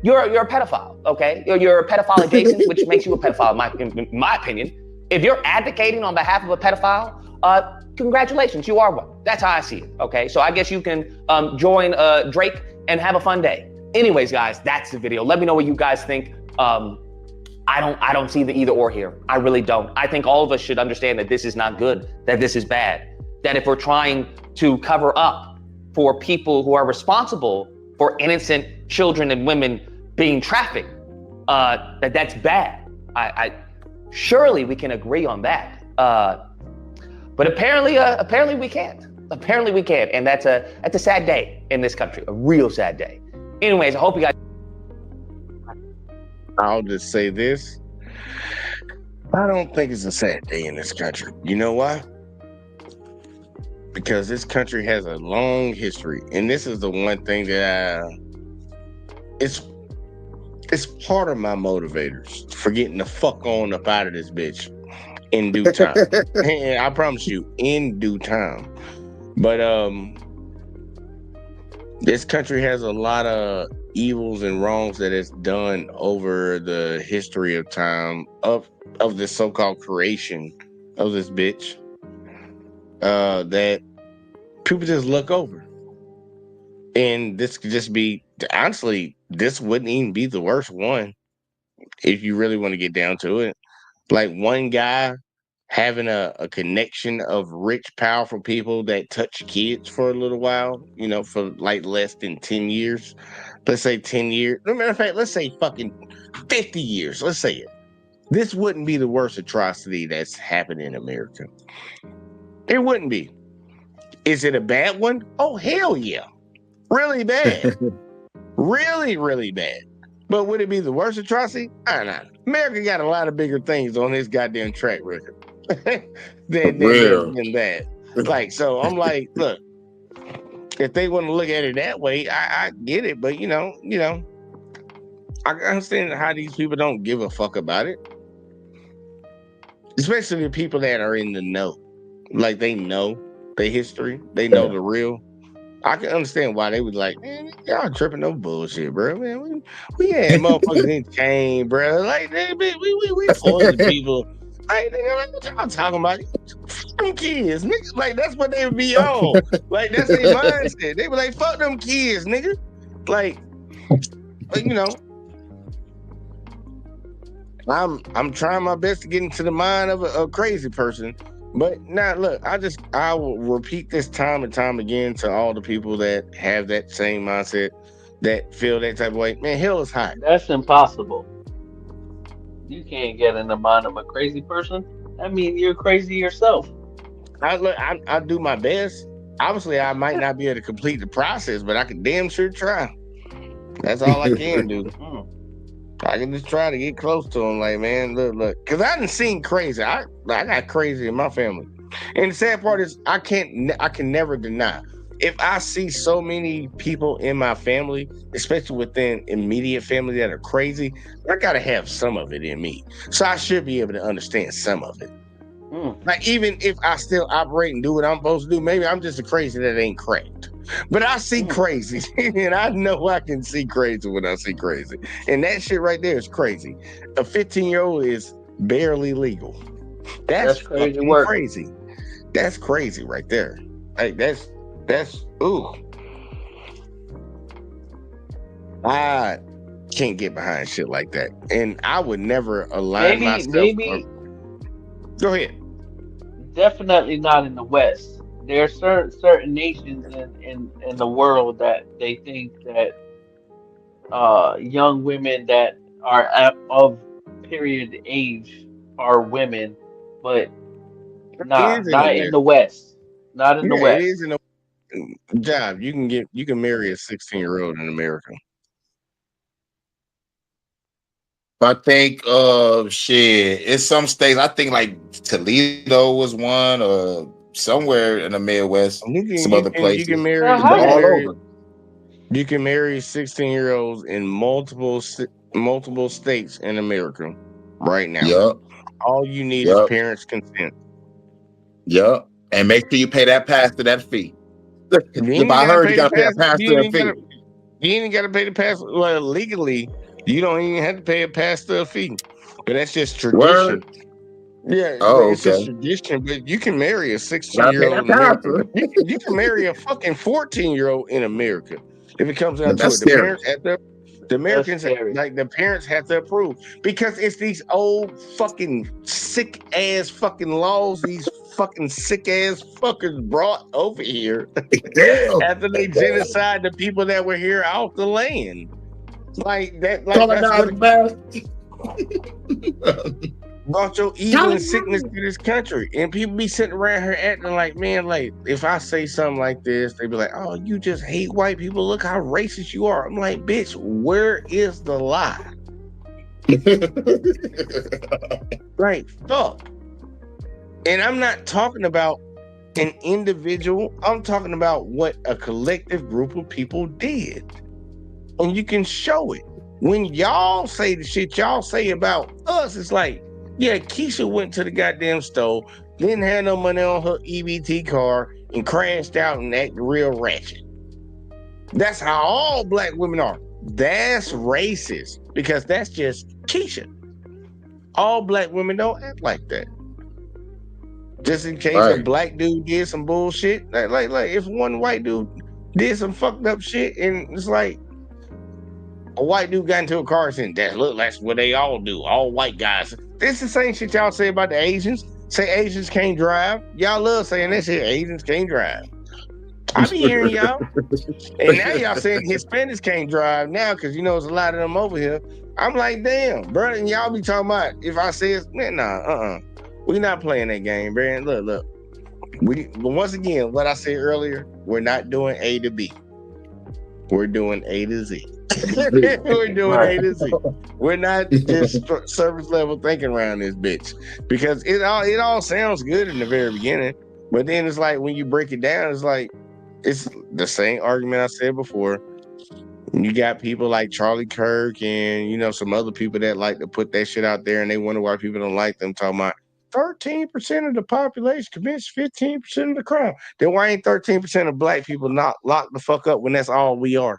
you're a pedophile, okay? You're a pedophile adjacent, which makes you a pedophile, in my opinion. If you're advocating on behalf of a pedophile, congratulations, you are one. That's how I see it, okay? So I guess you can join Drake and have a fun day. Anyways, guys, that's the video. Let me know what you guys think. I don't see the either or here. I really don't. I think all of us should understand that this is not good, that this is bad, that if we're trying to cover up for people who are responsible for innocent children and women being trafficked, that's bad. Surely we can agree on that. But apparently we can't. Apparently we can't, and that's a sad day in this country, a real sad day. Anyways, I hope you guys. I'll just say this. I don't think it's a sad day in this country. You know why? Because this country has a long history, and this is the one thing that it's part of my motivators for getting the fuck on up out of this bitch in due time. And I promise you, in due time. But this country has a lot of evils and wrongs that it's done over the history of time of this so-called creation of this bitch that people just look over. And this could just be, honestly, this wouldn't even be the worst one if you really want to get down to it. Like one guy having a connection of rich, powerful people that touch kids for a little while, you know, for like less than 10 years. Let's say 10 years. As a matter of fact, let's say fucking 50 years. Let's say it. This wouldn't be the worst atrocity that's happened in America. It wouldn't be. Is it a bad one? Oh, hell yeah. Really bad. Really, really bad. But would it be the worst atrocity? I don't know. America got a lot of bigger things on this goddamn track record than that. Like, so I'm like, look, if they want to look at it that way, I get it. But you know, I understand how these people don't give a fuck about it. Especially the people that are in the know. Like they know the history, they know the real. I can understand why they would like, man, y'all tripping no bullshit, bro. Man, we had motherfuckers in chain, bro. Like, we forced the people. Like, what y'all talking about? Them kids, nigga. Like, that's what they would be on. Like, that's their mindset. They were like, fuck them kids, nigga. Like, but you know, I'm trying my best to get into the mind of a crazy person. But now, look, I will repeat this time and time again to all the people that have that same mindset, that feel that type of way. Man, hell is hot. That's impossible. You can't get in the mind of a crazy person. I mean, you're crazy yourself. I do my best. Obviously, I might not be able to complete the process, but I can damn sure try. That's all I can do. I can just try to get close to them. Like, man, look. Because I done seen crazy. I got crazy in my family. And the sad part is I can never deny. If I see so many people in my family, especially within immediate family that are crazy, I got to have some of it in me. So I should be able to understand some of it. Like, even if I still operate and do what I'm supposed to do, maybe I'm just a crazy that ain't cracked. But I see crazy, and I know I can see crazy when I see crazy. And that shit right there is crazy. A 15-year-old is barely legal. That's crazy work. Crazy. That's crazy right there. Like, that's ooh. I can't get behind shit like that. And I would never align myself. Go ahead. Definitely not in the West. There are certain nations in the world that they think that young women that are of period age are women, but not in the West. Not in the West. It is in the job. You can marry a 16-year-old in America. I think it's some states. I think like Toledo was one, or somewhere in the Midwest. Some other places. You can marry all over. You can marry 16-year-olds in multiple states in America right now. Yep. All you need is parents' consent. Yep. And make sure you pay that pastor that fee. I heard you gotta pay a pastor a fee. You ain't got to pay the pastor. Well, legally, you don't even have to pay a pastor a fee. But that's just tradition. Word? Yeah, it's just tradition. But you can marry a 16-year-old in America. You can marry a fucking 14-year-old in America if it comes down to it. The Americans, like the parents have to approve, because it's these old fucking sick ass fucking laws these fucking sick ass fuckers brought over here after they genocide the people that were here off the land. Like that, brought your evil and sickness to this country, and people be sitting around here acting like, man, like if I say something like this, they be like, oh, you just hate white people, look how racist you are. I'm like, bitch, where is the lie? Right, fuck. And I'm not talking about an individual, I'm talking about what a collective group of people did, and you can show it. When y'all say the shit y'all say about us, it's like, yeah, Keisha went to the goddamn store, didn't have no money on her EBT card, and crashed out and acted real ratchet. That's how all black women are. That's racist, because that's just Keisha. All black women don't act like that. Just in case a black dude did some bullshit. Like if one white dude did some fucked up shit, and it's like, a white dude got into a car and said, look, that's what they all do. All white guys. This is the same shit y'all say about the Asians. Say Asians can't drive. Y'all love saying that shit. Asians can't drive. I be hearing y'all. And now y'all saying Hispanics can't drive now, because you know there's a lot of them over here. I'm like, damn, bro. And y'all be talking about, if I say it's, man, nah, we not playing that game, bro. Look. But once again, what I said earlier, we're not doing A to B. We're doing A to Z. We're doing A to Z. We're not just surface level thinking around this bitch, because it all sounds good in the very beginning, but then it's like when you break it down, it's like it's the same argument I said before. You got people like Charlie Kirk and some other people that like to put that shit out there, and they wonder why people don't like them, talking about 13% of the population commits 15% of the crime. Then why ain't 13% of black people not locked the fuck up when that's all we are?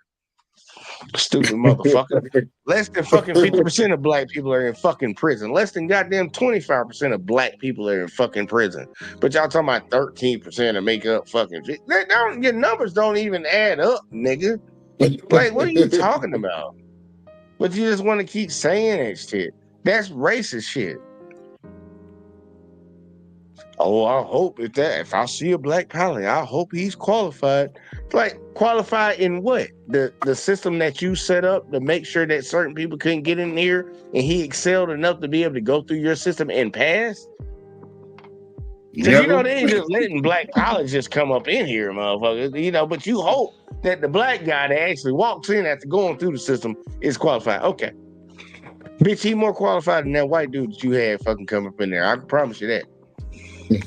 Stupid motherfucker. Less than fucking 50% of black people are in fucking prison. Less than goddamn 25% of black people are in fucking prison. But y'all talking about 13% to make up fucking shit. Your numbers don't even add up, nigga. Like, what are you talking about? But you just want to keep saying that shit. That's racist shit. Oh, I hope if I see a black pilot, I hope he's qualified. Like, qualified in what? The system that you set up to make sure that certain people couldn't get in here, and he excelled enough to be able to go through your system and pass? Because they ain't just letting black pilots just come up in here, motherfuckers. But you hope that the black guy that actually walks in after going through the system is qualified. Okay. Bitch, he more qualified than that white dude that you had fucking come up in there. I can promise you that.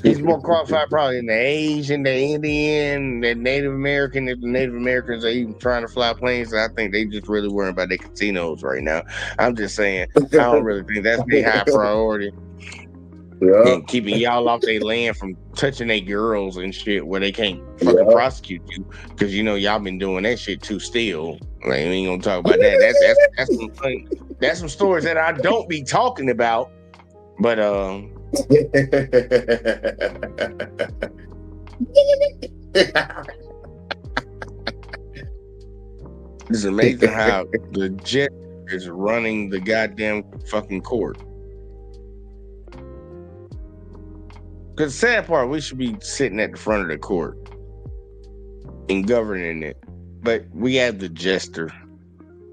He's more qualified probably than the Asian, the Indian, the Native American. If the Native Americans are even trying to fly planes, I think they just really worrying about their casinos right now. I'm just saying, I don't really think that's their high priority. Yeah. And keeping y'all off their land from touching their girls and shit where they can't fucking prosecute you, because y'all been doing that shit too still. Like, we ain't gonna talk about that. That's some stories that I don't be talking about. But it's amazing how the jet is running the goddamn fucking court. Because the sad part, we should be sitting at the front of the court and governing it, but we have the jester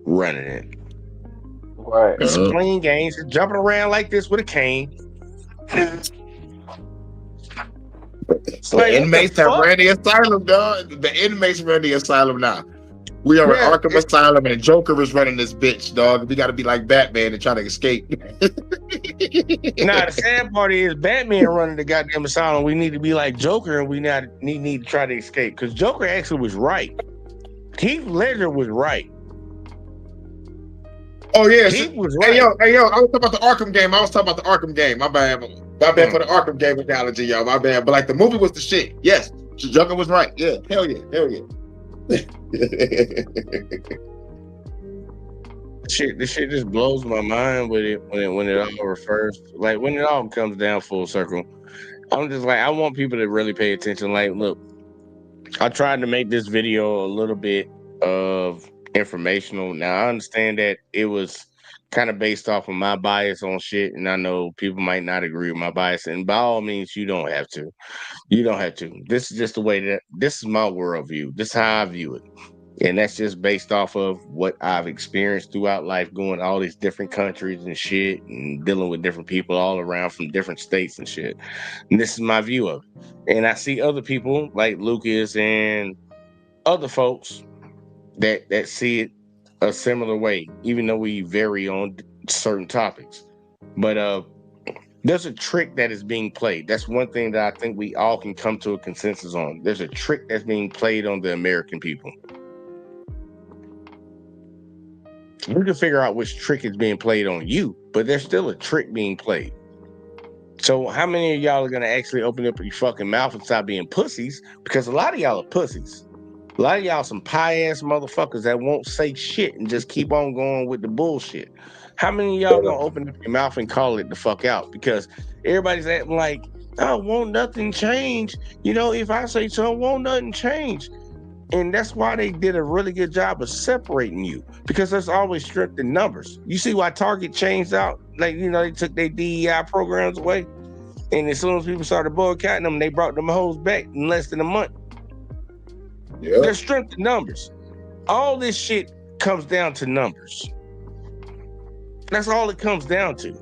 running it. Right. He's playing games, jumping around like this with a cane. The inmates have ran the asylum, dog. The inmates ran the asylum now. We are at Arkham Asylum and Joker is running this bitch, dog. We got to be like Batman and try to escape. Nah, the sad part is Batman running the goddamn asylum. We need to be like Joker, and we need to try to escape because Joker actually was right. Heath Ledger was right. Oh yeah, he was right. Hey yo, I was talking about the Arkham game. My bad for the Arkham game analogy, yo. My bad. But like the movie was the shit. Yes, Joker was right. Yeah, hell yeah. This shit just blows my mind with it when it all refers, like when it all comes down full circle. I'm just like, I want people to really pay attention. Like, look, I tried to make this video a little bit of informational. Now I understand that it was kind of based off of my bias on shit, and I know people might not agree with my bias, and by all means, you don't have to. This is just the way that this is my worldview. This is how I view it. And that's just based off of what I've experienced throughout life, going to all these different countries and shit, and dealing with different people all around from different states and shit. And this is my view of it. And I see other people like Lucas and other folks that see it a similar way, even though we vary on certain topics. But there's a trick that is being played. That's one thing that I think we all can come to a consensus on. There's a trick that's being played on the American people. We can figure out which trick is being played on you, but there's still a trick being played. So how many of y'all are going to actually open up your fucking mouth and stop being pussies? Because a lot of y'all are pussies. A lot of y'all some pie-ass motherfuckers that won't say shit and just keep on going with the bullshit. How many of y'all going to open up your mouth and call it the fuck out? Because everybody's acting like, oh, won't nothing change? You know, if I say so, won't nothing change? And that's why they did a really good job of separating you, because there's always strength in numbers. You see why Target changed out? Like, you know, they took their DEI programs away. And as soon as people started boycotting them, they brought them hoes back in less than a month. Yeah. There's strength in numbers. All this shit comes down to numbers. That's all it comes down to.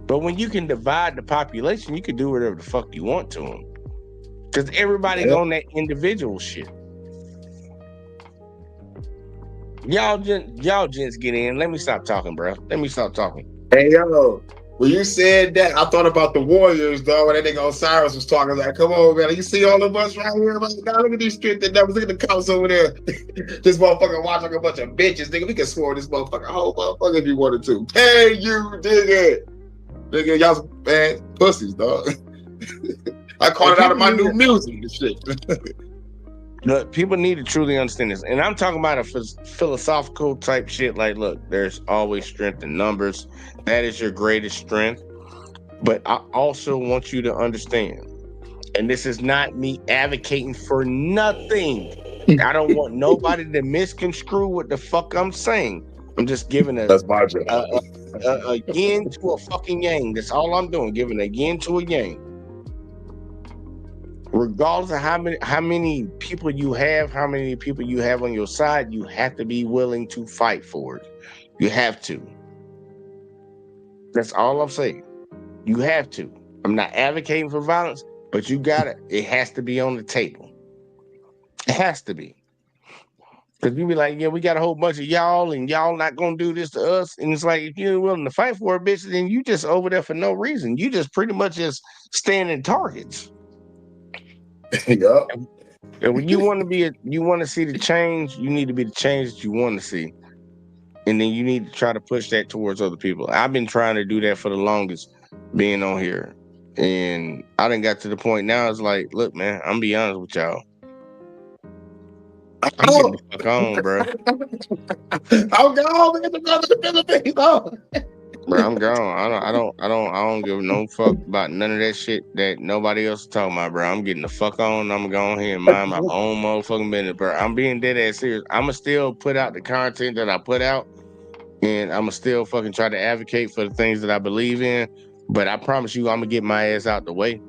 But when you can divide the population, you can do whatever the fuck you want to them. Because everybody's on that individual shit. Y'all gents get in. Let me stop talking, bro. Let me stop talking. Hey, yo, when you said that, I thought about the Warriors, dog. When that nigga Osiris was talking, like, come on, man. You see all of us right here? Like, nah, look at these strength and numbers. Look at the cops over there. This motherfucker watching like a bunch of bitches. Nigga, we can score this motherfucker whole motherfucker if you wanted to. Hey, you dig it. Nigga, y'all some bad pussies, dog. I called it out of my new music and shit. Look, people need to truly understand this. And I'm talking about a philosophical type shit. Like, look, there's always strength in numbers. That is your greatest strength. But I also want you to understand, and this is not me advocating for nothing. I don't want nobody to misconstrue what the fuck I'm saying. I'm just giving a yin to a fucking yang. That's all I'm doing, giving a yin to a yang. Regardless of how many people you have, how many people you have on your side, you have to be willing to fight for it. You have to. That's all I'm saying. You have to. I'm not advocating for violence, but you got it. It has to be on the table. It has to be. Because you be like, yeah, we got a whole bunch of y'all, and y'all not gonna do this to us. And it's like, if you're willing to fight for it, bitch, then you just over there for no reason. You just pretty much just standing targets. Yeah. And when you want to see the change, you need to be the change that you want to see. And then you need to try to push that towards other people. I've been trying to do that for the longest, being on here. And I done got to the point now, it's like, look, man, I'm gonna be honest with y'all. I'm getting the fuck on, bro. I'm gone, man. The brother the Philippines. Bro, I'm gone. I don't give no fuck about none of that shit that nobody else is talking about, bro. I'm getting the fuck on. I'm going here and mind my own motherfucking business, bro. I'm being dead ass serious. I'ma still put out the content that I put out, and I'ma still fucking try to advocate for the things that I believe in. But I promise you, I'm gonna get my ass out the way.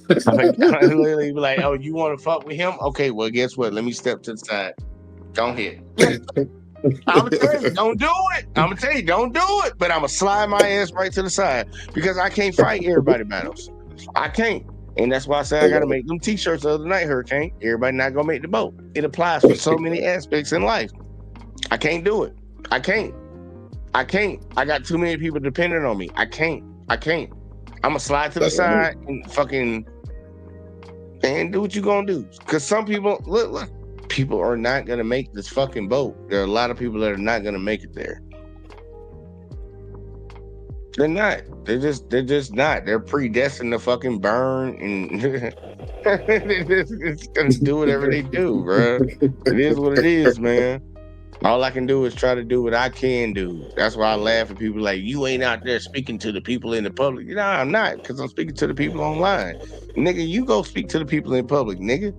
I literally be like, oh, you want to fuck with him? Okay, well, guess what? Let me step to the side. Go ahead. I'm gonna tell you, don't do it. I'm gonna tell you, don't do it. But I'm gonna slide my ass right to the side because I can't fight everybody battles. I can't. And that's why I say I gotta make them t-shirts the other night, Hurricane. Everybody not gonna make the boat. It applies for so many aspects in life. I can't do it. I can't. I got too many people dependent on me. I can't. I'm gonna slide to the side and fucking and do what you gonna do. Cause some people look, people are not gonna make this fucking boat. There are a lot of people that are not gonna make it there. They're not. They're just not. They're predestined to fucking burn and they're just gonna do whatever they do, bro. It is what it is, man. All I can do is try to do what I can do. That's why I laugh at people like, you ain't out there speaking to the people in the public. No, I'm not, because I'm speaking to the people online. Nigga, you go speak to the people in public, nigga.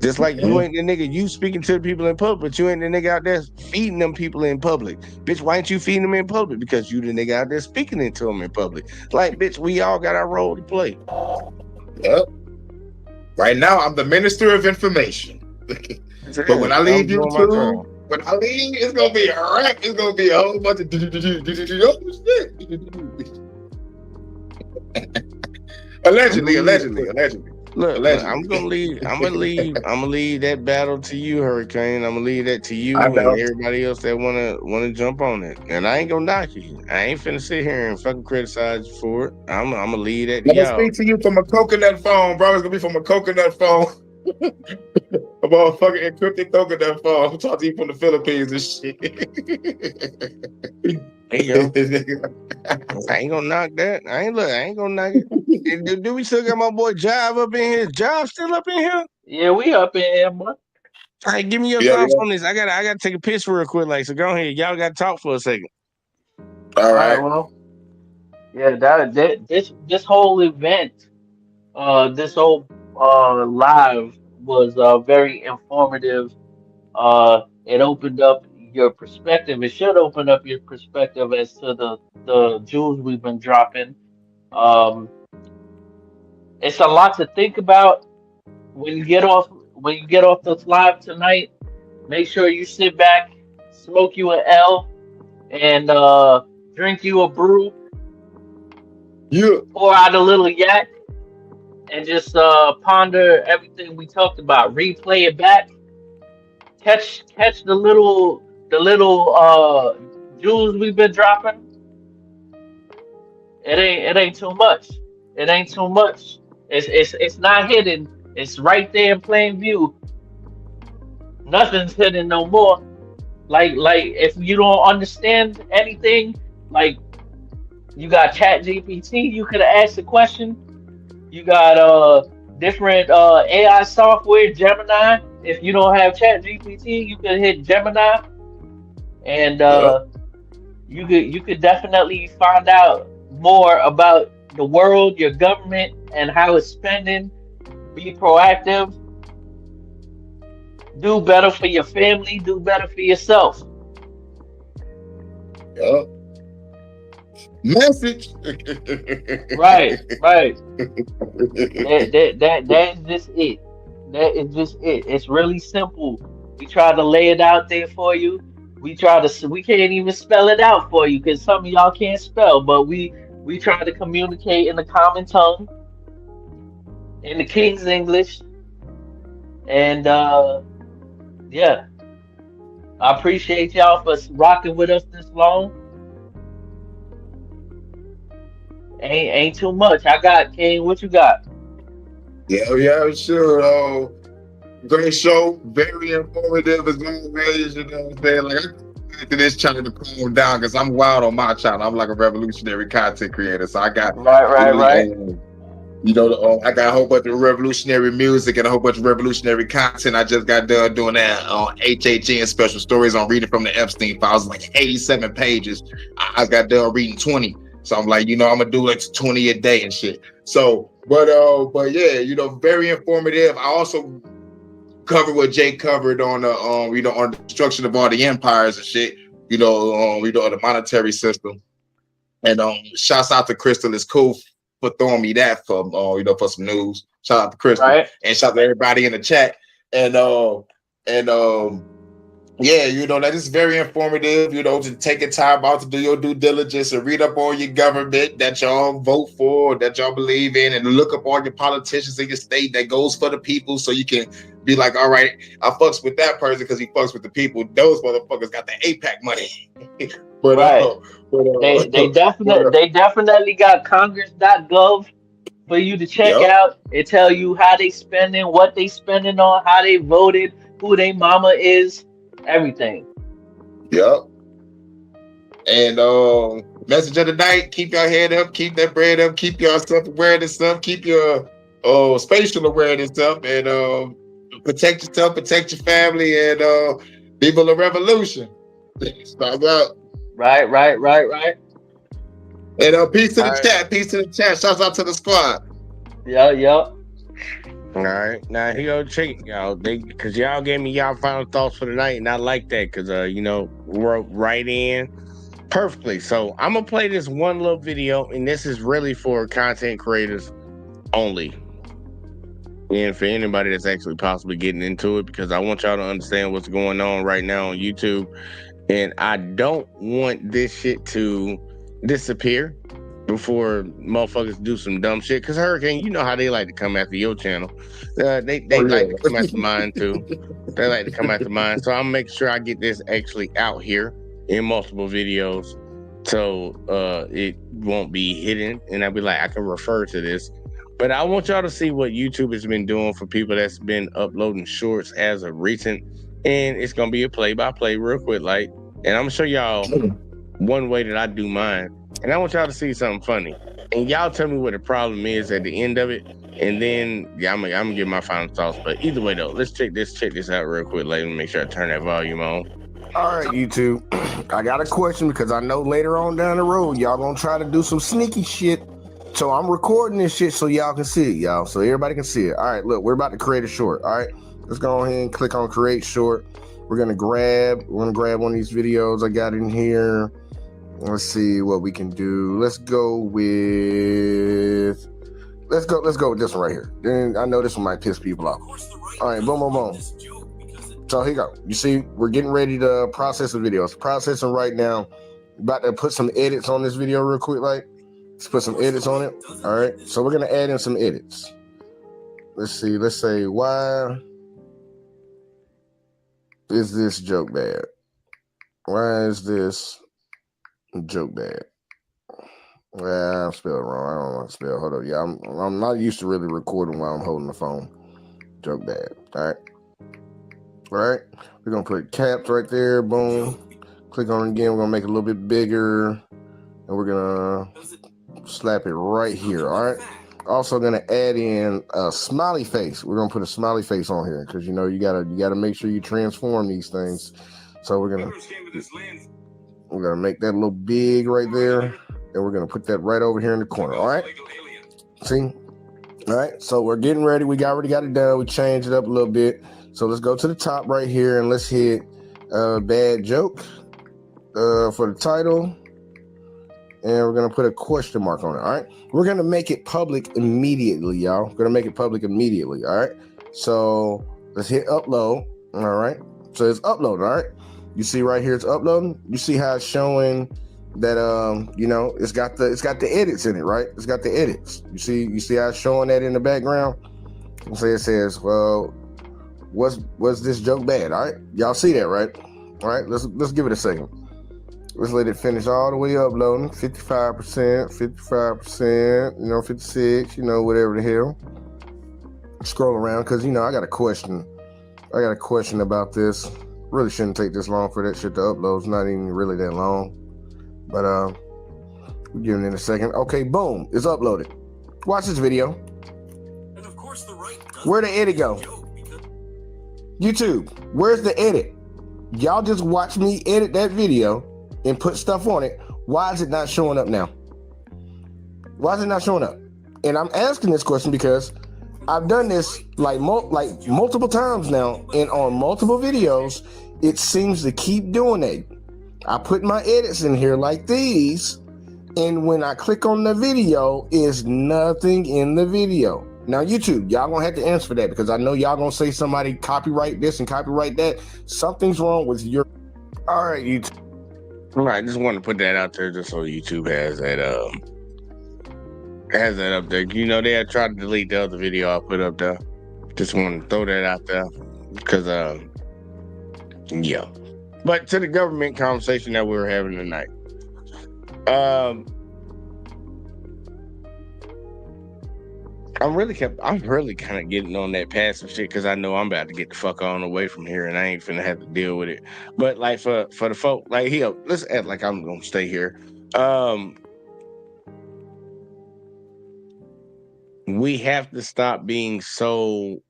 Just like you ain't the nigga, you speaking to the people in public, but you ain't the nigga out there feeding them people in public. Bitch, why ain't you feeding them in public? Because you the nigga out there speaking into them in public. Like, bitch, we all got our role to play. Yep. Right now, I'm the minister of information. But when I leave YouTube, when I leave, it's gonna be a wrap. It's gonna be a whole bunch of allegedly. Look, I'm gonna leave that battle to you, Hurricane. I'm gonna leave that to you and everybody else that wanna jump on it. And I ain't gonna knock you. I ain't finna sit here and fucking criticize you for it. I'm gonna leave that to I'm y'all. gonna speak to you from a coconut phone, bro. It's gonna be from a coconut phone. A motherfucking encrypted coconut phone. I'm talking to you from the Philippines and shit. There you go. I ain't gonna knock that. I ain't gonna knock it. Do we still got my boy Jive up in here? Is Jive still up in here? Yeah, we up in here, boy. All right, give me your thoughts on this. I gotta take a piss real quick, like, so go ahead. Y'all gotta talk for a second. All right. Well, yeah, this whole event, this whole live was very informative. It opened up your perspective. It should open up your perspective as to the jewels we've been dropping. It's a lot to think about when you get off this live tonight. Make sure you sit back, smoke you an L, and drink you a brew. Yeah. Pour out a little yak, and just ponder everything we talked about. Replay it back. Catch the little jewels we've been dropping. It ain't too much. It ain't too much. It's not hidden. It's right there in plain view. Nothing's hidden no more. Like if you don't understand anything, like you got Chat GPT, you could ask a question. You got different AI software, Gemini. If you don't have Chat GPT, you can hit Gemini, and you could definitely find out more about the world, your government, and how it's spending. Be proactive. Do better for your family. Do better for yourself. Yep. Message. Right. That is just it. That is just it. It's really simple. We try to lay it out there for you. We can't even spell it out for you because some of y'all can't spell, but we try to communicate in the common tongue, in the King's English. And yeah. I appreciate y'all for rocking with us this long. Ain't too much. I got King. What you got? Yeah, sure. Great show, very informative as always. You know what I'm saying? Like, I to this channel to calm down because I'm wild on my channel. I'm like a revolutionary content creator, so I got right. You know, I got a whole bunch of revolutionary music and a whole bunch of revolutionary content. I just got done doing that on HHN special stories on reading from the Epstein files, like 87 pages. I got done reading 20. So I'm like, I'm gonna do like 20 a day and shit. So, but yeah, very informative. I also covered what Jay covered on the on the destruction of all the empires and shit. On the monetary system. And shouts out to Crystal. It's cool for throwing me that for for some news. Shout out to Crystal. Right. And shout out to everybody in the chat. And Yeah, that is very informative, to take a time out to do your due diligence and read up on your government that y'all vote for, that y'all believe in, and look up all your politicians in your state that goes for the people, so you can be like, all right, I fucks with that person because he fucks with the people. Those motherfuckers got the APAC money. But Right. They definitely got Congress.gov for you to check out. It tell you how they spending, what they spending on, how they voted, who they mama is, everything. Yep. And message of the night: keep your head up, keep that bread up, keep your self-awareness up, keep your spatial awareness up, and protect yourself, protect your family, and viva la revolution. Stop out. Right. And peace to the chat. Peace to the chat. Shouts out to the squad. Yep. All right, now here go check y'all. Because y'all gave me y'all final thoughts for the night, and I like that because we're right in perfectly. So I'm gonna play this one little video, and this is really for content creators only, and for anybody that's actually possibly getting into it, because I want y'all to understand what's going on right now on YouTube, and I don't want this shit to disappear before motherfuckers do some dumb shit. Because Hurricane, you know how they like to come after your channel. They like to come after mine too. They like to come after mine. So I'm making sure I get this actually out here in multiple videos, so it won't be hidden, and I'll be like, I can refer to this. But I want y'all to see what YouTube has been doing for people that's been uploading shorts as of recent, and it's gonna be a play-by-play real quick, and I'm gonna show y'all one way that I do mine. And I want y'all to see something funny. And y'all tell me what the problem is at the end of it. And then, I'm gonna give my final thoughts. But either way, though, let's check this out real quick. Let me make sure I turn that volume on. All right, YouTube. I got a question because I know later on down the road, y'all gonna try to do some sneaky shit. So I'm recording this shit so y'all can see it, y'all. So everybody can see it. All right, look, we're about to create a short. All right, let's go ahead and click on create short. We're gonna grab one of these videos I got in here. Let's see what we can do. Let's go with this one right here. And I know this one might piss people off. All right, boom. So here you go. You see, we're getting ready to process the video. It's processing right now. About to put some edits on this video real quick. Let's put some edits on it. All right. So we're gonna add in some edits. Let's see. Let's say, why is this joke bad? Why is this joke bad? Well, I spelled it wrong. I don't want to spell. Hold up. Yeah, I'm not used to really recording while I'm holding the phone. Joke bad. All right. We're gonna put caps right there. Boom. Click on it again. We're gonna make it a little bit bigger, and we're gonna slap it right here. All right. Also gonna add in a smiley face. We're gonna put a smiley face on here because you gotta make sure you transform these things. So we're gonna make that a little big right there, and we're gonna put that right over here in the corner. All right. See. All right. So we're getting ready. We already got it done. We changed it up a little bit. So let's go to the top right here and let's hit bad joke for the title. And we're going to put a question mark on it. All right. We're going to make it public immediately, y'all. We're going to make it public immediately. All right. So let's hit upload. All right. So it's uploading. All right. You see right here, it's uploading. You see how it's showing that, it's got the edits in it, right? It's got the edits. You see how it's showing that in the background? So it says, well, was this joke bad? All right, y'all see that, right? All right, let's give it a second. Let's let it finish all the way uploading. 55%, 56, whatever the hell. Scroll around because I got a question. I got a question about this. Really shouldn't take this long for that shit to upload. It's not even really that long. But we'll give it in a second. Okay, boom, it's uploaded. Watch this video. And of course where'd the edit go? YouTube, where's the edit? Y'all just watch me edit that video and put stuff on it. Why is it not showing up now? Why is it not showing up? And I'm asking this question because I've done this multiple times now, and on multiple videos, it seems to keep doing it. I put my edits in here like these, and when I click on the video, is nothing in the video. Now, YouTube, y'all gonna have to answer for that because I know y'all gonna say somebody copyright this and copyright that. Something's wrong with your. All right, YouTube. All right, just want to put that out there just so YouTube has that up there. You know, they had tried to delete the other video I put up there. Just want to throw that out there because yeah. But to the government conversation that we were having tonight. I'm really kind of getting on that passive shit because I know I'm about to get the fuck on away from here and I ain't finna have to deal with it. But like for the folk, like here, let's act like I'm gonna stay here. We have to stop being so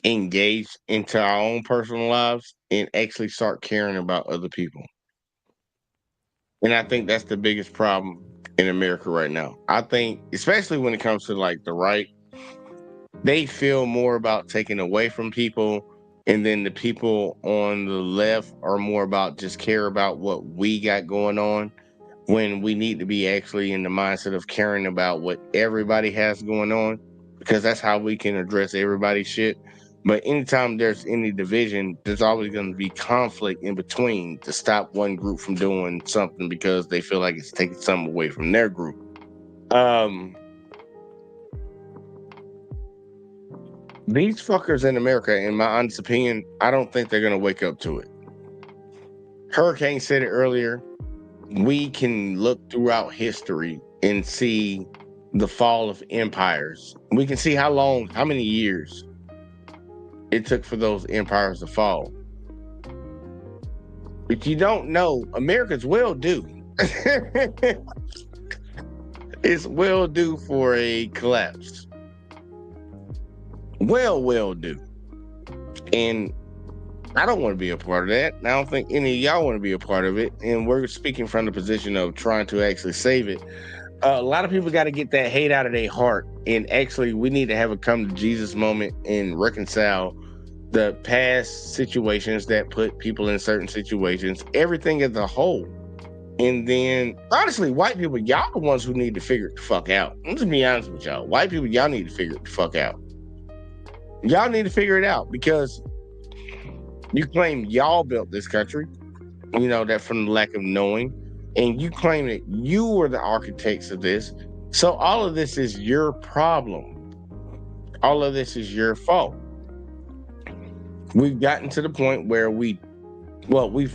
engaged into our own personal lives and actually start caring about other people. And I think that's the biggest problem in America right now. I think, especially when it comes to like the right, they feel more about taking away from people, and then the people on the left are more about just care about what we got going on, when we need to be actually in the mindset of caring about what everybody has going on, because that's how we can address everybody's shit. But anytime there's any division, there's always going to be conflict in between to stop one group from doing something because they feel like it's taking something away from their group. These fuckers in America, in my honest opinion, I don't think they're going to wake up to it. Hurricane said it earlier. We can look throughout history and see the fall of empires. We can see how many years it took for those empires to fall. If you don't know, America's well due. It's well due for a collapse. Well due. And I don't want to be a part of that. I don't think any of y'all want to be a part of it. And we're speaking from the position of trying to actually save it. A lot of people got to get that hate out of their heart. And actually, we need to have a come to Jesus moment and reconcile the past situations that put people in certain situations, everything as a whole. And then, honestly, white people, y'all the ones who need to figure it the fuck out. I'm just be honest with y'all. White people, y'all need to figure it the fuck out. Y'all need to figure it out because you claim y'all built this country, you know, that from the lack of knowing, and you claim that you were the architects of this. So all of this is your problem. All of this is your fault. We've gotten to the point where we've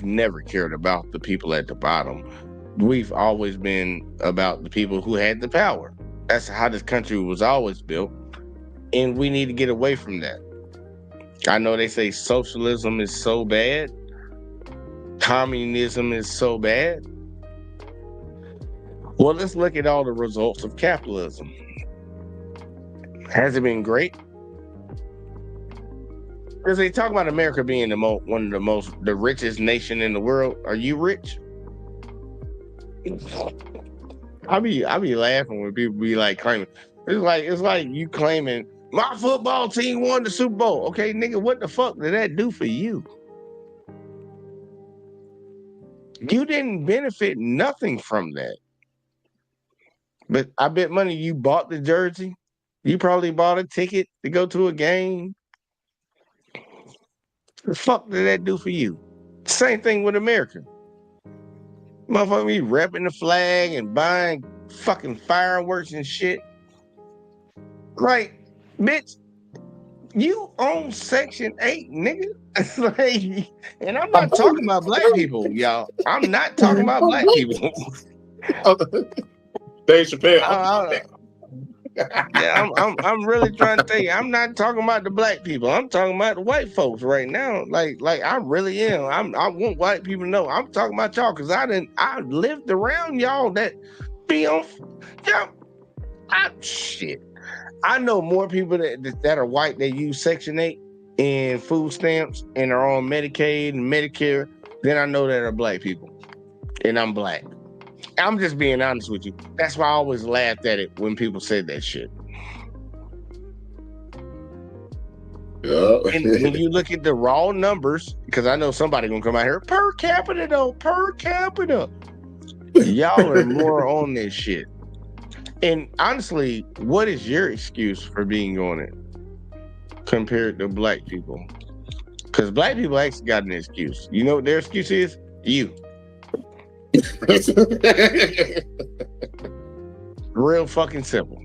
never cared about the people at the bottom. We've always been about the people who had the power. That's how this country was always built. And we need to get away from that. I know they say socialism is so bad. Communism is so bad. Well, let's look at all the results of capitalism. Has it been great? Because they talk about America being the richest nation in the world. Are you rich? I be laughing when people be like claiming. It's like you claiming my football team won the Super Bowl. Okay, nigga, what the fuck did that do for you? You didn't benefit nothing from that. But I bet money you bought the jersey. You probably bought a ticket to go to a game. The fuck did that do for you? Same thing with America. Motherfucker be repping the flag and buying fucking fireworks and shit. Like, bitch, you own Section 8, nigga. Like, and I'm not talking about black people, y'all. I'm not talking about black people. Dave Chappelle. Yeah, I'm really trying to tell you, I'm not talking about the black people. I'm talking about the white folks right now. Like I really am. I want white people to know I'm talking about y'all because I lived around y'all that be on shit. I know more people that are white that use Section 8 and food stamps and are on Medicaid and Medicare than I know that are black people. And I'm black. I'm just being honest with you. That's why I always laughed at it when people said that shit. Yeah. And when you look at the raw numbers, because I know somebody gonna come out here, per capita. Y'all are more on this shit. And honestly, what is your excuse for being on it compared to black people? Because black people actually got an excuse. You know what their excuse is? You. Real fucking simple.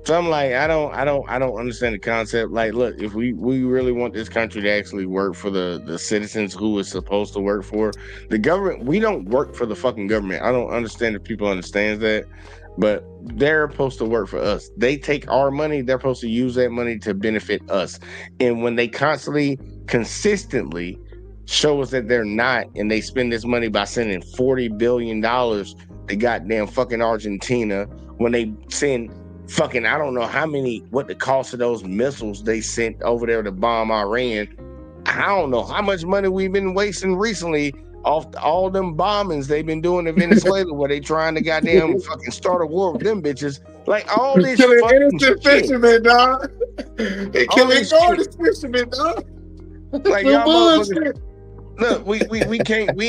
So I'm like, I don't understand the concept. Like, look, if we really want this country to actually work for the citizens who it's supposed to work for, the government, we don't work for the fucking government. I don't understand if people understand that, but they're supposed to work for us. They take our money, they're supposed to use that money to benefit us. And when they consistently show us that they're not, and they spend this money by sending $40 billion to goddamn fucking Argentina, when they send fucking, I don't know what the cost of those missiles they sent over there to bomb Iran. I don't know how much money we've been wasting recently off all them bombings they've been doing in Venezuela, where they trying to goddamn fucking start a war with them bitches. Like all this killing fucking innocent shit. fishermen, dog. They killing garden fishermen, dog. Like y'all motherfuckers. Look, we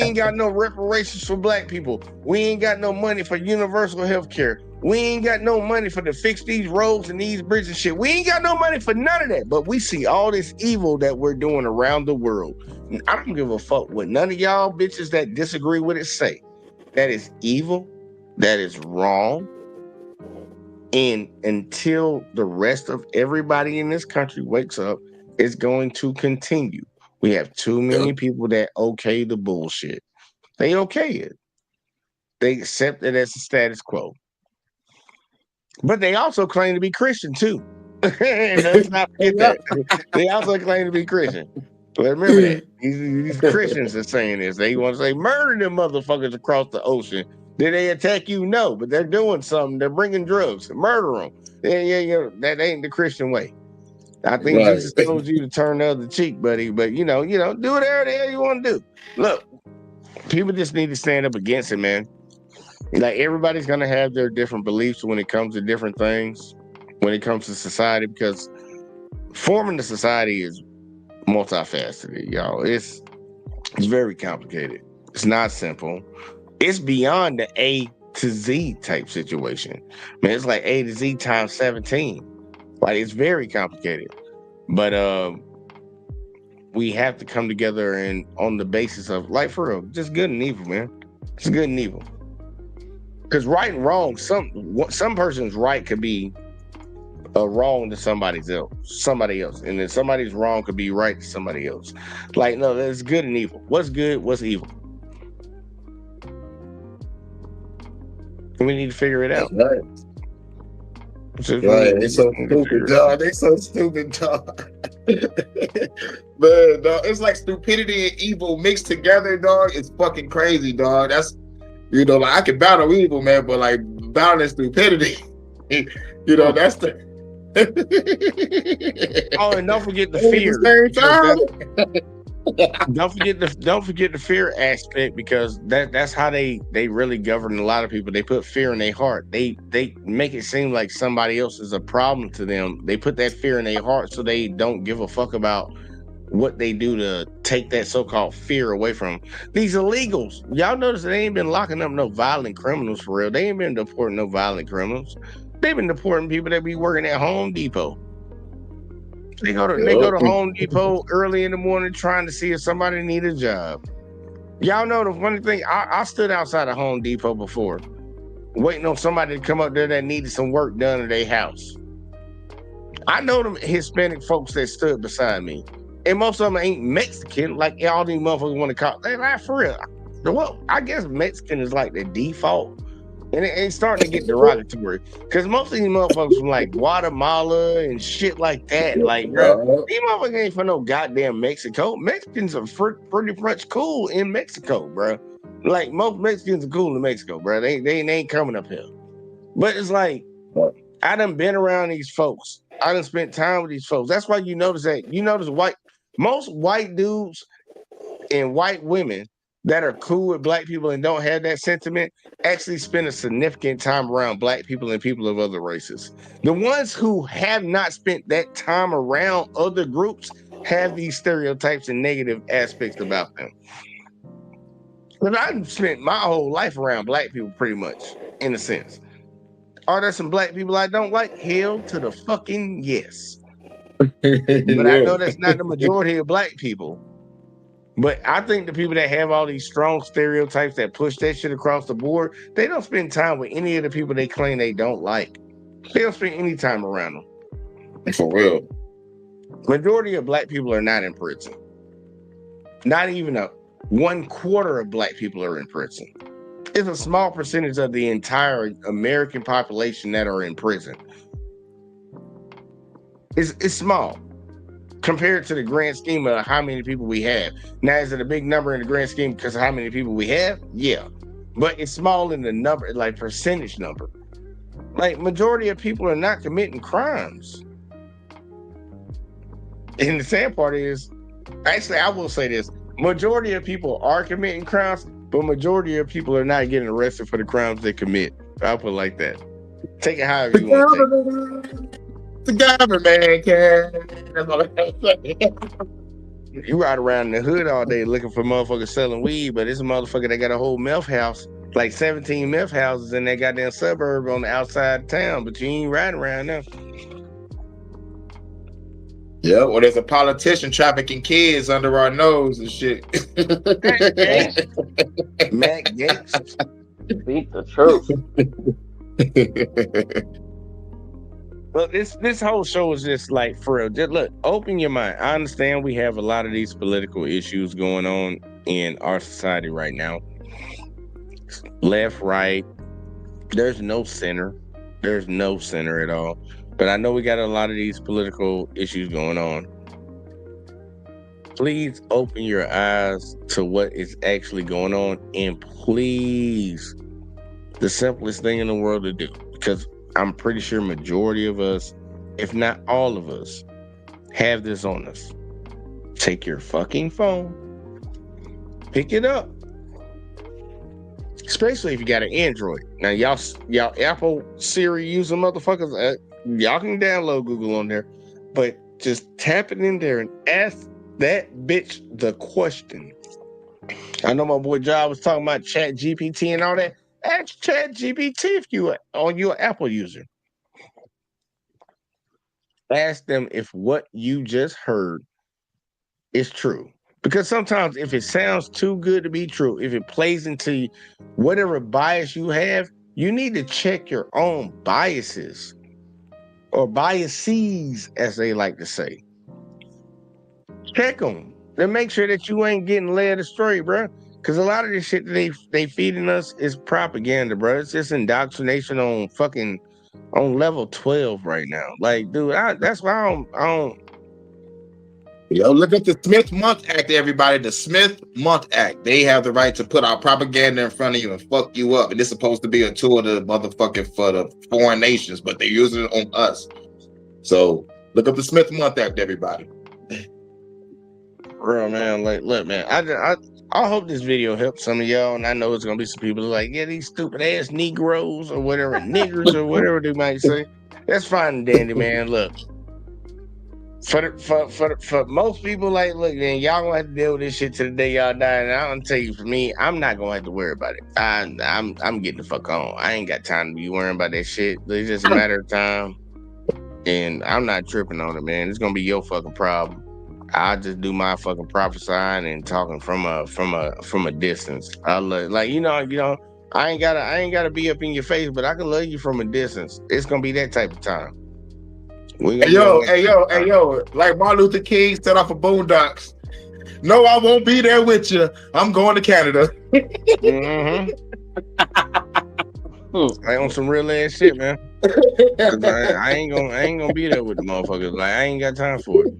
ain't got no reparations for black people. We ain't got no money for universal health care. We ain't got no money to fix these roads and these bridges and shit. We ain't got no money for none of that. But we see all this evil that we're doing around the world. And I don't give a fuck what none of y'all bitches that disagree with it say. That is evil. That is wrong. And until the rest of everybody in this country wakes up, it's going to continue. We have too many people that okay the bullshit. They okay it. They accept it as the status quo. But they also claim to be Christian too. Let's not forget that. They also claim to be Christian. But remember that. These Christians are saying this. They want to say, murder them motherfuckers across the ocean. Did they attack you? No, but they're doing something. They're bringing drugs. Murder them. Yeah. That ain't the Christian way. I think Jesus told you to turn the other cheek, buddy. But do whatever the hell you want to do. Look, people just need to stand up against it, man. Like everybody's gonna have their different beliefs when it comes to different things, when it comes to society, because forming the society is multifaceted, y'all. It's very complicated. It's not simple. It's beyond the A to Z type situation. Man, it's like A to Z times 17. Like it's very complicated. But we have to come together and on the basis of, like, for real, just good and evil, man. It's good and evil. Because right and wrong, some person's right could be wrong to somebody else, and then somebody's wrong could be right to somebody else. Like, no, there's good and evil. What's good? What's evil? And we need to figure it out. Right. Right. They so stupid, dog. They so stupid, dog. Man, dog, it's like stupidity and evil mixed together, dog. It's fucking crazy, dog. That's, like, I can battle evil, man, but like battling stupidity, that's the. Oh, and don't forget the fear. Don't forget the fear aspect, because that's how they really govern a lot of people. They put fear in their heart. They make it seem like somebody else is a problem to them. They put that fear in their heart so they don't give a fuck about what they do to take that so-called fear away from them. These illegals, y'all notice they ain't been locking up no violent criminals for real. They ain't been deporting no violent criminals. They've been deporting people that be working at Home Depot. They go to Home Depot early in the morning trying to see if somebody need a job. Y'all know the funny thing, I stood outside of Home Depot before, waiting on somebody to come up there that needed some work done at their house. I know them Hispanic folks that stood beside me, and most of them ain't Mexican, like all these motherfuckers want to call. They like, for real. Well, I guess Mexican is like the default. And it's starting to get derogatory, because most of these motherfuckers from like Guatemala and shit like that, like, bro, these motherfuckers ain't from no goddamn Mexico. Mexicans are pretty much cool in Mexico, bro. Like, most Mexicans are cool in Mexico, bro. They ain't coming up here. But it's like, I done been around these folks. I done spent time with these folks. That's why you notice most white dudes and white women that are cool with black people and don't have that sentiment actually spend a significant time around black people and people of other races. The ones who have not spent that time around other groups have these stereotypes and negative aspects about them. But I've spent my whole life around black people, pretty much, in a sense. Are there some black people I don't like? Hell to the fucking yes. But I know that's not the majority of black people. But I think the people that have all these strong stereotypes that push that shit across the board, they don't spend time with any of the people they claim they don't like. They don't spend any time around them. For real. Majority of black people are not in prison. Not even 1/4 of black people are in prison. It's a small percentage of the entire American population that are in prison. It's small compared to the grand scheme of how many people we have. Now, is it a big number in the grand scheme because of how many people we have? Yeah. But it's small in the number, like percentage number. Like, majority of people are not committing crimes. And the sad part is, actually, I will say this. Majority of people are committing crimes, but majority of people are not getting arrested for the crimes they commit. I'll put it like that. Take it however you want to take it. The government can. That's all I say. You ride around in the hood all day looking for motherfuckers selling weed, but it's a motherfucker that got a whole meth house, like 17 meth houses in that goddamn suburb on the outside of town, but you ain't riding around there. Yeah, well, there's a politician trafficking kids under our nose and shit. Matt Gaetz. Speak the truth. Look, this whole show is just like, for real. Just look, open your mind. I understand we have a lot of these political issues going on in our society right now. Left, right. There's no center. There's no center at all. But I know we got a lot of these political issues going on. Please open your eyes to what is actually going on. And please, the simplest thing in the world to do, because I'm pretty sure majority of us, if not all of us, have this on us. Take your fucking phone, pick it up. Especially if you got an Android. Now, y'all Apple Siri using motherfuckers, y'all can download Google on there, but just tap it in there and ask that bitch the question. I know my boy Job was talking about Chat GPT and all that. Ask Chat GPT if you're an Apple user. Ask them if what you just heard is true. Because sometimes if it sounds too good to be true, if it plays into whatever bias you have, you need to check your own biases. Or biases, as they like to say. Check them. Then make sure that you ain't getting led astray, bro. Because a lot of this shit that they feeding us is propaganda, bro. It's just indoctrination on level 12 right now. Like, dude, that's why I don't. Yo, look at the Smith-Month Act, everybody. The Smith-Month Act. They have the right to put our propaganda in front of you and fuck you up. And it's supposed to be a tool of the motherfucking for the foreign nations, but they're using it on us. So look up the Smith-Month Act, everybody. Real, man. Like, look, man. I hope this video helps some of y'all, and I know it's gonna be some people like, yeah, these stupid ass Negroes or whatever, niggers or whatever they might say. That's fine and dandy, man. Look. For most people, like, look, man, y'all gonna have to deal with this shit to the day y'all die. And I'm gonna tell you, for me, I'm not gonna have to worry about it. I'm getting the fuck on. I ain't got time to be worrying about that shit. It's just a matter of time, and I'm not tripping on it, man. It's gonna be your fucking problem. I just do my fucking prophesying and talking from a distance. I love, like, you know, I ain't gotta be up in your face, but I can love you from a distance. It's gonna be that type of time. Hey yo, like Martin Luther King set off of Boondocks. No, I won't be there with you. I'm going to Canada. Mm-hmm. I on some real ass shit, man. I ain't gonna be there with the motherfuckers. Like, I ain't got time for it.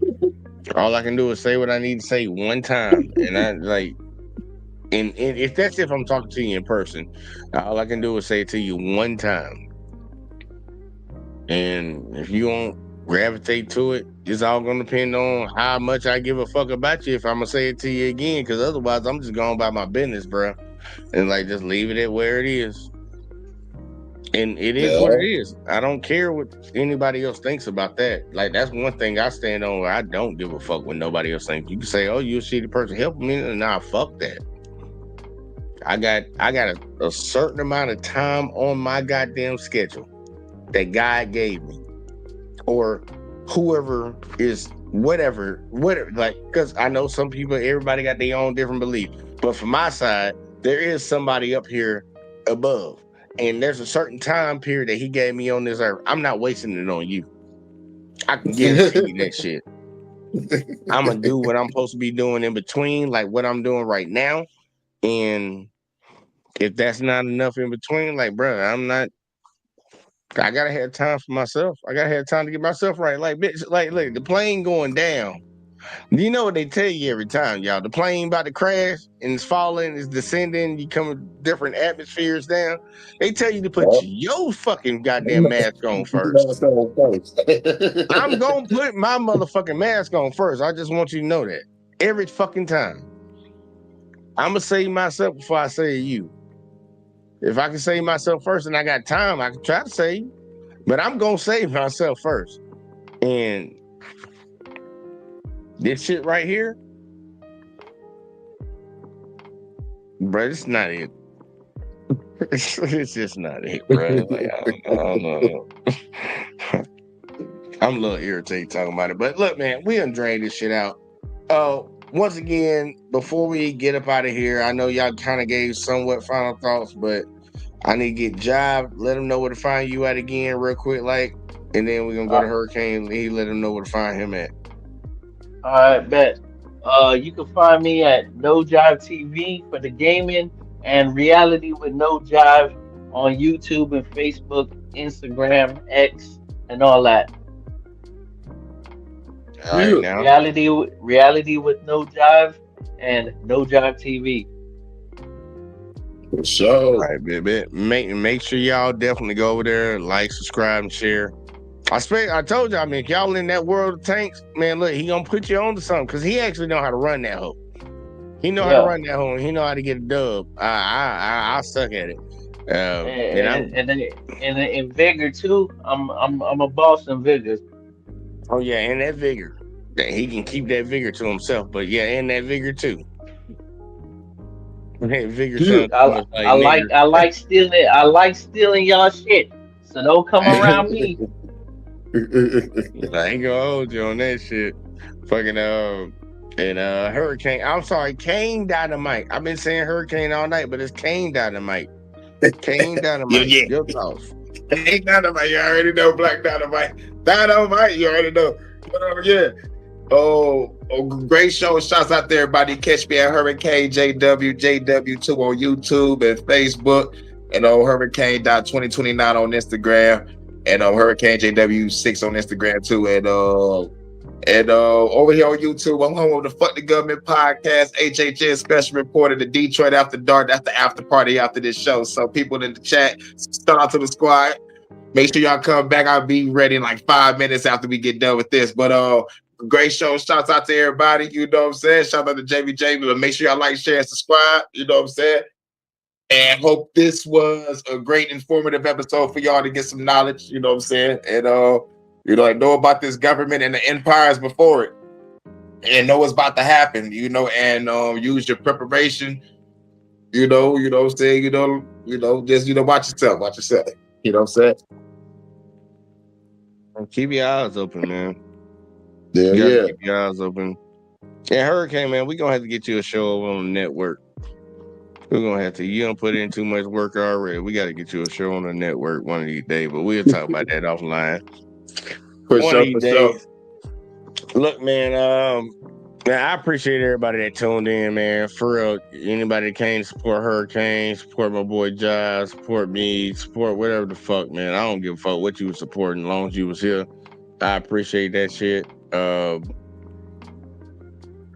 All I can do is say what I need to say one time, and I like. And if that's if I'm talking to you in person, all I can do is say it to you one time. And if you don't gravitate to it, it's all gonna depend on how much I give a fuck about you if I'm gonna say it to you again, because otherwise I'm just going about my business, bro. And like, just leave it at where it is. And it is what it is. I don't care what anybody else thinks about that. Like, that's one thing I stand on, where I don't give a fuck what nobody else thinks. You can say, oh, you're a shitty person, help me. Nah, fuck that. I got a certain amount of time on my goddamn schedule. that God gave me, or whoever is whatever, like, because I know some people, everybody got their own different belief. But from my side, there is somebody up here above. And there's a certain time period that he gave me on this earth. I'm not wasting it on you. I can guarantee you that shit. I'm gonna do what I'm supposed to be doing in between, like what I'm doing right now. And if that's not enough in between, like, bro, I gotta have time for myself. I gotta have time to get myself right. Like, bitch, like, look, the plane going down. You know what they tell you every time, y'all? The plane about to crash and it's falling, it's descending, you come with different atmospheres down. They tell you to put your fucking goddamn mask on first. I'm gonna put my motherfucking mask on first. I just want you to know that. Every fucking time. I'm gonna save myself before I save you. If I can save myself first and I got time, I can try to save you. But I'm gonna save myself first. And this shit right here, bro, it's not it. It's just not it, bro. Like, I don't know. I'm a little irritated talking about it. But look, man, we done dragged this shit out. Once again, before we get up out of here, I know y'all kind of gave somewhat final thoughts, but I need to get Jive, let him know where to find you at again real quick, like, and then we're gonna go to Hurricane. He let him know where to find him at. All right, bet. You can find me at No Jive TV for the gaming, and Reality with No Jive on YouTube and Facebook, Instagram, X, and all that. All right, now. Reality with No Jive and No Jive TV. For sure. All right, bit. Make sure y'all definitely go over there, like, subscribe, and share. I told y'all, man, if y'all in that world of tanks, man, look, he gonna put you on to something because he actually know how to run that hoe. He know how to run that hoe, and he know how to get a dub. I suck at it. And in Vigor too, I'm a boss in Vigor. Oh yeah, and that Vigor, that he can keep that Vigor to himself. But yeah, and that Vigor too. Vigor, I like stealing y'all shit. So don't come around me. I ain't gonna hold you on that shit. Fucking Hurricane. I'm sorry, Kane Dynamite. I've been saying Hurricane all night, but it's Kane Dynamite. Kane Dynamite. Yeah. Your thoughts. Kane Dynamite, you already know. Black Dynamite. Dynamite, you already know. Yeah. Oh, great show. Shouts out there, everybody. Catch me at Hurricane JW2 on YouTube and Facebook, and on Hurricane.2029 on Instagram, and on Hurricane JW6 on Instagram too. And over here on YouTube, I'm home with the Fuck the Government podcast, HHN Special Report of the Detroit After Dark. That's the after party after this show. So people in the chat, start out to the squad. Make sure y'all come back. I'll be ready in like 5 minutes after we get done with this. But great show. Shouts out to everybody. You know what I'm saying? Shout out to JVJ. But make sure y'all like, share, and subscribe. You know what I'm saying? And hope this was a great informative episode for y'all to get some knowledge. You know what I'm saying? And know about this government and the empires before it, and know what's about to happen. And use your preparation. You know what I'm saying? Just watch yourself. You know what I'm saying? And keep your eyes open, man. Yeah. Keep your eyes open. And Hurricane, man, we're gonna have to get you a show on the network. We're gonna have to. You don't put in too much work already. We got to get you a show on the network one of these days, but we'll talk about that offline. One of these days. Look, man, I appreciate everybody that tuned in, man. For real, anybody that came to support Hurricane, support my boy Josh, support me, support whatever the fuck, man. I don't give a fuck what you was supporting, as long as you was here. I appreciate that shit.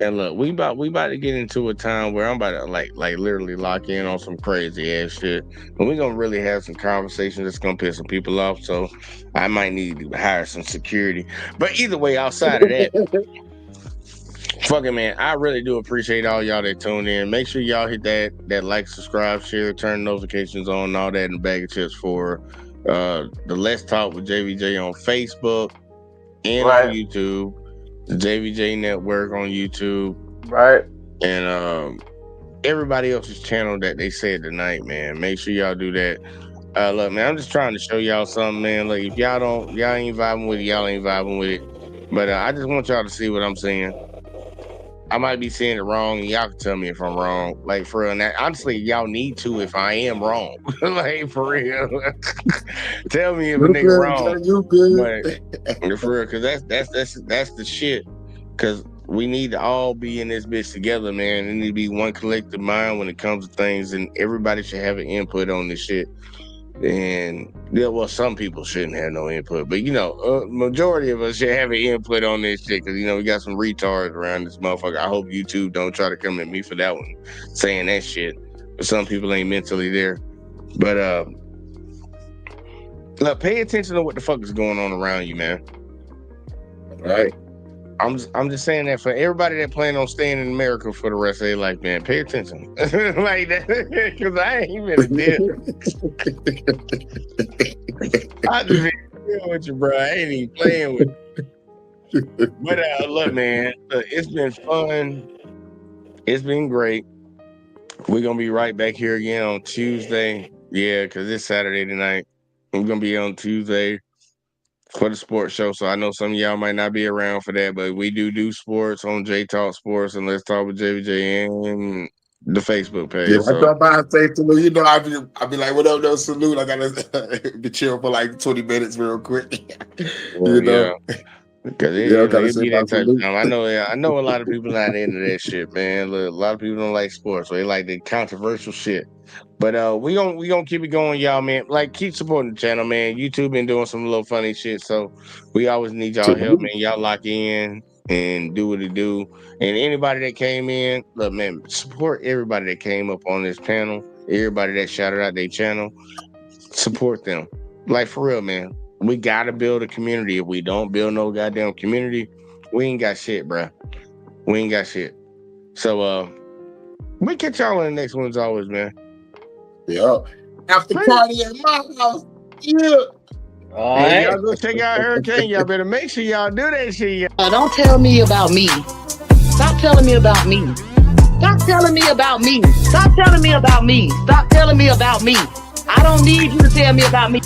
And look, we about to get into a time where I'm about to like literally lock in on some crazy ass shit. And we're gonna really have some conversations that's gonna piss some people off. So I might need to hire some security. But either way, outside of that, fucking man, I really do appreciate all y'all that tuned in. Make sure y'all hit that like, subscribe, share, turn notifications on, all that in the bag of chips for the Let's Talk with JVJ on Facebook and on YouTube. The JVJ Network on YouTube. Right. And everybody else's channel that they said tonight, man. Make sure y'all do that. Look, man, I'm just trying to show y'all something, man. Like, if y'all ain't vibing with it, y'all ain't vibing with it. But I just want y'all to see what I'm saying. I might be saying it wrong, and y'all can tell me if I'm wrong. Like, for real. Now, honestly, y'all need to if I am wrong. Like, for real. Tell me if a nigga wrong. You good. But for real, because that's the shit. Because we need to all be in this bitch together, man. There need to be one collective mind when it comes to things, and everybody should have an input on this shit. And yeah, well, some people shouldn't have no input, but majority of us should have an input on this shit because we got some retards around this motherfucker. I hope YouTube don't try to come at me for that one, saying that shit. But some people ain't mentally there. But look, pay attention to what the fuck is going on around you, man. All right. I'm just saying that for everybody that plan on staying in America for the rest of their life, man, pay attention. Like that, because I ain't even a deal. I just been playing with you, bro. I ain't even playing with you. But look, man, it's been fun. It's been great. We're gonna be right back here again on Tuesday. Yeah, because it's Saturday tonight. We're gonna be on Tuesday for the sports show. So I know some of y'all might not be around for that, but we do sports on J Talk Sports and Let's Talk with JVJ and the Facebook page. Yeah, so. I thought about say salute. I be like, what up, no salute. I gotta be chill for like 20 minutes real quick. Yeah. Because it be that type of salute. time. I know a lot of people not into that shit, man. Look, a lot of people don't like sports, so they like the controversial shit. But we gonna keep it going, y'all, man. Like, keep supporting the channel, man. YouTube been doing some little funny shit, so we always need y'all help, man. Y'all lock in and do what it do. And anybody that came in, look, man, support everybody that came up on this panel. Everybody that shouted out their channel, support them. Like, for real, man. We gotta build a community. If we don't build no goddamn community, we ain't got shit, bruh. We ain't got shit. So we catch y'all in the next one as always, man. Yeah. After party at my house. Yeah. All right. Y'all go check out Hurricane. Y'all better make sure y'all do that shit. Don't tell me about me. Stop telling me about me. Stop telling me about me. Stop telling me about me. Stop telling me about me. I don't need you to tell me about me.